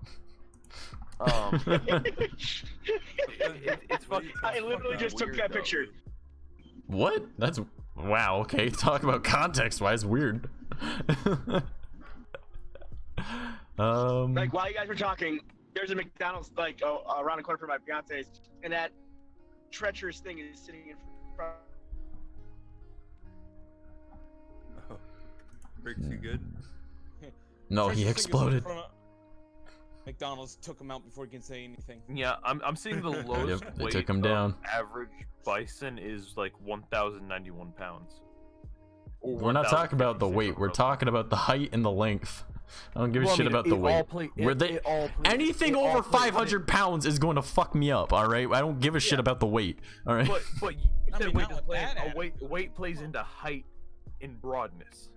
It's fucking. I literally just took that picture. What? That's wow. Okay, talk about context-wise. Weird. Like while you guys were talking, there's a McDonald's like around the corner from my fiance's, and that treacherous thing is sitting in front. Oh. Briggs, you good? No, he exploded. McDonald's took him out before he can say anything. Yeah, I'm seeing the lowest Yep, they weight took him down. average bison is like 1,091 pounds. Or We're not talking about the 1,056 weight. We're or talking about the height and the length. I don't give a Well, I shit mean, about it the all weight. play- Where it- they it all plays- anything it all over plays- 500 pounds is going to fuck me up. All right, I don't give a shit about the weight. All right. But you I said mean, weight not does with play. that attitude. Weight plays into height and broadness.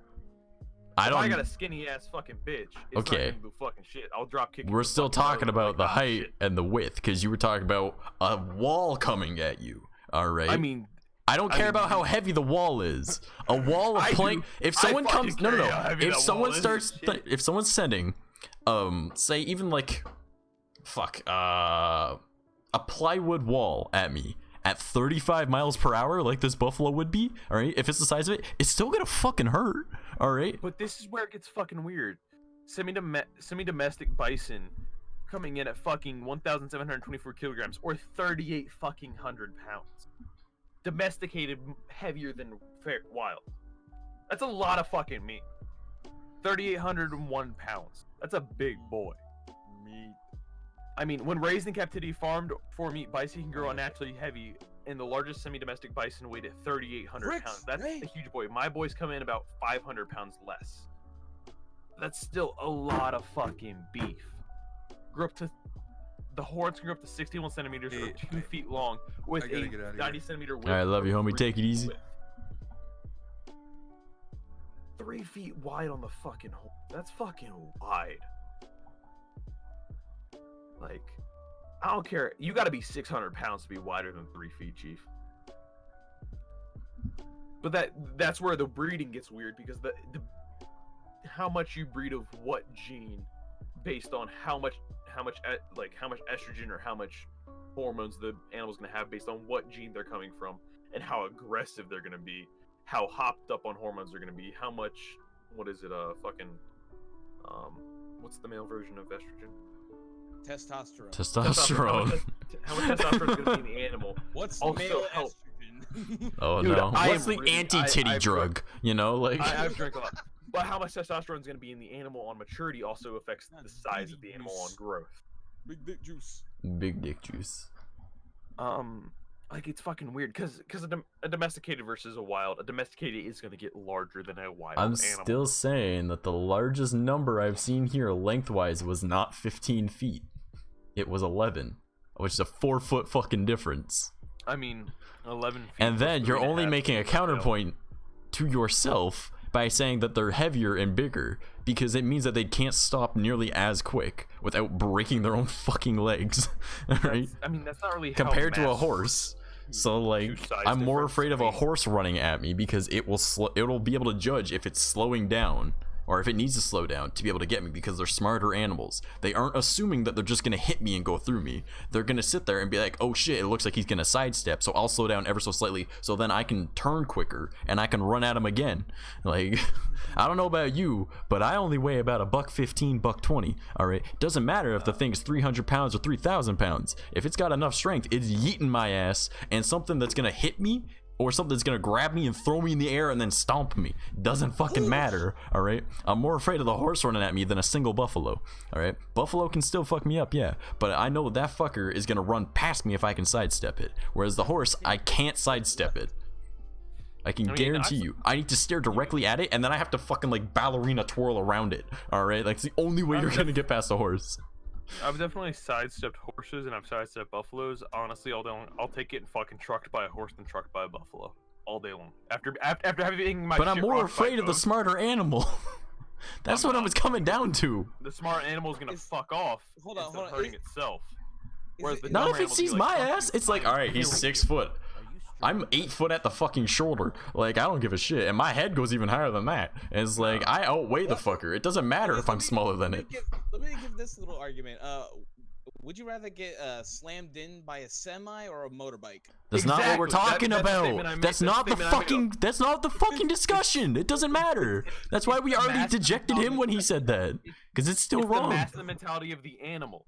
I If don't. I got a skinny ass fucking bitch. It's Okay. Not gonna do fucking shit. I'll drop kick. We're you still fucking talking nose, about the like, ah, height shit. and the width because you were talking about a wall coming at you. All right. I mean, I don't care about how heavy the wall is. A wall of I do. plank. If I someone fucking comes, no. care how heavy If that someone wall is. starts, Shit. if someone's sending, say even like, a plywood wall at me at 35 miles per hour, like this buffalo would be. All right. If it's the size of it, it's still gonna fucking hurt. All right. But this is where it gets fucking weird. Semi-domestic bison coming in at fucking 1,724 kilograms or 38 fucking hundred pounds. Domesticated heavier than wild. That's a lot of fucking meat. 3,801 pounds. That's a big boy. Meat. I mean, when raised in captivity, farmed for meat, bison can grow unnaturally heavy, and the largest semi-domestic bison weighed at 3,800 Bricks, pounds. That's hey. a huge boy. My boys come in about 500 pounds less. That's still a lot of fucking beef. Grew up to the horns can grow up to 61 centimeters or 2 feet long with I gotta a get outta 90 here. centimeter width. All right, love you, or homie. 3 Take it feet easy. width. 3 feet wide on the fucking horn. That's fucking wide. Like, I don't care. You got to be 600 pounds to be wider than 3 feet, Chief. But that's where the breeding gets weird because the how much you breed of what gene based on how much estrogen or how much hormones the animal's gonna have based on what gene they're coming from and how aggressive they're gonna be, how hopped up on hormones they're gonna be, how much what's the male version of estrogen? Testosterone. Testosterone. How much testosterone is gonna be in the animal? What's Also male help. estrogen? Oh Dude, no. I What's am the really- anti-titty I've drug? You know, like. I've drank a lot. But how much testosterone is going to be in the animal on maturity also affects the size of the animal on growth. Big dick juice. Big dick juice. Like it's fucking weird because a domesticated versus a wild, a domesticated is going to get larger than a wild I'm animal. still saying that the largest number I've seen here lengthwise was not 15 feet. It was 11, which is a 4-foot fucking difference. I mean, 11 feet. And then plus you're 3.5 only making a feet, counterpoint to yourself by saying that they're heavier and bigger, because it means that they can't stop nearly as quick without breaking their own fucking legs. Right? I mean, that's not really compared to a mass- horse. So like, Two size I'm more difference. afraid of a horse running at me because it'll be able to judge if it's slowing down or if it needs to slow down to be able to get me, because they're smarter animals. They aren't assuming that they're just gonna hit me and go through me. They're gonna sit there and be like, oh shit, it looks like he's gonna sidestep, so I'll slow down ever so slightly so then I can turn quicker and I can run at him again. Like, I don't know about you, but I only weigh about $115, $120. All right, doesn't matter if the thing's 300 pounds or 3,000 pounds. If it's got enough strength, it's yeeting my ass, and something that's gonna hit me or something that's gonna grab me and throw me in the air and then stomp me doesn't fucking matter. All right, I'm more afraid of the horse running at me than a single buffalo. All right, buffalo can still fuck me up, yeah, but I know that fucker is gonna run past me if I can sidestep it, whereas the horse, I can't sidestep it. I can guarantee you, I need to stare directly at it, and then I have to fucking like ballerina twirl around it. All right, like, it's the only way you're gonna get past a horse. I've definitely sidestepped horses and I've sidestepped buffaloes. Honestly, all day long, I'll take getting fucking trucked by a horse than trucked by a buffalo all day long. After having my. But I'm shit more rocked by afraid of the both. smarter animal. That's what I was coming down to. The smart animal's gonna fuck off. Hold on, instead hold of on. hurting itself. Whereas the Not dumber if it animal's sees gonna be my like, "Fuck ass. you, It's like, fine, all right, he's deal with 6 foot. I'm 8 foot at the fucking shoulder. Like, I don't give a shit. And my head goes even higher than that. And it's like, I outweigh the fucker. It doesn't matter if I'm smaller than it. Let me give this little argument. Would you rather get slammed in by a semi or a motorbike? That's not what we're talking That's the statement I about. made. That's not the fucking. That's not the fucking discussion. It doesn't matter. That's why we already dejected him when he said that, because it's still It's the wrong. mass and the mentality of the animal.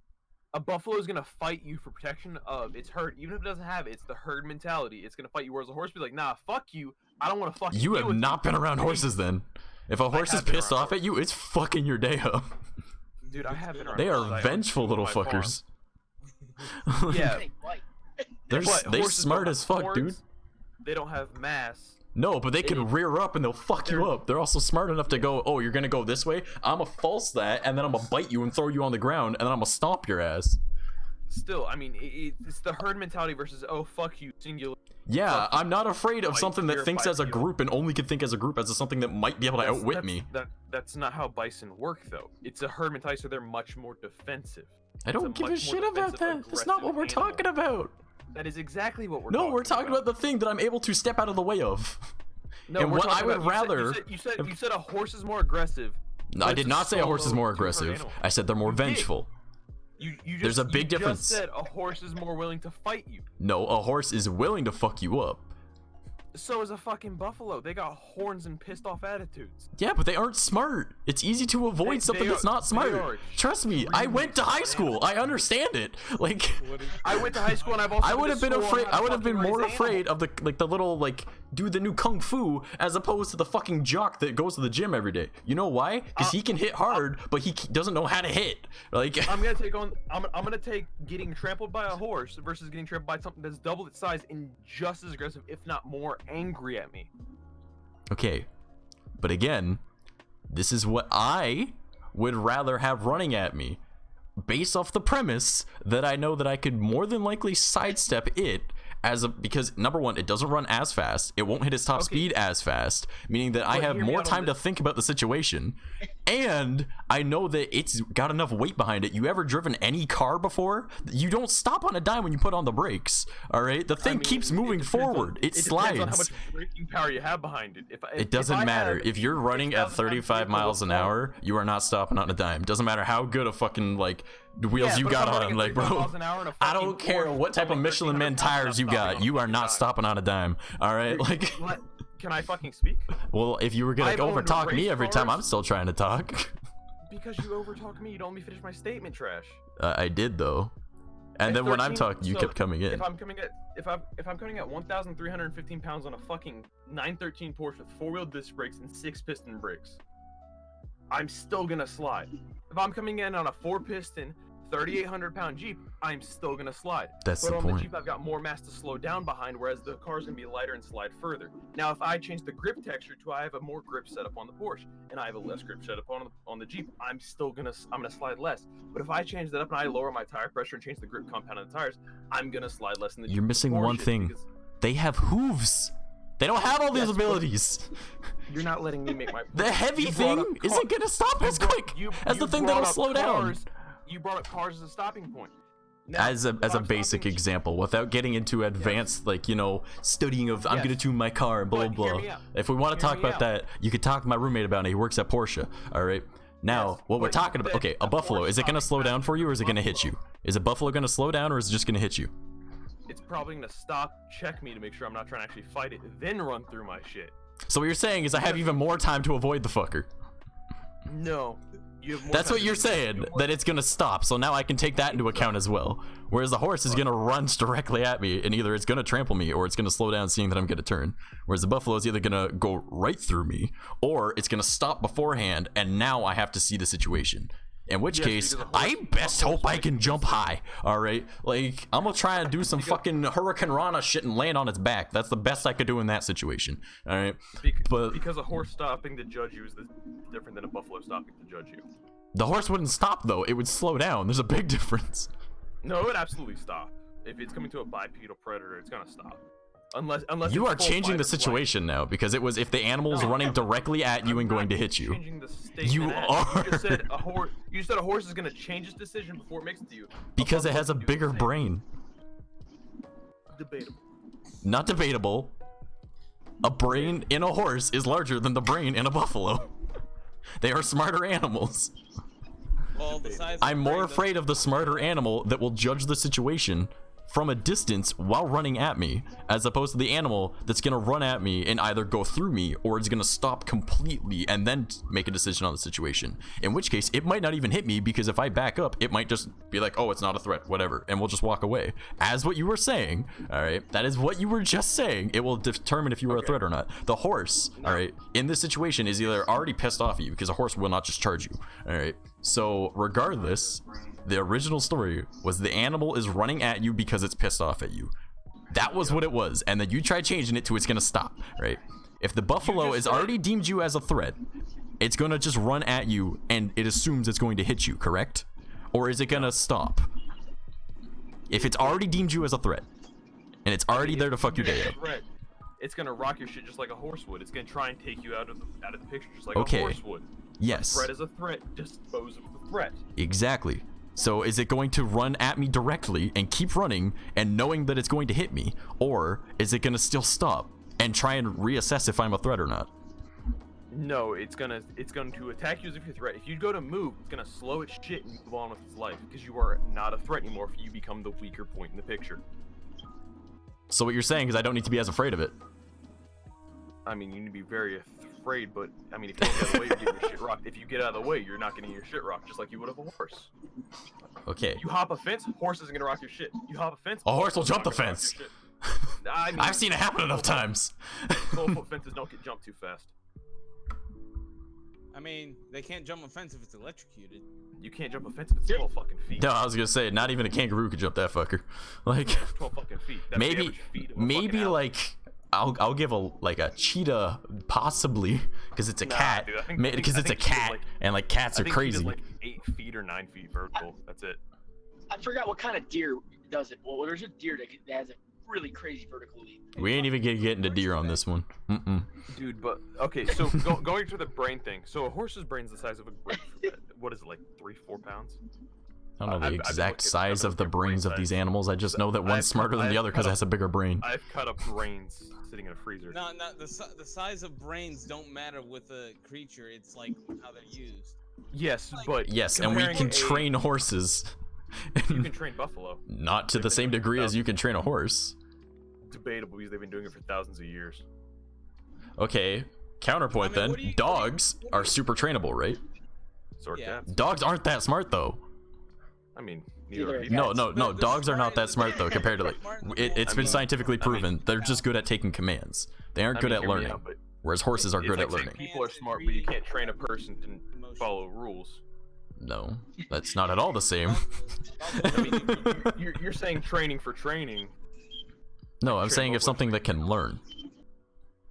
A buffalo is gonna fight you for protection of its herd, even if it doesn't have it. It's the herd mentality. It's gonna fight you. Whereas a horse be like, nah, fuck you. I don't want to fuck you. You have not been around horses then. If a horse is have been pissed around off at you, it's fucking your day up. Dude, I have been around. They horses. I are own vengeful two little on my farm. fuckers. Yeah, They're but they horses smart don't as have fuck, dude. horns, They don't have mass. No, but they can rear up and they'll fuck you up. They're also smart enough to go, oh, you're gonna go this way? I'm gonna false that, and then I'm gonna bite you and throw you on the ground, and then I'm gonna stomp your ass. Still, I mean, it's the herd mentality versus, oh, fuck you, singular. Yeah, I'm not afraid of Fight, something that fear, thinks fight, as a you. group and only can think as a group as something that might be able to outwit me. That's not how bison work, though. It's a herd mentality, so they're much more defensive. I don't give a shit about that. That's not what we're talking about. That is exactly what we're No, talking we're talking about the thing that I'm able to step out of the way of. No, and we're what I talking would about- rather. You said a horse is more aggressive. No, I did not say a horse is more Versus solo aggressive. two-herd I said they're more You did. vengeful. You just, There's a big you difference. Just said a horse is more willing to fight you. No, a horse is willing to fuck you up. So is a fucking buffalo. They got horns and pissed off attitudes. Yeah, but they aren't smart. It's easy to avoid something that's not smart. Trust me, I went to high school. I understand it. Like, I went to high school and I've also I would have been afraid. I would have been more raise afraid of the little do the new kung fu as opposed to the fucking jock that goes to the gym every day. You know why? Because he can hit hard, but he doesn't know how to hit. Like, I'm gonna take getting trampled by a horse versus getting trampled by something that's double its size and just as aggressive, if not more angry at me. okay, but again, this is what I would rather have running at me, based off the premise that I know that I could more than likely sidestep it. Because number one, it doesn't run as fast. It won't hit its top speed as fast, meaning that I have hear me more out on time to this. think about the situation. And I know that it's got enough weight behind it. You ever driven any car before? You don't stop on a dime when you put on the brakes. All right, the thing keeps moving forward. It Depends on how slides. much braking power you have behind it. It doesn't matter. If you're running at 35 miles an hour, you are not stopping on a dime. Doesn't matter how good a fucking the wheels you got on, bro. I don't care what type of Michelin Man tires you got. You are not stopping on a dime. All right, Can I fucking speak? Well, if you were gonna I've owned overtalk me race every time, cars. I'm still trying to talk. Because you overtalk me, you don't let me finish my statement, trash. I did though, and then when I'm talking, you kept coming in. If I'm coming at 1,315 pounds on a fucking 913 Porsche with 4-wheel disc brakes and 6 piston brakes, I'm still gonna slide. If I'm coming in on a 4-piston 3,800 pound Jeep, I'm still gonna slide. That's but the on point. the Jeep, I've got more mass to slow down behind, whereas the car's gonna be lighter and slide further. Now, if I change the grip texture to I have a more grip setup on the Porsche and I have a less grip setup on the Jeep, I'm gonna slide less. But if I change that up and I lower my tire pressure and change the grip compound of the tires, I'm gonna slide less in the Jeep. You're missing one thing. They have hooves. They don't have all these abilities. You're not letting me make my point. The heavy thing isn't gonna stop as quick as the thing that'll slow down. You brought up cars as a stopping point. Now, As a basic example, without getting into advanced, like, you know, studying of I'm gonna tune my car and blah blah blah. If we want to talk about that, you could talk to my roommate about it. He works at Porsche. All right. Now, what we're talking about, okay, a buffalo, is it gonna slow down for you or is it gonna hit you? Is a buffalo gonna slow down or is it just gonna hit you? It's probably gonna stop, check me to make sure I'm not trying to actually fight it, then run through my shit. So what you're saying is I have even more time to avoid the fucker. No. You have more That's time what to you're do saying, that it's gonna stop. So now I can take that into account as well. Whereas the horse is gonna run directly at me, and either it's gonna trample me or it's gonna slow down, seeing that I'm gonna turn. Whereas the buffalo is either gonna go right through me, or it's gonna stop beforehand, and now I have to see the situation. In which case, I best hope I can jump high. All right, like I'm gonna try and do some fucking Hurricane Rana shit and land on its back. That's the best I could do in that situation. All right, but because a horse stopping to judge you is different than a buffalo stopping to judge you. The horse wouldn't stop though; it would slow down. There's a big difference. No, it would absolutely stop. If it's coming to a bipedal predator, it's gonna stop. Unless you are changing the situation now, because it was if the animal is running directly at you and going to hit you. You are. You just said a horse. You said a horse is gonna change its decision before it makes it to you. Because it has a bigger brain. Debatable. Not debatable. A brain in a horse is larger than the brain in a buffalo. They are smarter animals. Well, the size I'm more afraid of the smarter animal that will judge the situation from a distance while running at me, as opposed to the animal that's gonna run at me and either go through me or it's gonna stop completely and then make a decision on the situation. In which case, it might not even hit me, because if I back up, it might just be like, oh, it's not a threat, whatever, and we'll just walk away. As what you were saying, all right, that is what you were just saying. It will determine if you are a threat or not. The horse, all right, in this situation is either already pissed off at you, because a horse will not just charge you, all right. So regardless, the original story was the animal is running at you because it's pissed off at you. That was what it was, and then you try changing it to it's gonna stop, right? If the buffalo is already deemed you as a threat, it's gonna just run at you and it assumes it's going to hit you, correct? Or is it gonna stop? If it's already deemed you as a threat, and it's already there to fuck your day up. It's gonna rock your shit just like a horse would. It's gonna try and take you out of the picture just like a horse would. Yes. A threat is a threat. Dispose of the threat. Exactly. So is it going to run at me directly and keep running and knowing that it's going to hit me, or is it gonna still stop and try and reassess if I'm a threat or not? No, it's going to attack you as if you're a threat. If you go to move, it's gonna slow its shit and move on with its life, because you are not a threat anymore if you become the weaker point in the picture. So what you're saying is I don't need to be as afraid of it. I mean, you need to be very afraid, but I mean, if you get out of the way, you're getting your shit rocked. If you get out of the way, you're not getting your shit rocked, just like you would of a horse. Okay. You hop a fence, horse isn't gonna rock your shit. You hop a fence, a horse will jump the fence. I mean, I've seen it happen enough times. 12-foot fences don't get jumped too fast. I mean, they can't jump a fence if it's electrocuted. You can't jump a fence if it's 12 fucking feet. No, I was gonna say, not even a kangaroo could jump that fucker. Like, 12 fucking feet. That's maybe like, I'll give a cheetah possibly, because it's a cat. Because it's a cat, and like cats are crazy. Like 8 feet or 9 feet vertical. That's it. I forgot what kind of deer does it. Well, there's a deer that has a really crazy vertical leap. We ain't even gonna get into deer on this one. Dude, but okay, so going to the brain thing. So a horse's brain's the size of a what is it, like 3-4 pounds? I don't know the exact size of the brains of these animals. I just know that one's smarter than the other because it has a bigger brain. I've cut up brains sitting in a freezer. No, the size of brains don't matter with a creature. It's like how they're used. Yes, but yes, and we can train horses. You can train buffalo. Not to the same degree as you can train a horse. Debatable, because they've been doing it for thousands of years. Okay, counterpoint then. Dogs are super trainable, right? So are cats. Dogs aren't that smart though. I mean, no. Dogs are not that smart though compared to like. It's been scientifically proven. They're just good at taking commands. They aren't good at learning. Whereas horses are good at learning. People are smart, but you can't train a person to follow rules. No, that's not at all the same. I mean, you're saying training for training. No, I'm saying if something that can learn,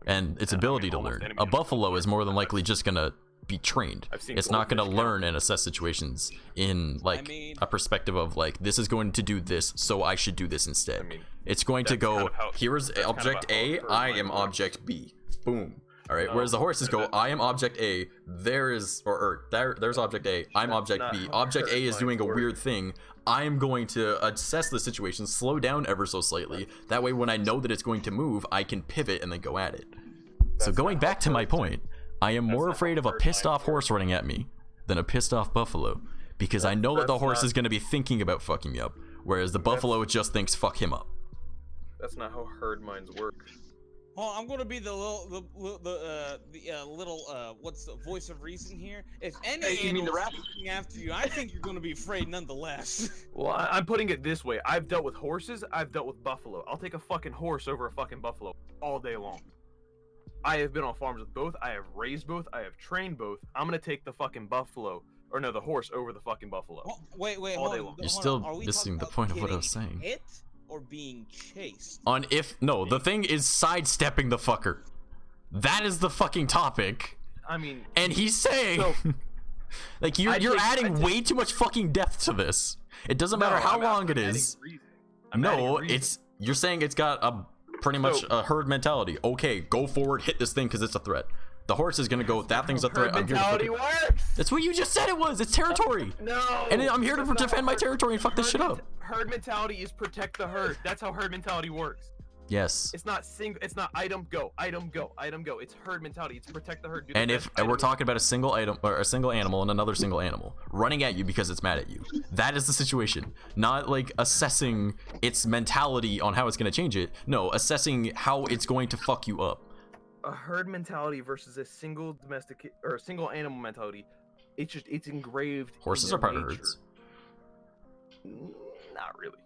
and its ability to learn. A buffalo is more than likely just gonna be trained. I've seen It's not going to goldfish learn and assess situations in like a perspective of like, this is going to do this, so I should do this instead. It's going to go, here's object A, I am object B. Boom. All right. Whereas the horses go, I am object A. There's object A. I'm object B. Object A is doing a weird thing. I'm going to assess the situation, slow down ever so slightly. That way, when I know that it's going to move, I can pivot and then go at it. So going back to my point, I am more afraid of a pissed off horse running at me than a pissed off buffalo, because I know that the horse is going to be thinking about fucking me up, whereas the buffalo just thinks fuck him up. That's not how herd minds work. Oh, I'm gonna be the little what's the voice of reason here? If any animal is coming after you, I think you're gonna be afraid nonetheless. Well, I'm putting it this way: I've dealt with horses, I've dealt with buffalo. I'll take a fucking horse over a fucking buffalo all day long. I have been on farms with both. I have raised both. I have trained both. I'm gonna take the fucking buffalo, or no, the horse over the fucking buffalo. Oh, wait, all day long. You're still missing the point of what I was saying. Hit or being chased? The thing is sidestepping the fucker. That is the fucking topic. I mean, and he's saying, like, you're adding way too much fucking depth to this. It doesn't matter how long it is. No, you're saying it's got a pretty much a herd mentality. Okay, go forward, hit this thing because it's a threat. The horse is gonna go, that thing's a threat. Herd mentality works. That's what you just said it was. It's territory. No. And I'm here to defend my territory and fuck this shit up. Herd mentality is protect the herd. That's how herd mentality works. Yes. It's not it's not item go, item go, item go. It's herd mentality. It's protect the herd. And if we're talking about a single item or a single animal and another single animal running at you because it's mad at you, that is the situation. Not like assessing its mentality on how it's going to change it. No, assessing how it's going to fuck you up. A herd mentality versus a single domestic or a single animal mentality, it's engraved. Horses are part of herds. Not really.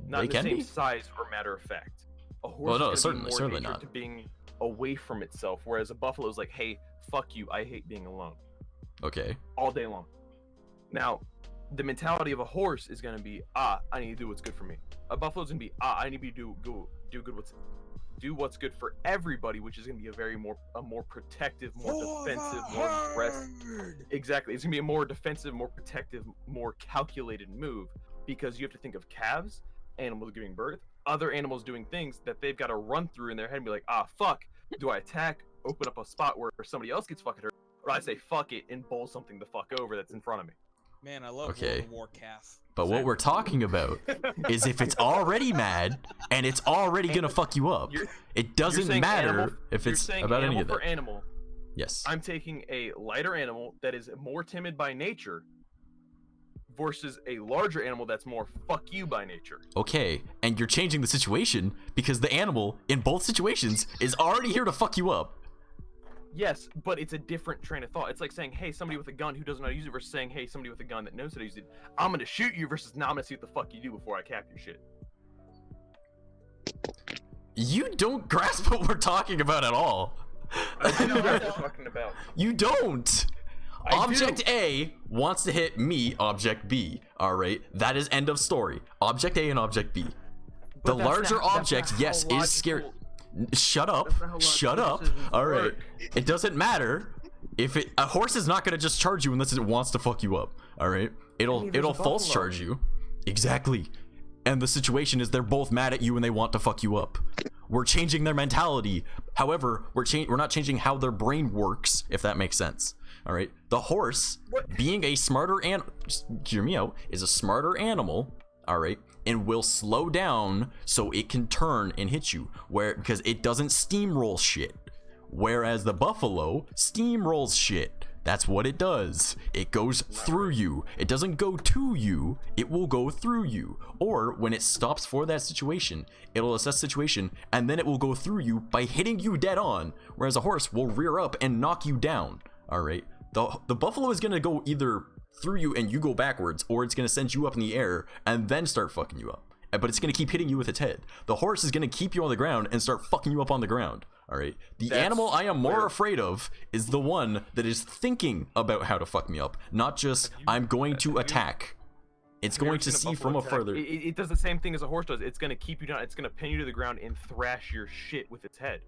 Not in the same size or matter of fact. A horse is certainly not. To being away from itself, whereas a buffalo is like, hey, fuck you, I hate being alone. Okay. All day long. Now, the mentality of a horse is gonna be, I need to do what's good for me. A buffalo's gonna be, I need to do what's good for everybody, which is gonna be a more protective, more defensive, more aggressive. Exactly. It's gonna be a more defensive, more protective, more calculated move, because you have to think of calves, animals giving birth, other animals doing things that they've got to run through in their head and be like, fuck, do I attack, open up a spot where somebody else gets fucking hurt, or I say fuck it and bowl something the fuck over that's in front of me. Man, I love World of War calf. But what we're talking about is if it's already mad and it's already gonna fuck you up. It doesn't matter if it's about any of that. Animal. Yes. I'm taking a lighter animal that is more timid by nature versus a larger animal that's more fuck you by nature. Okay, and you're changing the situation because the animal in both situations is already here to fuck you up. Yes, but it's a different train of thought. It's like saying, hey, somebody with a gun who doesn't know how to use it versus saying, hey, somebody with a gun that knows how to use it, I'm gonna shoot you versus now I'm gonna see what the fuck you do before I cap your shit. You don't grasp what we're talking about at all. I know what we're talking about. You don't. Object A wants to hit me, object B. Alright, that is end of story. Object A and object B. The larger object, yes, is scared. Shut up. Shut up. Alright. It doesn't matter. If a horse is not gonna just charge you unless it wants to fuck you up. Alright? It'll false charge you. Exactly. And the situation is they're both mad at you and they want to fuck you up. We're changing their mentality. However, we're not changing how their brain works, if that makes sense. All right. The horse, being a smarter just hear me out, is a smarter animal. All right, and will slow down so it can turn and hit you, because it doesn't steamroll shit. Whereas the buffalo steamrolls shit. That's what it does. It goes through you. It doesn't go to you. It will go through you. Or when it stops for that situation, it'll assess the situation and then it will go through you by hitting you dead on. Whereas a horse will rear up and knock you down. All right. The buffalo is gonna go either through you and you go backwards, or it's gonna send you up in the air and then start fucking you up. But it's gonna keep hitting you with its head. The horse is gonna keep you on the ground and start fucking you up on the ground. All right. The animal I am more afraid of is the one that is thinking about how to fuck me up, not just I'm going to attack. It's going to see from a further. It does the same thing as a horse does. It's gonna keep you down. It's gonna pin you to the ground and thrash your shit with its head.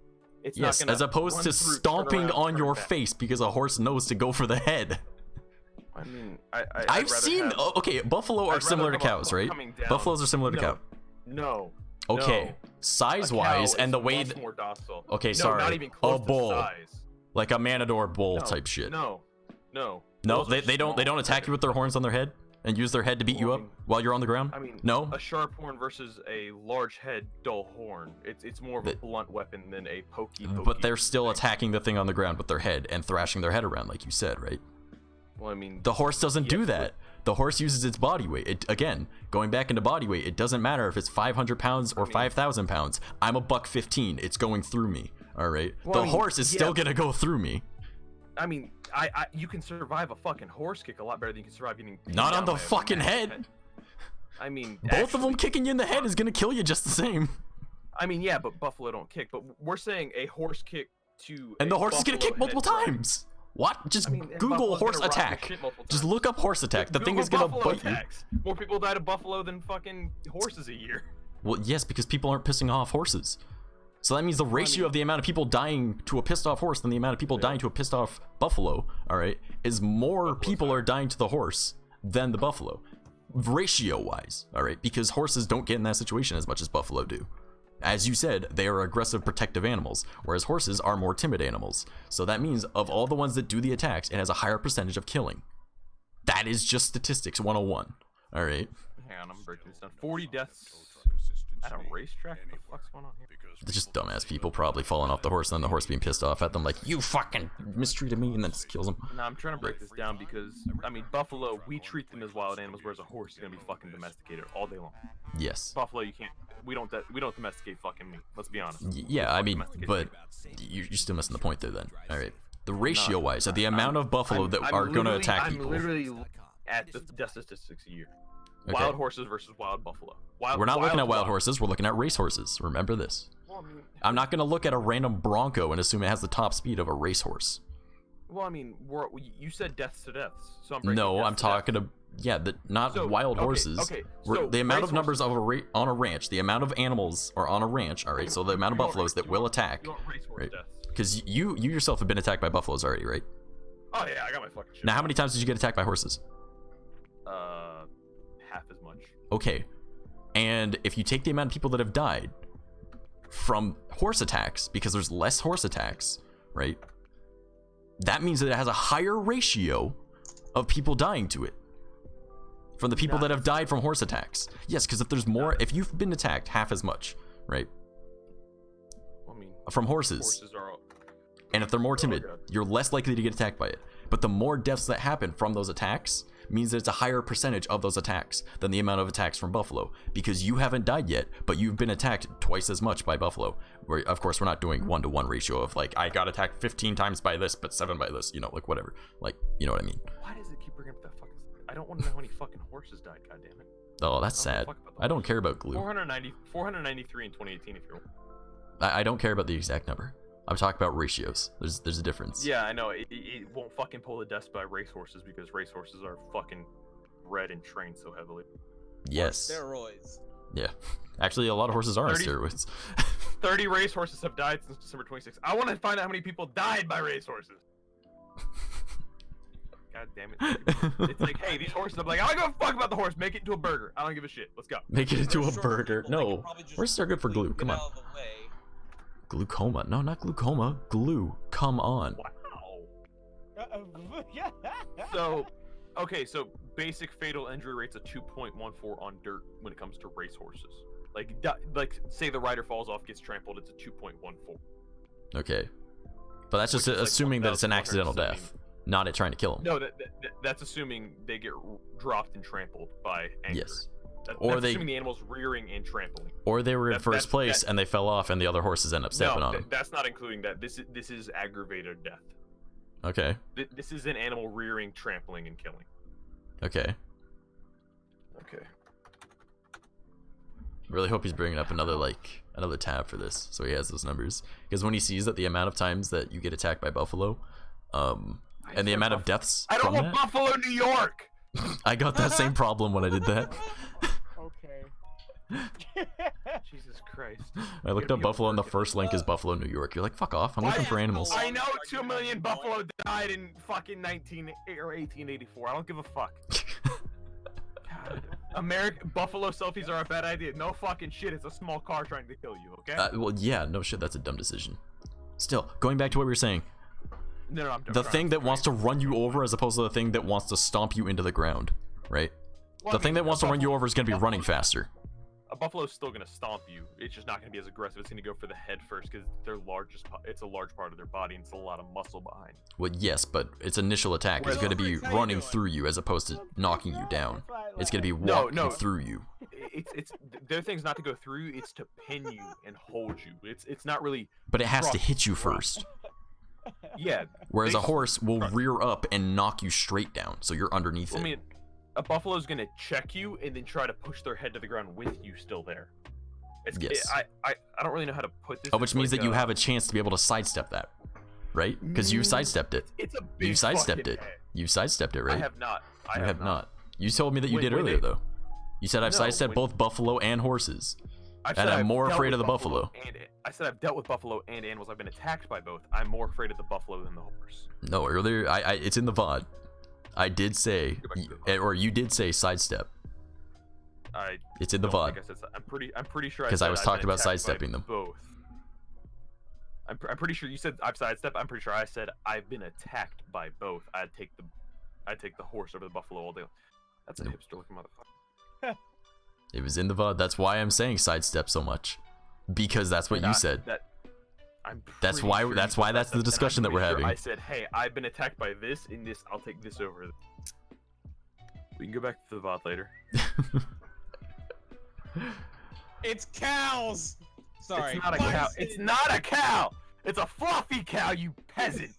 It's Yes, not gonna as opposed run to through, turn stomping around, on turn your back. face because a horse knows to go for the head. I mean, I'd I've rather seen. have- Okay, buffalo I'd are rather similar to have a cows, hook right? coming down. Buffaloes are similar to No. cow. No. Okay, no. size-wise, A cow and the is way. much more docile. Okay, No, sorry. Not even close A bull, to size. like a matador bull No, type shit. No. No, Those they are don't small. attack you with their horns on their head and use their head to beat you up while you're on the ground. I mean, no. A sharp horn versus a large head, dull horn. It's more of a blunt weapon than a pokey. But they're still attacking the thing on the ground with their head and thrashing their head around, like you said, right? Well, I mean, the horse doesn't do that. The horse uses its body weight. Again, going back into body weight, it doesn't matter if it's 500 pounds or 5,000 pounds. I'm a $115. It's going through me. All right. Well, the horse is still gonna go through me. I mean, you can survive a fucking horse kick a lot better than you can survive getting. Not on the fucking head. I mean, both of them kicking you in the head is gonna kill you just the same. I mean, yeah, but buffalo don't kick. But we're saying a horse kick to. And the horse is gonna kick multiple times. What? Just Google horse attack. Just look up horse attack. The thing is gonna bite you. More people die to buffalo than fucking horses a year. Well, yes, because people aren't pissing off horses. So that means the ratio of the amount of people dying to a pissed off horse than the amount of people dying to a pissed off buffalo, all right, is more people are dying to the horse than the buffalo. Ratio wise, all right, because horses don't get in that situation as much as buffalo do. As you said, they are aggressive, protective animals, whereas horses are more timid animals. So that means of all the ones that do the attacks, it has a higher percentage of killing. That is just statistics 101. All right. Hang on, I'm breaking this down. 40 deaths at a racetrack? What the fuck's going on here? They're just dumbass people probably falling off the horse and then the horse being pissed off at them like, you fucking mistreated me, and then just kills them. No, I'm trying to break this down because, I mean, buffalo, we treat them as wild animals, whereas a horse is going to be fucking domesticated all day long. Yes. Buffalo, you can't. We don't domesticate fucking meat. Let's be honest. Yeah, I mean, but you're still missing the point there then. All right. The ratio wise, the amount of buffalo that are going to attack people. I'm literally at the death statistics a year. Okay. Wild horses versus wild buffalo. We're not looking at wild horses. We're looking at race horses. Remember this. Well, I mean, I'm not going to look at a random bronco and assume it has the top speed of a racehorse. well, I mean, you said deaths to deaths, so I'm breaking No, deaths I'm to talking deaths. not So, wild okay, horses. okay, so The amount of race numbers of on a ranch, the amount of animals are on a ranch. All right, so the amount of buffaloes that will attack. Right? Because you yourself have been attacked by buffaloes already, right? Oh yeah, I got my fucking shit. Now, how many times did you get attacked by horses? Half as much. Okay, and if you take the amount of people that have died from horse attacks, because there's less horse attacks, right? That means that it has a higher ratio of people dying to it from the people that have died from horse attacks. Yes, because if there's more, if you've been attacked half as much, right? Well, I mean, from horses and if they're more timid, you're less likely to get attacked by it. But the more deaths that happen from those attacks means that it's a higher percentage of those attacks than the amount of attacks from buffalo, because you haven't died yet, but you've been attacked twice as much by buffalo. Where, of course, we're not doing 1-to-1 ratio of like, I got attacked 15 times by this, but 7 by this, you know, like whatever. Like, you know what I mean? Why does it keep bringing up that fucking? I don't want to know how many fucking horses died. God damn it. Oh, that's sad. I don't care about glue. 493 in 2018. If you're. I don't care about the exact number. I'm talking about ratios. There's a difference. Yeah, I know. It won't fucking pull the deaths by racehorses because racehorses are fucking bred and trained so heavily. Yes. Steroids. Yeah. Actually, a lot of horses are on 30 steroids. 30 racehorses have died since December 26th. I want to find out how many people died by racehorses. God damn it. It's like, hey, these horses, I'm like, I don't give a fuck about the horse. Make it into a burger. I don't give a shit. Let's go. Make it into a burger. No. Horses are good for glue. Come on. Glaucoma. No, not glaucoma. Glue. Come on. So, okay, so basic fatal injury rates of 2.14 on dirt when it comes to racehorses. Like say the rider falls off, gets trampled, it's a 2.14. Okay. But that's just assuming that it's an accidental death, not it trying to kill him. No, that's assuming they get dropped and trampled by anger. Yes. That's assuming the animal's rearing and trampling. Or they were in first place and they fell off and the other horses end up stepping on them. That's not including that. This is aggravated death. Okay. This is an animal rearing, trampling, and killing. Okay. Okay. Really hope he's bringing up another tab for this, so he has those numbers. Because when he sees that the amount of times that you get attacked by buffalo, and the amount of deaths. I don't want Buffalo, New York. I got that same problem when I did that. Okay. Jesus Christ. I looked up buffalo and the first link is Buffalo, New York. You're like, fuck off. I'm looking for animals. I know 2 million buffalo died in fucking 1884. I don't give a fuck. God. Buffalo selfies are a bad idea. No fucking shit. It's a small car trying to kill you. Okay. Well, yeah, no shit. That's a dumb decision. Still, going back to what we were saying. No, I'm the thing that wants to run you over as opposed to the thing that wants to stomp you into the ground, right? Well, the thing that wants to run you over is going to be running faster. A buffalo's still gonna stomp you. It's just not gonna be as aggressive. It's gonna go for the head first because it's a large part of their body and it's a lot of muscle behind. Well, yes, but its initial attack is going to be running through you as opposed to knocking you down. It's going to be walking through you. It's their thing's not to go through you. It's to pin you and hold you. It's not really. But it has to hit you first. Yeah. Whereas a horse will rear up and knock you straight down, so you're underneath it. I mean, a buffalo's gonna check you and then try to push their head to the ground with you still there. Yes. I don't really know how to put this. Which means that you have a chance to be able to sidestep that, right? Because you sidestepped it. It's a big You sidestepped fucking it. head. You sidestepped it, right? I have not. You have not. You told me that you did When earlier, they- though. You said I've No, sidestepped when- both buffalo and horses. I've And said I'm I've more dealt afraid with of the buffalo. I said I've dealt with buffalo and animals. I've been attacked by both. I'm more afraid of the buffalo than the horse. No, earlier, it's in the VOD. I did say, or you did say sidestep. It's in the don't VOD. think I said I'm pretty sure. Because I said was I've talking been about attacked by sidestepping them. Both. I'm pretty sure you said I've sidestepped. I'm pretty sure I said I've been attacked by both. I'd take the horse over the buffalo all day. That's a hipster looking motherfucker. It was in the VOD. That's why I'm saying sidestep so much. Because that's what you said. That's why that's the discussion that we're having. I said, hey, I've been attacked by this in this. I'll take this over. We can go back to the VOD later. It's cows. Sorry. It's not a cow. It's not a cow. It's a fluffy cow, you peasant.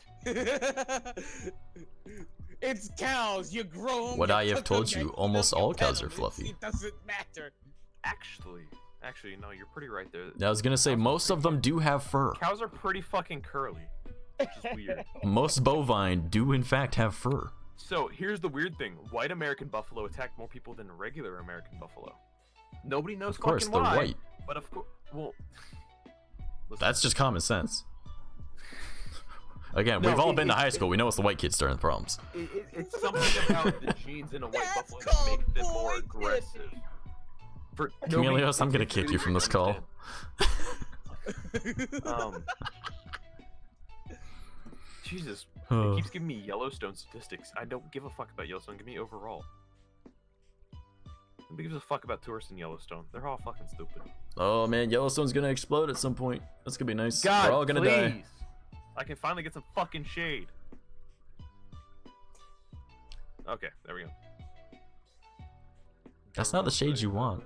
It's cows. You grow them. What I have told you, almost all cows are fluffy. It doesn't matter. Actually, no, you're pretty right there. I was gonna say most of them do have fur. Cows are pretty fucking curly, which is weird. Most bovine do in fact have fur. So here's the weird thing: white American buffalo attack more people than regular American buffalo. Nobody knows. Of course, fucking they're why, white. But of course, well, That's just common sense. Again, we've all been to high school. We know it's the white kids starting the problems. It's something about the genes in a white buffalo that make them more aggressive. Camelios, I'm gonna kick you from this call. Jesus, it keeps giving me Yellowstone statistics. I don't give a fuck about Yellowstone. Give me overall. Nobody gives a fuck about tourists in Yellowstone. They're all fucking stupid. Oh man, Yellowstone's gonna explode at some point. That's gonna be nice. God, we're all gonna die. please. I can finally get some fucking shade. Okay, there we go. That's not the shade you want.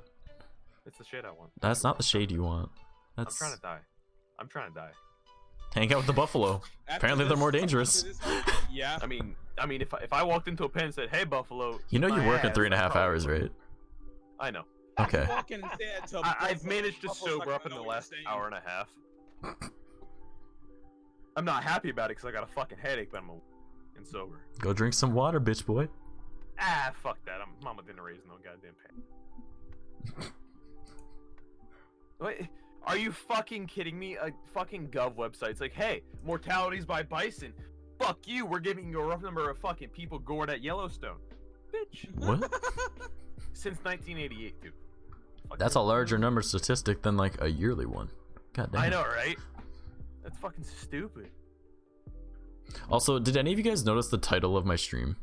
It's the shade I want. That's not the shade you want. That's. I'm trying to die. Hang out with the buffalo. Apparently they're more dangerous. Yeah. I mean, if I walked into a pen and said, "Hey, buffalo," You know eat you're my working ass, 3.5 hours, right? I know. Okay. I've managed to sober up in the last hour and a half. I'm not happy about it because I got a fucking headache, but I'm sober. Go drink some water, bitch boy. Ah, fuck that. Mama didn't raise no goddamn pain. Wait, are you fucking kidding me? A fucking Gov website's like, hey, mortalities by bison. Fuck you. We're giving you a rough number of fucking people gored at Yellowstone. Bitch. What? Since 1988, dude. That's a larger number statistic than like a yearly one. God damn. I know, right? That's fucking stupid. Also, did any of you guys notice the title of my stream?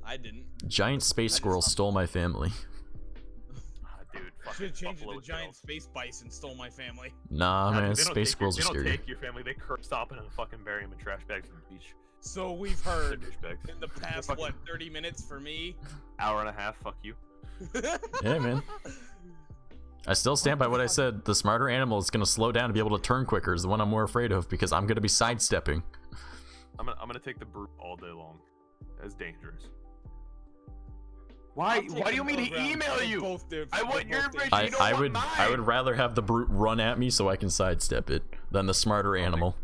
I didn't. Giant space squirrel stole my family. Dude, Should have changed it to giant space bison stole my family. Nah, man, dude, space squirrels are They scary. don't take your family. They curb stomping and fucking bury them in trash bags on the beach. So we've heard Douchebags. in the past, what, 30 minutes for me? Hour and a half, fuck you. Yeah, man. I still stand by what I said. The smarter animal is gonna slow down and be able to turn quicker is the one I'm more afraid of because I'm gonna be sidestepping. I'm gonna take the brute all day long. That's dangerous. Why do you want me to email you? I want your information. You don't want mine. I would rather have the brute run at me so I can sidestep it than the smarter animal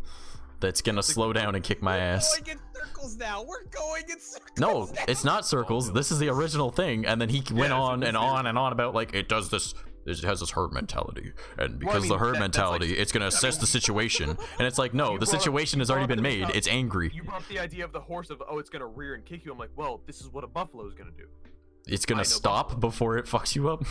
that's gonna slow down and kick my ass. We're going in circles now. We're going in circles. No, it's not circles. This is the original thing, and then he went on and on and on about like it does this It has this herd mentality, and because I mean, the herd that's mentality, like- it's gonna assess the situation, and it's like, no, You the brought up- situation has you already brought been up the made. top- It's angry. You brought up the idea of the horse of, oh, it's gonna rear and kick you. I'm like, well, this is what a buffalo is gonna do. It's gonna I know stop buffalo. before it fucks you up.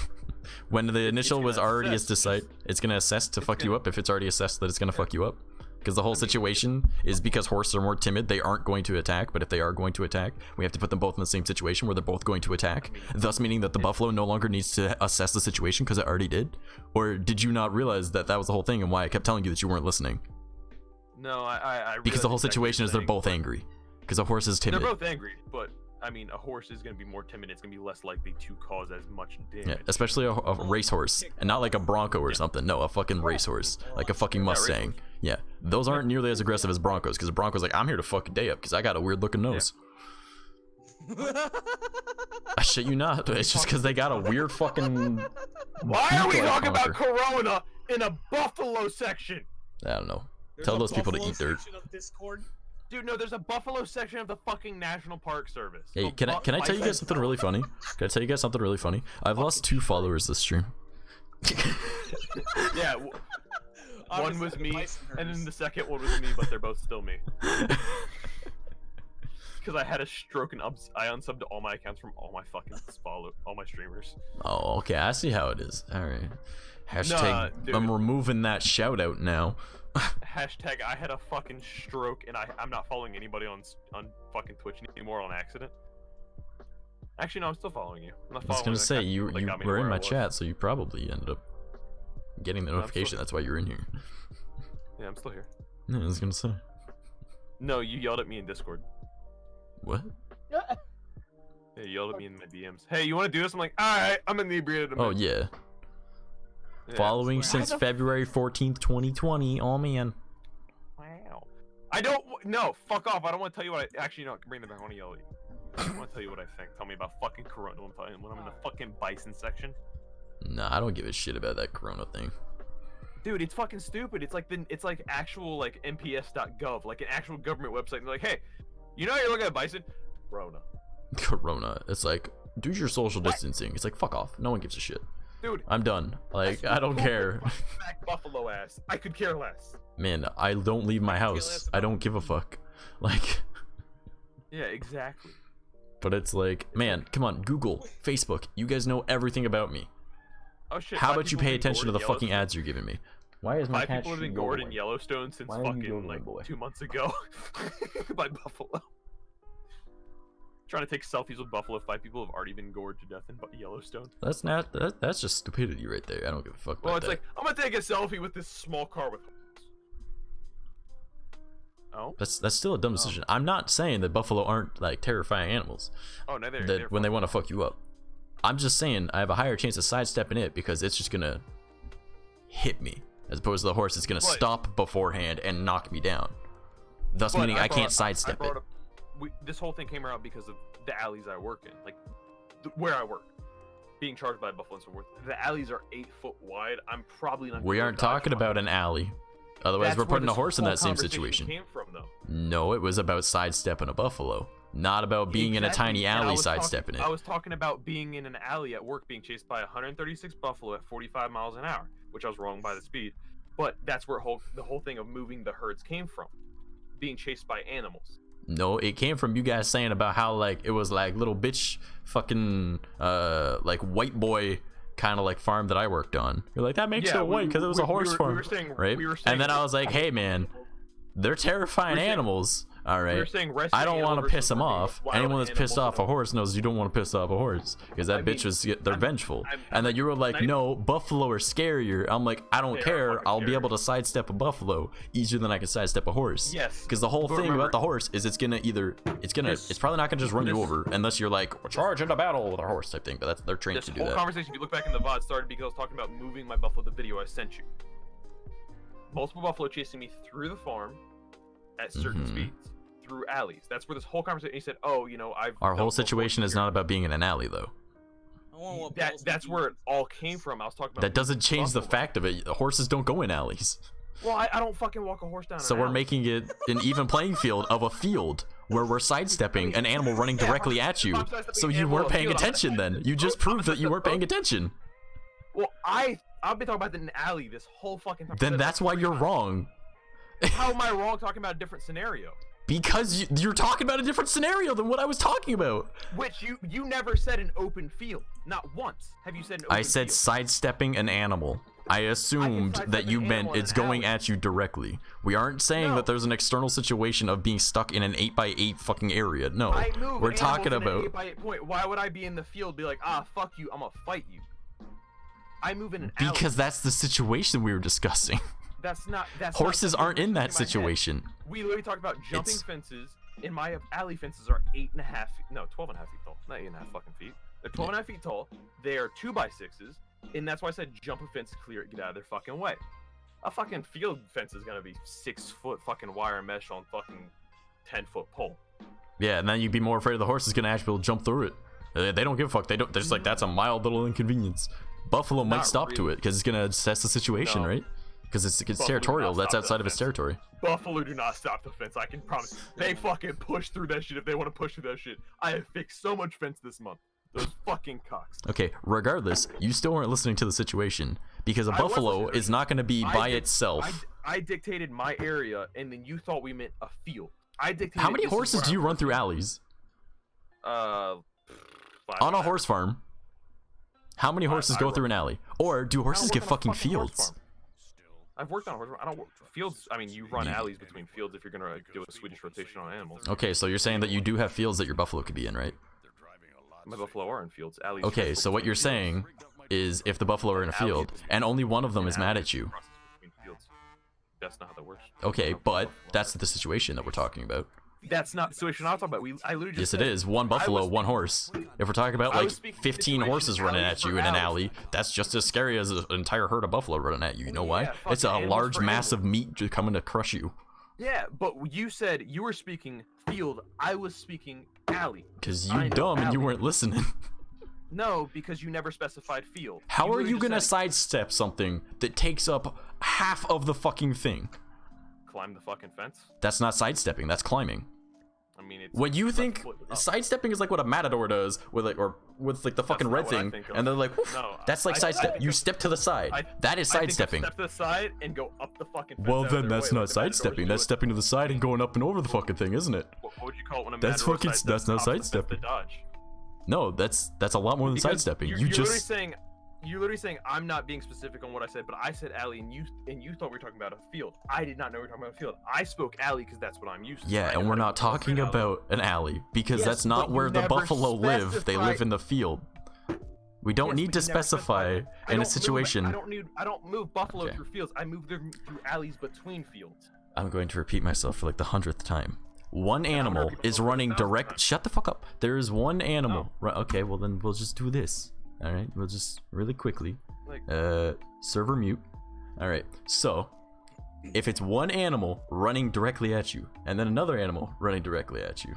When the initial gonna was already assess, decide, it's gonna assess to fuck you gonna- up if it's already assessed that it's gonna fuck you up. Because the whole situation is because horses are more timid, they aren't going to attack, but if they are going to attack, we have to put them both in the same situation where they're both going to attack, thus meaning that the buffalo no longer needs to assess the situation because it already did? Or did you not realize that that was the whole thing and why I kept telling you that you weren't listening? No, I Because the whole realize exactly situation what is they're you're both saying, angry. Because a horse is but- They're timid. both angry, but I mean, a horse is gonna be more timid. It's gonna be less likely to cause as much damage. Yeah, especially a racehorse, and not like a bronco or something. No, a fucking racehorse, like a fucking Mustang. racehorse. Yeah, those aren't nearly as aggressive as broncos, because a bronco's like, I'm here to fuck a day up, because I got a weird looking nose. I shit you not. It's just because they got a weird fucking. Why are we beak-like talking about honker. Corona in a buffalo section? I don't know. There's Tell a those people to buffalo eat dirt. section of Discord. Dude, no, there's a buffalo section of the fucking National Park Service. Hey, can I tell you guys something really funny? Can I tell you guys something really funny? I've lost 2 followers this stream. Yeah, one was me, and then the second one was me, but they're both still me. Because I had a stroke and I unsubbed all my accounts from all my fucking all my streamers. Oh, okay. I see how it is. All right. Hashtag. dude. I'm removing that shout out now. Hashtag I had a fucking stroke and I'm not following anybody on fucking Twitch anymore on accident. Actually, no, I'm still following you. I'm not I was following gonna the say account you that got me to were in where my I was. chat, so you probably ended up getting the No, I'm notification. still- That's why you're in here. Yeah, I'm still here. Yeah, I was gonna say. No, you yelled at me in Discord. What? Yeah, you yelled at me in my DMs. Hey, you want to do this? I'm like, all right, I'm inebriated. Oh yeah. Yeah, Following why since the February 14th, 2020. Oh man. Wow. I don't. No, fuck off. I don't want to tell you what I. Actually, no, bring it back. I want to yell at you. I don't want to tell you what I think. Tell me about fucking Corona when I'm in the fucking bison section. Nah, I don't give a shit about that Corona thing. Dude, it's fucking stupid. It's like actual like NPS.gov, like an actual government website. And they're like, hey, you know you're looking at bison? Corona. Corona. It's like, do your social distancing. It's like, fuck off. No one gives a shit. Dude, I'm done. Like, I don't care. Back buffalo ass. I could care less. Man, I don't leave my house. I don't give a fuck. Like, Yeah, exactly. but it's like, man, come on, Google, Facebook. You guys know everything about me. Oh shit. How 5 about you people pay have been attention to gored the in fucking Yellowstone. ads you're giving me? Why is my 5 cat people have been shitting gored over in my- Yellowstone since Why are you fucking yodeling, like boy? 2 months ago by buffalo. Trying to take selfies with buffalo. 5 people have already been gored to death in Yellowstone. That's not. That's just stupidity right there. I don't give a fuck Well, about it's that. like I'm gonna take a selfie with this small car with. Oh. That's still a dumb decision. I'm not saying that buffalo aren't like terrifying animals. Oh no, they're That when they want to fuck you up. I'm just saying I have a higher chance of sidestepping it because it's just gonna hit me as opposed to the horse that's gonna But- stop beforehand and knock me down. Thus But meaning I brought can't up- sidestep brought it. up- this whole thing came around because of the alleys I work in, like where I work, being charged by buffalo and so forth. The alleys are 8 foot wide. I'm probably not. We gonna aren't dodge talking one. about an alley. Otherwise, That's we're where putting a this horse in whole that same conversation situation. Came from though. No, it was about sidestepping a buffalo, not about being in a Exactly, tiny and I alley was sidestepping I it. was talking about being in an alley at work, being chased by 136 buffalo at 45 miles an hour, which I was wrong by the speed. But that's where the whole thing of moving the herds came from, being chased by animals. No, it came from you guys saying about how like it was like little bitch fucking like white boy kind of like farm that I worked on. You're like, that makes Yeah, it white because it was a horse farm, right? we were And then saying- I was like, hey man, they're terrifying saying- animals. All right, were saying rescue I don't want animal to piss versus them working off. wild Anyone that's pissed animals off a horse knows you don't want to piss off a horse because that I bitch mean, was they're vengeful. I'm- and then you were like, I'm- no, buffalo are scarier. I'm like, I don't They are care. fucking I'll be scary. able to sidestep a buffalo easier than I can sidestep a horse. Yes, Because the whole but thing remember- about the horse is it's probably not gonna just run you this- over unless you're like charge into battle with a horse type thing. But they're trained This to do whole that. conversation, if you look back in the VOD, started because I was talking about moving my buffalo. The video I sent you. Multiple buffalo chasing me through the farm at certain Mhm. speeds through alleys. That's where this whole conversation. He said, "Oh, you know, I've." Our done whole buffalo situation is here." not about being in an alley though. I want what That. balls That's we where use. it all came from. I was talking about. That doesn't change the buffalo. fact of it. Horses don't go in alleys. Well, I don't fucking walk a horse down. So an we're alley. making it an even playing field of a field where we're sidestepping an animal running Yeah, directly if at you. I'm sidestepping So an you animal weren't in a paying field, I'm attention gonna- then. You just proved that you weren't paying attention. Well, I've been talking about it in an alley this whole fucking time. Then that's why you're wrong. How am I wrong talking about a different scenario? Because you're talking about a different scenario than what I was talking about. Which you never said an open field. Not once have you said an open I said field. sidestepping an animal. I assumed that you meant it's going at you directly. We aren't saying that there's an external situation of being stuck in an 8x8 fucking area. No, we're talking about. 8x8 point. Why would I be in the field? Be like, fuck you, I'm gonna fight you. I move in an alley. Because that's the situation we were discussing. That's horses not aren't in that situation. We literally talked about jumping fences. In my alley, fences are 8.5 feet. No, 12.5 feet tall. Not 8.5 fucking feet. They're 12.5 feet tall. They are 2x6s, and that's why I said jump a fence, clear it, get out of their fucking way. A fucking field fence is gonna be 6 foot fucking wire mesh on fucking 10-foot pole. Yeah, and then you'd be more afraid of the horse is gonna actually jump through it. They don't give a fuck. They're just like, that's a mild little inconvenience. Buffalo might stop to it because it's gonna assess the situation, right? Because it's territorial. That's outside of its territory. Buffalo do not stop the fence. I can promise. They fucking push through that shit if they want to push through that shit. I have fixed so much fence this month. Those fucking cocks. Okay, regardless, you still weren't listening to the situation because a buffalo is not going to be by itself. I dictated my area, and then you thought we meant a field. I dictated. How many horses do you run through alleys? 5 on a horse farm. How many horses go through an alley? Or do horses get fucking fields? I've worked on a horse farm. I don't work fields. I mean, you run alleys between fields if you're gonna do a Swedish rotation on animals. Okay, so you're saying that you do have fields that your buffalo could be in, right? My buffalo are in fields. Alleys. Okay, so what you're saying is if the buffalo are in a field and only one of them is mad at you. That's not how that works. Okay, but that's the situation that we're talking about. That's not the situation I'm talking about. I literally just yes, it is. One buffalo, one horse. If we're talking about like 15 horses running at you in an alley, that's just as scary as an entire herd of buffalo running at you. You know why? It's a large mass of meat coming to crush you. Yeah, but you said you were speaking field. I was speaking alley. Because you dumb and you weren't listening. No, because you never specified field. How are you gonna sidestep something that takes up half of the fucking thing? Climb the fucking fence? That's not sidestepping, that's climbing. I mean, it's what you think sidestepping is like what a matador does with like the fucking red thing, and they're like, no, that's like sidestep. You step to the side. That is sidestepping. Step to the side and go up the fucking fence. Well, then that's not sidestepping. That's stepping to the side and going up and over the fucking thing, isn't it? What would you call it when a that's matador fucking. That's not sidestepping. No, that's a lot more than sidestepping. You just. You're literally saying I'm not being specific on what I said, but I said alley, and you thought we were talking about a field. I did not know we were talking about a field. I spoke alley because that's what I'm used to. Yeah, and we're not talking about an alley because that's not where the buffalo live. They live in the field. We don't need to specify in a situation. I don't move buffalo through fields. I move them through alleys between fields. I'm going to repeat myself for like the 100th time. One animal is running direct. Shut the fuck up. There is one animal. Okay, well then we'll just do this. All right, we'll just really quickly. Server mute. All right, so if it's one animal running directly at you and then another animal running directly at you,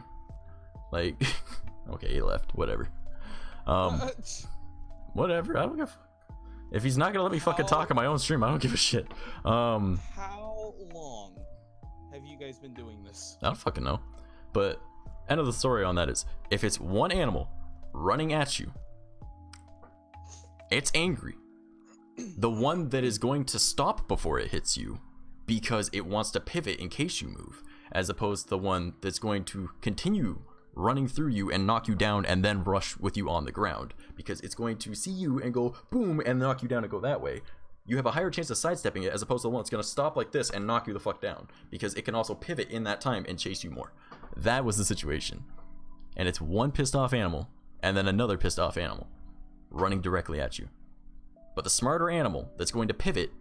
like, okay, he left. Whatever. Whatever. I don't give. If he's not gonna let me fucking talk on my own stream, I don't give a shit. How long have you guys been doing this? I don't fucking know. But end of the story on that is if it's one animal running at you. It's angry. The one that is going to stop before it hits you because it wants to pivot in case you move, as opposed to the one that's going to continue running through you and knock you down and then rush with you on the ground because it's going to see you and go boom and knock you down and go that way. You have a higher chance of sidestepping it as opposed to the one that's going to stop like this and knock you the fuck down because it can also pivot in that time and chase you more. That was the situation. And it's one pissed off animal and then another pissed off animal running directly at you. But the smarter animal that's going to pivot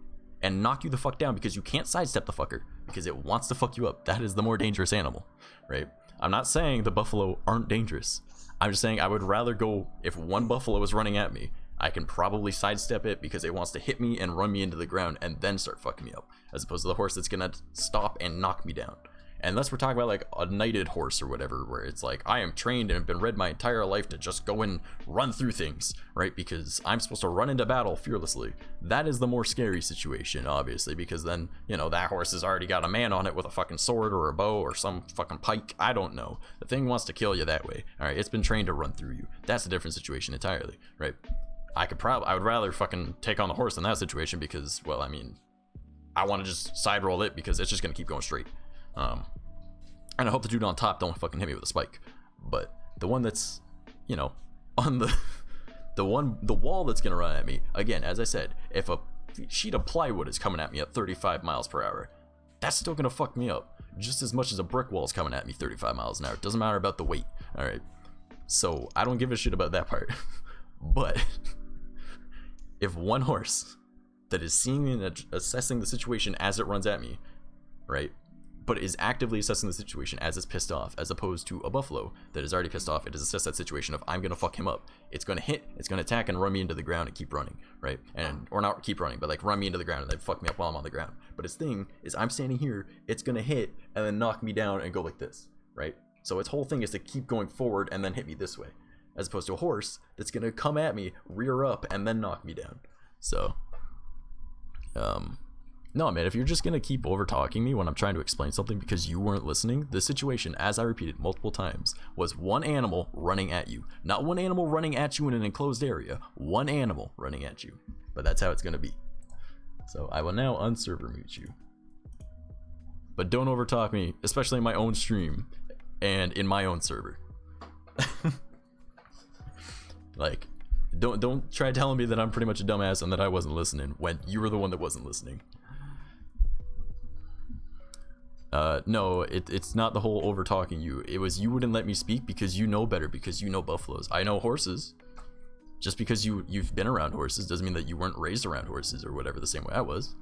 and knock you the fuck down because you can't sidestep the fucker because it wants to fuck you up, that is the more dangerous animal, right? I'm not saying the buffalo aren't dangerous. I'm just saying I would rather go, if one buffalo is running at me, I can probably sidestep it because it wants to hit me and run me into the ground and then start fucking me up, as opposed to the horse that's gonna stop and knock me down. Unless we're talking about like a knighted horse or whatever, where it's like I am trained and have been bred my entire life to just go and run through things, right? Because I'm supposed to run into battle fearlessly. That is the more scary situation, obviously, because then, you know, that horse has already got a man on it with a fucking sword or a bow or some fucking pike. I don't know. The thing wants to kill you that way. All right, it's been trained to run through you. That's a different situation entirely, right? I would rather fucking take on the horse in that situation because, well, I mean, I want to just side roll it because it's just gonna keep going straight. And I hope the dude on top don't fucking hit me with a spike. But the one that's, you know, on the wall that's gonna run at me, again, as I said, if a sheet of plywood is coming at me at 35 miles per hour, that's still gonna fuck me up just as much as a brick wall is coming at me 35 miles an hour. It doesn't matter about the weight. All right, so I don't give a shit about that part. But if one horse that is seeing and assessing the situation as it runs at me, right, but is actively assessing the situation as it's pissed off, as opposed to a buffalo that is already pissed off, it has assessed that situation of I'm gonna fuck him up. It's gonna hit, it's gonna attack and run me into the ground and keep running, right? And or not keep running, but like run me into the ground and then fuck me up while I'm on the ground. But its thing is I'm standing here, it's gonna hit and then knock me down and go like this, right? So its whole thing is to keep going forward and then hit me this way, as opposed to a horse that's gonna come at me, rear up, and then knock me down. So, no, man, if you're just gonna keep over talking me when I'm trying to explain something because you weren't listening, the situation, as I repeated multiple times, was one animal running at you. Not one animal running at you in an enclosed area, one animal running at you. But that's how it's gonna be. So I will now unserver mute you. But don't overtalk me, especially in my own stream and in my own server. Like, don't try telling me that I'm pretty much a dumbass and that I wasn't listening when you were the one that wasn't listening. No, it's not the whole over talking you. It was you wouldn't let me speak because you know better, because you know buffaloes. I know horses. Just because you've been around horses doesn't mean that you weren't raised around horses or whatever the same way I was.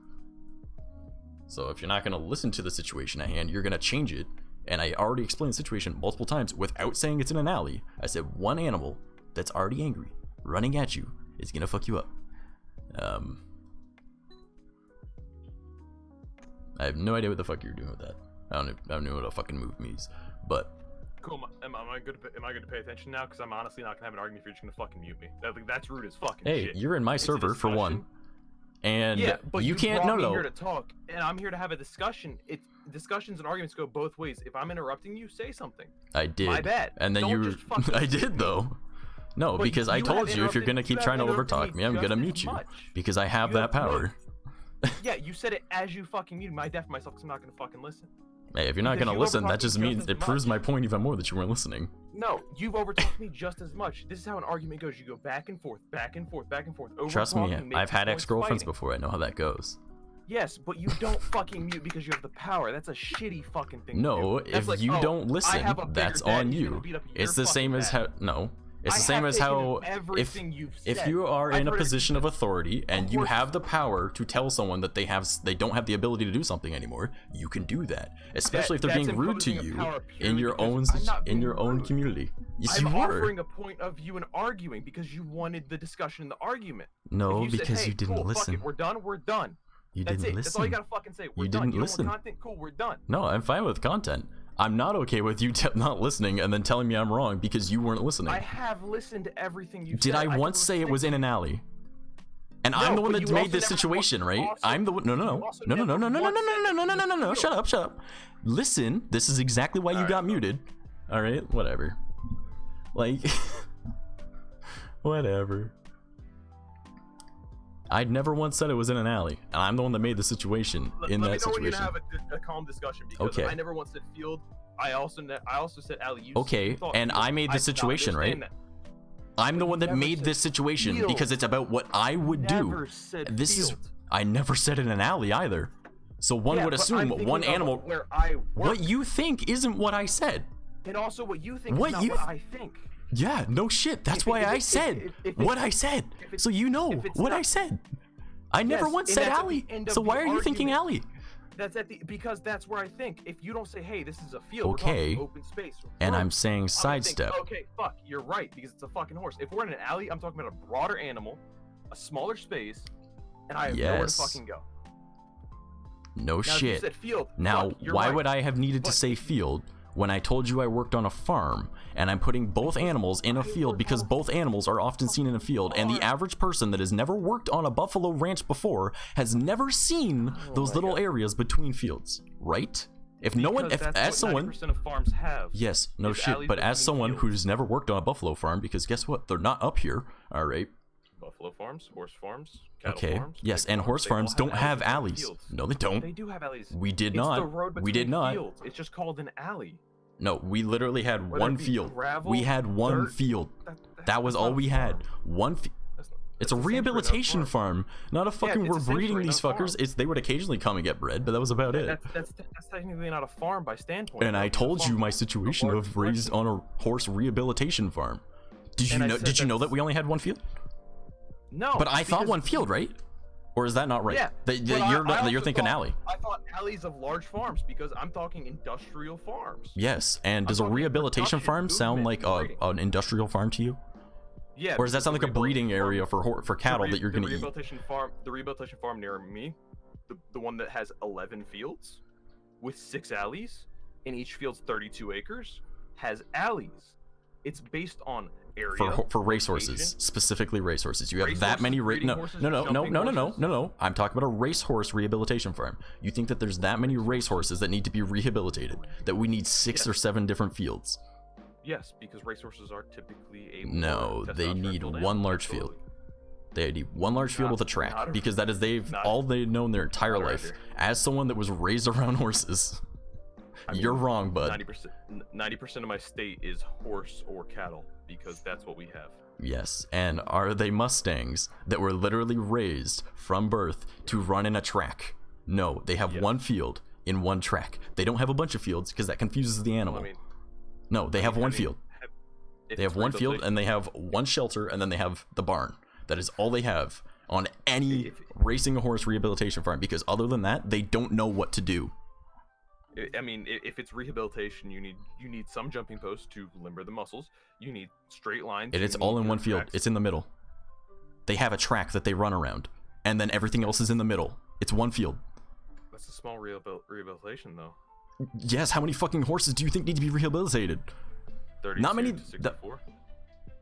So if you're not gonna listen to the situation at hand, you're gonna change it. And I already explained the situation multiple times without saying it's in an alley. I said one animal that's already angry running at you is gonna fuck you up. I have no idea what the fuck you're doing with that. I don't know what a fucking move means, but cool. Am I good to pay attention now? Because I'm honestly not gonna have an argument if you're just gonna fucking mute me. That's rude as fucking hey, shit. You're in my server for one, and yeah, but you can't. No, here to talk, and I'm here to have a discussion. Discussions and arguments go both ways. If I'm interrupting you, say something. I did. My bad. And then you. I did though. No, but because I told you if you're gonna keep trying to overtalk me, I'm gonna mute you because I have that power. Yeah, you said it as you fucking muted me. I deaf myself because I'm not gonna fucking listen. Hey, if you're not gonna listen, that just means it proves my point even more that you weren't listening. No, you've overtalked me just as much. This is how an argument goes. You go back and forth, back and forth, back and forth. Trust me, I've had ex-girlfriends before. I know how that goes. Yes, but you don't fucking mute because you have the power. That's a shitty fucking thing. No, to do. if you don't listen, that's on you. It's the same as how It's the same as how if you are in a position of authority and you have the power to tell someone that they don't have the ability to do something anymore, you can do that. Especially if they're being rude to you in your own community. Yes, you I'm are. offering a point of view and arguing because you wanted the discussion and the argument. No, because you didn't listen. Fuck it, we're done. We're done. You That's didn't it. listen. That's all you gotta fucking say. We're you done. didn't listen. Want content? Cool. We're done. No, I'm fine with content. I'm not okay with you not listening and then telling me I'm wrong because you weren't listening. I have listened to everything you said. Did I once say it was in an alley? And I'm the one that made this situation, right? I'm the one. No. Shut up. Listen, this is exactly why you got muted. All right, whatever. Like, whatever. I'd never once said it was in an alley, and I'm the one that made the situation in that situation. Let me know when you have a calm discussion because I never once said field. I also said alley. Okay, and I made the situation, right? I'm the one that made this situation because it's about what I would do. I never said in an alley either. So one would assume one animal. What you think isn't what I said. And also what you think is not what I think. Yeah, no shit. That's why I said what I said. So you know what I said. I never once said alley. So why are you thinking alley? Because that's where I think. If you don't say, hey, this is a field, okay, we're talking open space. And I'm saying sidestep. Okay, fuck, you're right because it's a fucking horse. If we're in an alley, I'm talking about a broader animal, a smaller space, and I have nowhere to fucking go. No shit. You said field. Now, fuck, why right. would I have needed to say field when I told you I worked on a farm and I'm putting both animals in a field because both animals are often seen in a field, and the average person that has never worked on a buffalo ranch before has never seen those little areas between fields, right? If no one, if as someone, 90% of farms have. Yes, no shit, but as someone who's never worked on a buffalo farm, because guess what, they're not up here, all right? buffalo farms, horse farms, cattle Okay. farms. Yes, pig and horse they all farms don't have in front of alleys. fields. No, they don't. They do have alleys. We did It's not. the road We did between not. fields. It's just called an alley. No, we literally had Whether one it be field. gravel, We had one dirt, field. That was that's all not a we farm. had. One. That's not- It's that's a essentially not rehabilitation farm, not a fucking. it's We're essentially breeding not these a farm. fuckers. It's they would occasionally come and get bread, but that was about it. That's technically not a farm by standpoint. And I told you my situation large of raised on a horse rehabilitation farm. Did you And I know? said Did you know that that's- we only had one field? No, But I thought because one field, right? Or is that not right? Yeah, That but you're I you're also thinking thought- alley. I thought alleys of large farms because I'm talking industrial farms. Yes. And does a talking rehabilitation production, farm sound movement, like breeding. an industrial farm to you? Yeah. Or does that because sound the like a breeding rehabilitation area for cattle that you're the gonna eat? the rehabilitation farm near me, the one that has 11 fields with 6 alleys, and each field's 32 acres, has alleys. It's based on area For racehorses, location. specifically racehorses. You have that Racehorses, many breeding no, horses, no, no, no, jumping no, no, no, horses. no, no. I'm talking about a racehorse rehabilitation farm. You think that there's that many racehorses that need to be rehabilitated, that we need 6 or 7 different fields? Yes, because racehorses are typically a No, more they testosterone need filled one animal, large field. absolutely. They need one large field Not- with a track, not a- because that is not- all they've known their entire not right life. here. As someone that was raised around horses, you're wrong, bud. 90% of my state is horse or cattle because that's what we have. Yes, and are they Mustangs that were literally raised from birth to run in a track? No, they have one field in one track. They don't have a bunch of fields because that confuses the animal. No, they have one field. They have one field and they have one shelter and then they have the barn. That is all they have on any racing a horse rehabilitation farm, because other than that, they don't know what to do. I mean, if it's rehabilitation, you need some jumping posts to limber the muscles. You need straight lines. And it's all in one field. It's in the middle. They have a track that they run around, and then everything else is in the middle. It's one field. That's a small rehabilitation, though. Yes, how many fucking horses do you think need to be rehabilitated? 32 Not many. to 64.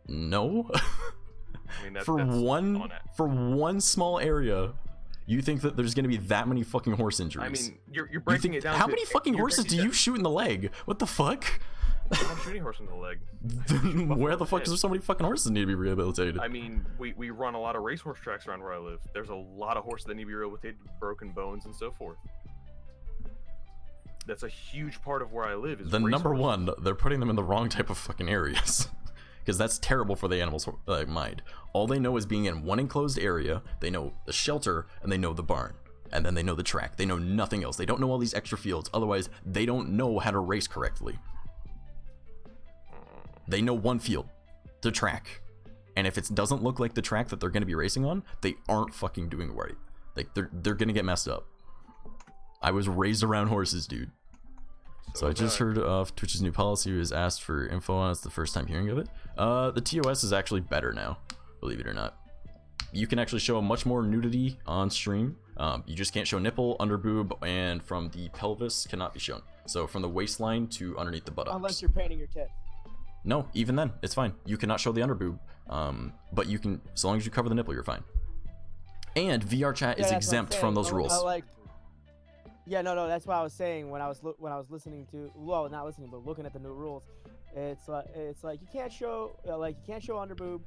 No. I mean, for one small area, you think that there's gonna be that many fucking horse injuries? I mean, you're breaking it down. How to- many fucking you're horses do breaking you shoot in the leg? What the fuck? I'm not shooting a horse in the leg. Where the fuck is there so many fucking horses that need to be rehabilitated? I mean, we run a lot of racehorse tracks around where I live. There's a lot of horses that need to be rehabilitated, broken bones and so forth. That's a huge part of where I live. Is The number racehorses. one, they're putting them in the wrong type of fucking areas. Because that's terrible for the animal's mind. All they know is being in one enclosed area. They know the shelter and they know the barn. And then they know the track. They know nothing else. They don't know all these extra fields. Otherwise, they don't know how to race correctly. They know one field, the track. And if it doesn't look like the track that they're going to be racing on, they aren't fucking doing it right. Like, they're going to get messed up. I was raised around horses, dude. So I just heard of Twitch's new policy. Was asked for info on it. It's the first time hearing of it. The TOS is actually better now, believe it or not. You can actually show much more nudity on stream. You just can't show nipple, underboob, and from the pelvis cannot be shown. So from the waistline to underneath the buttocks. Unless you're painting your tits. No, even then, it's fine. You cannot show the underboob, but you can, so long as you cover the nipple, you're fine. And VR chat is exempt from those rules. Yeah, no, that's what I was saying when I was listening to, well, not listening, but looking at the new rules. It's like you can't show underboob,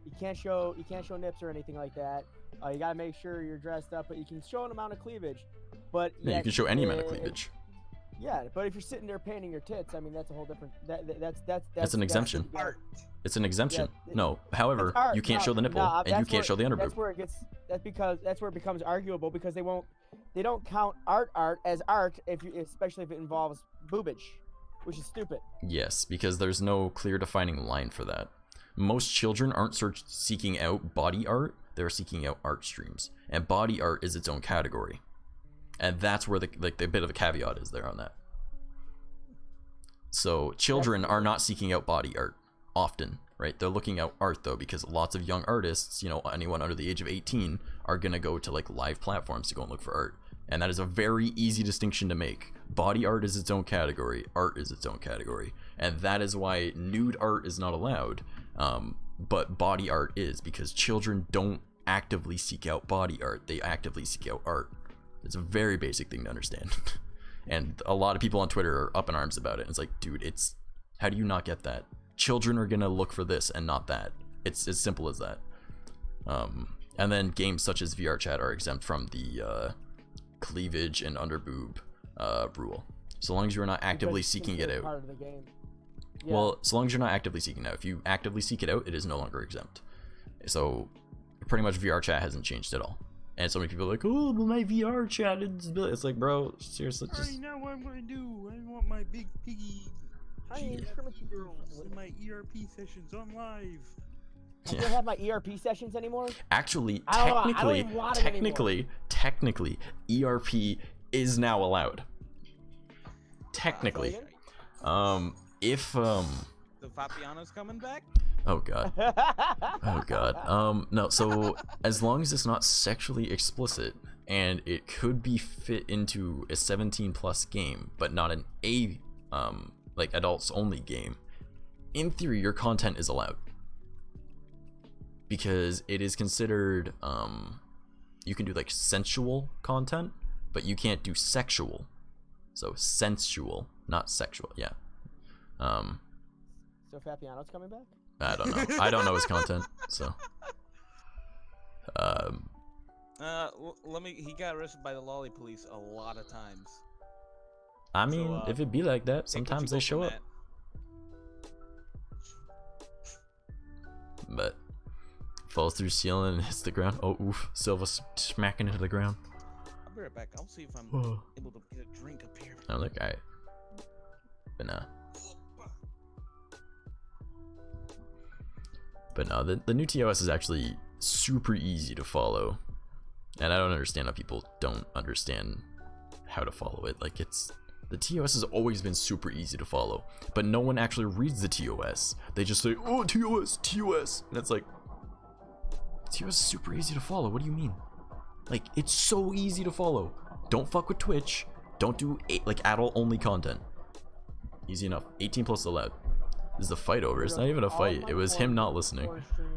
you can't show nips or anything like that. You gotta make sure you're dressed up, but you can show an amount of cleavage. But yeah, you can show any amount of cleavage. Yeah, but if you're sitting there painting your tits, I mean that's a whole different. That's an exemption. It's an exemption. No, however, you can't show the nipple and you can't show the underboob. That's where it gets. That's where it becomes arguable because they don't count art as art especially if it involves boobage, which is stupid. Yes, because there's no clear defining line for that. Most children aren't seeking out body art; they're seeking out art streams, and body art is its own category. And that's where the bit of a caveat is there on that. So children are not seeking out body art often, right? They're looking out art though, because lots of young artists, you know, anyone under the age of 18 are gonna go to like live platforms to go and look for art. And that is a very easy distinction to make. Body art is its own category, art is its own category. And that is why nude art is not allowed, but body art is, because children don't actively seek out body art, they actively seek out art. It's a very basic thing to understand. And a lot of people on Twitter are up in arms about it. It's like, dude, how do you not get that? Children are gonna look for this and not that. It's as simple as that. And then games such as VRChat are exempt from the cleavage and underboob rule, so long as you're not actively seeking it out. Part of the game. Yeah. Well, so long as you're not actively seeking it out. If you actively seek it out, it is no longer exempt. So pretty much VRChat hasn't changed at all. And so many people are like, oh, but my VRChat, it's like, bro, seriously, just... I know what I'm gonna do. I want my big piggy girls in my ERP sessions on live. I don't have my ERP sessions anymore. Actually, technically, ERP is now allowed. Technically. If The Fabiano's coming back? Oh god. Oh god. No, so as long as it's not sexually explicit and it could be fit into a 17+ game, but not an like adults only game, in theory your content is allowed. Because it is considered you can do like sensual content, but you can't do sexual. So sensual, not sexual, yeah. So Fabiano's coming back? I don't know. I don't know his content, so. He got arrested by the lolly police a lot of times. I mean, if it be like that, sometimes they show up. But falls through ceiling and hits the ground. Oh, oof! Silva smacking into the ground. I'll be right back. I'll see if I'm able to get a drink up here. I'm like, alright. But nah. But no, the new TOS is actually super easy to follow. And I don't understand how people don't understand how to follow it. Like, the TOS has always been super easy to follow, but no one actually reads the TOS. They just say, oh, TOS. And it's like, TOS is super easy to follow. What do you mean? Like, it's so easy to follow. Don't fuck with Twitch. Don't do like adult only content. Easy enough. 18+ allowed. This is a fight over. It's not even a fight. It was him not listening.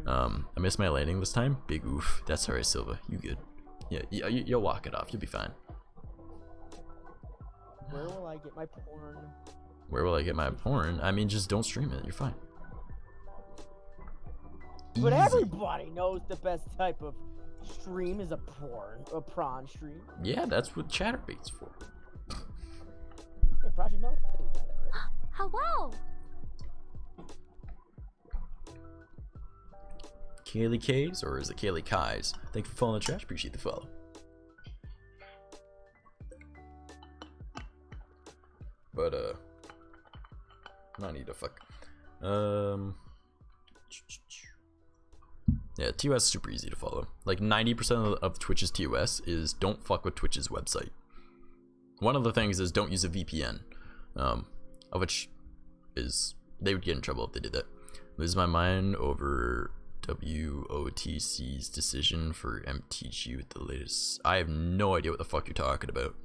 I missed my landing this time. Big oof. That's alright, Silva. You good? Yeah, you'll walk it off. You'll be fine. Where will I get my porn? Where will I get my porn? I mean, just don't stream it. You're fine. But everybody knows the best type of stream is a prawn stream. Yeah, that's what Chatterbait's for. Yeah, Project Melody got it right. Hello. Kaylee K's, or is it Kaylee Kai's? Thank you for following the chat. Appreciate the follow. But I need to fuck. Yeah, TOS is super easy to follow. Like 90% of Twitch's TOS is don't fuck with Twitch's website. One of the things is don't use a VPN, of which is they would get in trouble if they did that. Lose my mind over WOTC's decision for MTG with the latest. I have no idea what the fuck you're talking about.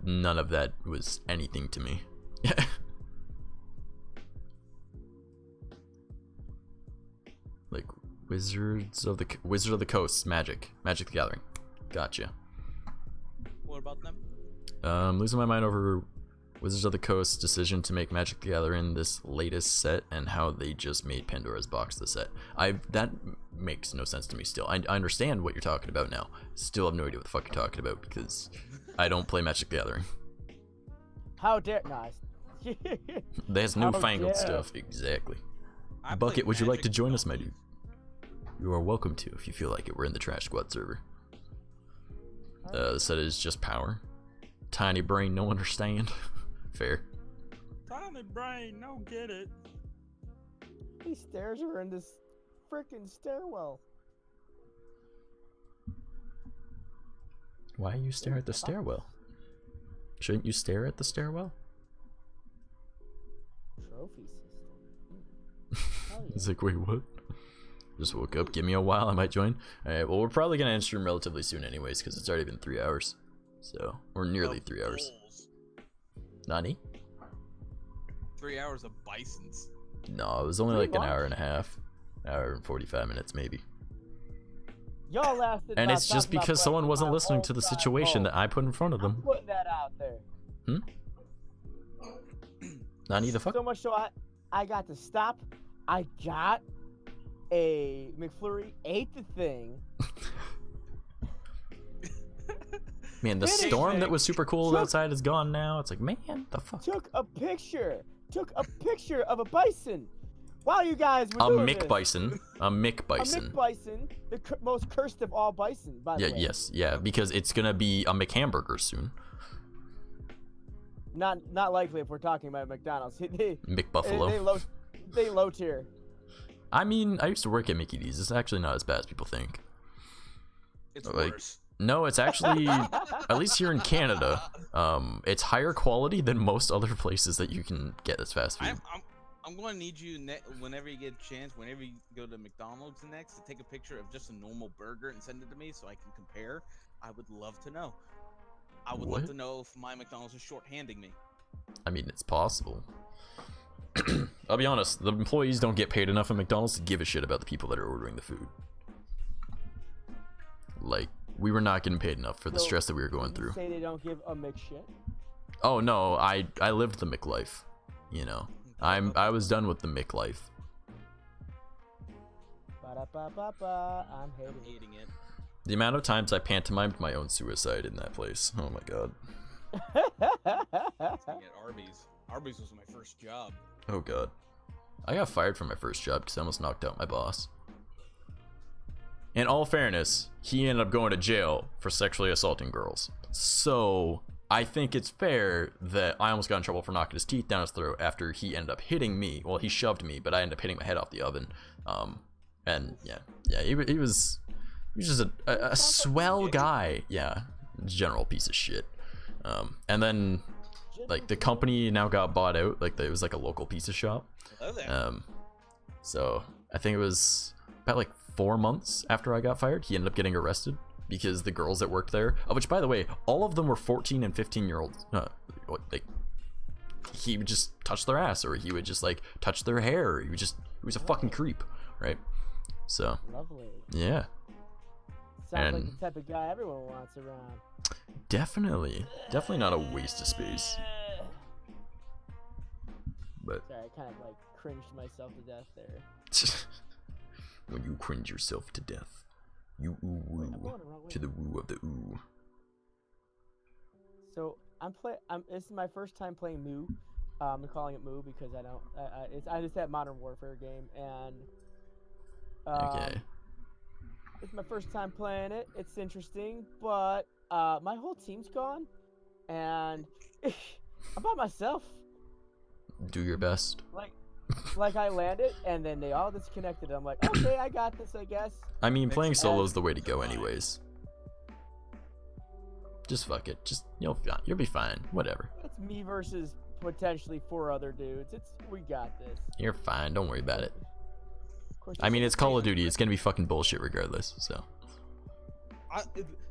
None of that was anything to me. Like Wizards of the Coast, Magic the Gathering. Gotcha. What about them? Losing my mind over Wizards of the Coast's decision to make Magic the Gathering this latest set and how they just made Pandora's Box the set. That makes no sense to me still. I understand what you're talking about now. Still have no idea what the fuck you're talking about because I don't play Magic the Gathering. How dare... Nice. There's newfangled stuff. Exactly. Bucket, would you like to join us, my dude? You are welcome to if you feel like it. We're in the Trash Squad server. The set is just power. Tiny brain, no understand. Fair. Tiny brain, no get it. These stairs are in this freaking stairwell. Why you stare at the stairwell? Shouldn't you stare at the stairwell? Trophy system. It's like, wait, what? Just woke up. Give me a while. I might join. Alright, well, we're probably going to end stream relatively soon anyways, because it's already been 3 hours. So, or nearly 3 hours. Nani? 3 hours of bisons. No, it was only like an hour and a half. Hour and 45 minutes, maybe. Y'all lasted. And it's just because someone wasn't listening to the situation that I put in front of them. I'm putting that out there. Nani the fuck? So much so I got to stop. I got a McFlurry, ate the thing. Man, the Finished storm it, that was super cool took- outside is gone now. It's like, man, the fuck. Took a picture of a bison while you guys were A doing Mick this. Bison. A Mick A Bison. Mick Bison, the most cursed of all bison, by the Yeah, way. yes, yeah, because it's gonna be a McHamburger soon. Not likely if we're talking about McDonald's. McBuffalo. They low tier. I mean, I used to work at Mickey D's. It's actually not as bad as people think. It's Like, worse. no, it's actually, at least here in Canada, it's higher quality than most other places that you can get as fast food. I'm going to need you whenever you get a chance, whenever you go to McDonald's next, to take a picture of just a normal burger and send it to me so I can compare. I would love to know. I would love What? to know if my McDonald's is short-handing me. I mean, it's possible. I'll be honest, the employees don't get paid enough at McDonald's to give a shit about the people that are ordering the food. Like, we were not getting paid enough for the So, stress that we were going you through. Say they don't give a Mick shit. Oh no, I lived the McLife, you know. I was done with the McLife. Ba-da-ba-ba-ba, I'm hating it. The amount of times I pantomimed my own suicide in that place. Oh my god. At Arby's. Arby's was my first job. Oh god. I got fired from my first job because I almost knocked out my boss. In all fairness, he ended up going to jail for sexually assaulting girls. So, I think it's fair that I almost got in trouble for knocking his teeth down his throat after he ended up hitting me. Well, he shoved me, but I ended up hitting my head off the oven. And yeah, he was just a swell guy. Yeah, general piece of shit. And then, like, the company now got bought out. Like, it was like a local pizza shop. Hello there. So I think it was about like 4 months after I got fired, he ended up getting arrested because the girls that worked there, which by the way, all of them were 14 and 15-year-olds. Like, he would just touch their ass, or he would just like touch their hair. Or he was a fucking creep, right? So Lovely. yeah. Sounds like the type of guy everyone wants around. Definitely not a waste of space. But Sorry, I kind of like cringed myself to death there. when you cringe yourself to death, you ooh woo to the woo of the ooh. So this is my first time playing Moo. I'm calling it Moo because I don't. I just that Modern Warfare game, and Okay. it's my first time playing it. It's interesting, but my whole team's gone, and I'm by myself. Do your best. Like I landed, and then they all disconnected. I'm like, okay, I got this, I guess. I mean, playing solo is the way to go anyways. Just fuck it. Just you'll be fine. Whatever. It's me versus potentially 4 other dudes. We got this. You're fine. Don't worry about it. Of course, I mean, it's Call of Duty. It's gonna be fucking bullshit regardless. So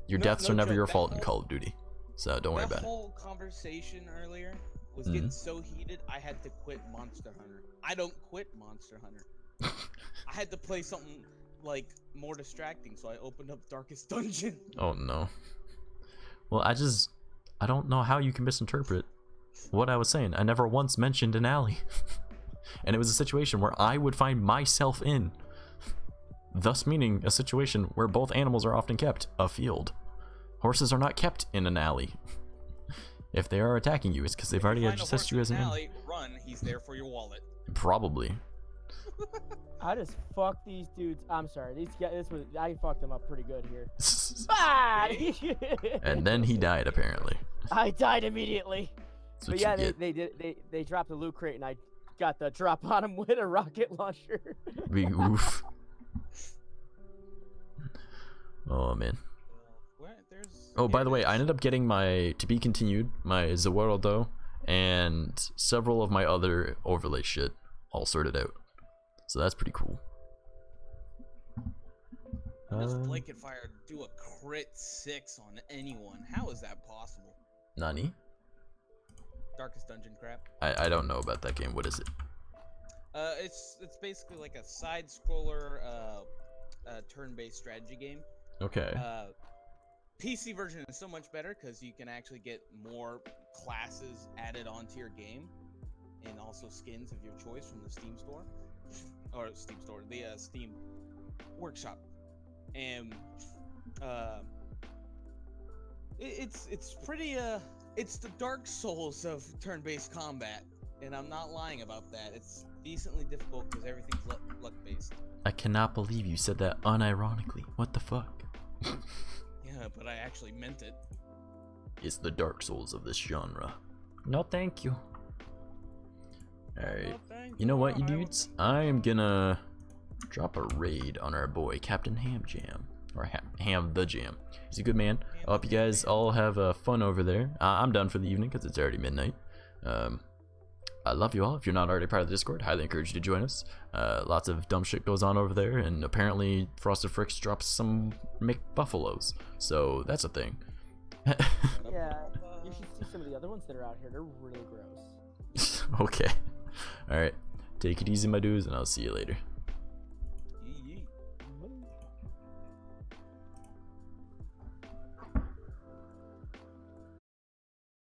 your deaths are never your fault in Call of Duty. So don't worry about That it. whole conversation earlier was getting so heated, I had to quit Monster Hunter. I don't quit Monster Hunter. I had to play something like more distracting, so I opened up Darkest Dungeon. Oh no. Well, I don't know how you can misinterpret what I was saying. I never once mentioned an alley. And it was a situation where I would find myself in. Thus meaning a situation where both animals are often kept, a field. Horses are not kept in an alley. If they are attacking you, it's because they've already assessed you as an alley. Run, he's there for your wallet. Probably. I just fucked these dudes. I'm sorry. These guys. I fucked them up pretty good here. And then he died apparently. I died immediately. That's But what yeah, you get. they dropped the loot crate, and I got the drop on him with a rocket launcher. Big oof. Oh man. Oh, by the way, I ended up getting my to be continued, my Zawardo, and several of my other overlay shit all sorted out. So that's pretty cool. Does Blanket Fire do a crit 6 on anyone? How is that possible? Nani? Darkest Dungeon crap. I don't know about that game. What is it? It's basically like a side scroller turn-based strategy game. Okay. PC version is so much better because you can actually get more classes added onto your game, and also skins of your choice from the Steam store. or Steam store, the Steam workshop, and it's pretty it's the Dark Souls of turn-based combat, and I'm not lying about that. It's decently difficult because everything's luck-based. I cannot believe you said that unironically. What the fuck? Yeah, but I actually meant it. It's the Dark Souls of this genre. No, thank you. Alright. You know what, you dudes? I am gonna drop a raid on our boy, Captain Ham Jam. Or Ham the Jam. He's a good man. I hope you guys all have fun over there. I'm done for the evening because it's already midnight. I love you all. If you're not already part of the Discord, highly encourage you to join us. Lots of dumb shit goes on over there, and apparently Frosted Fricks drops some McBuffalos. So that's a thing. Yeah, you should see some of the other ones that are out here. They're really gross. Okay. Alright. Take it easy, my dudes, and I'll see you later.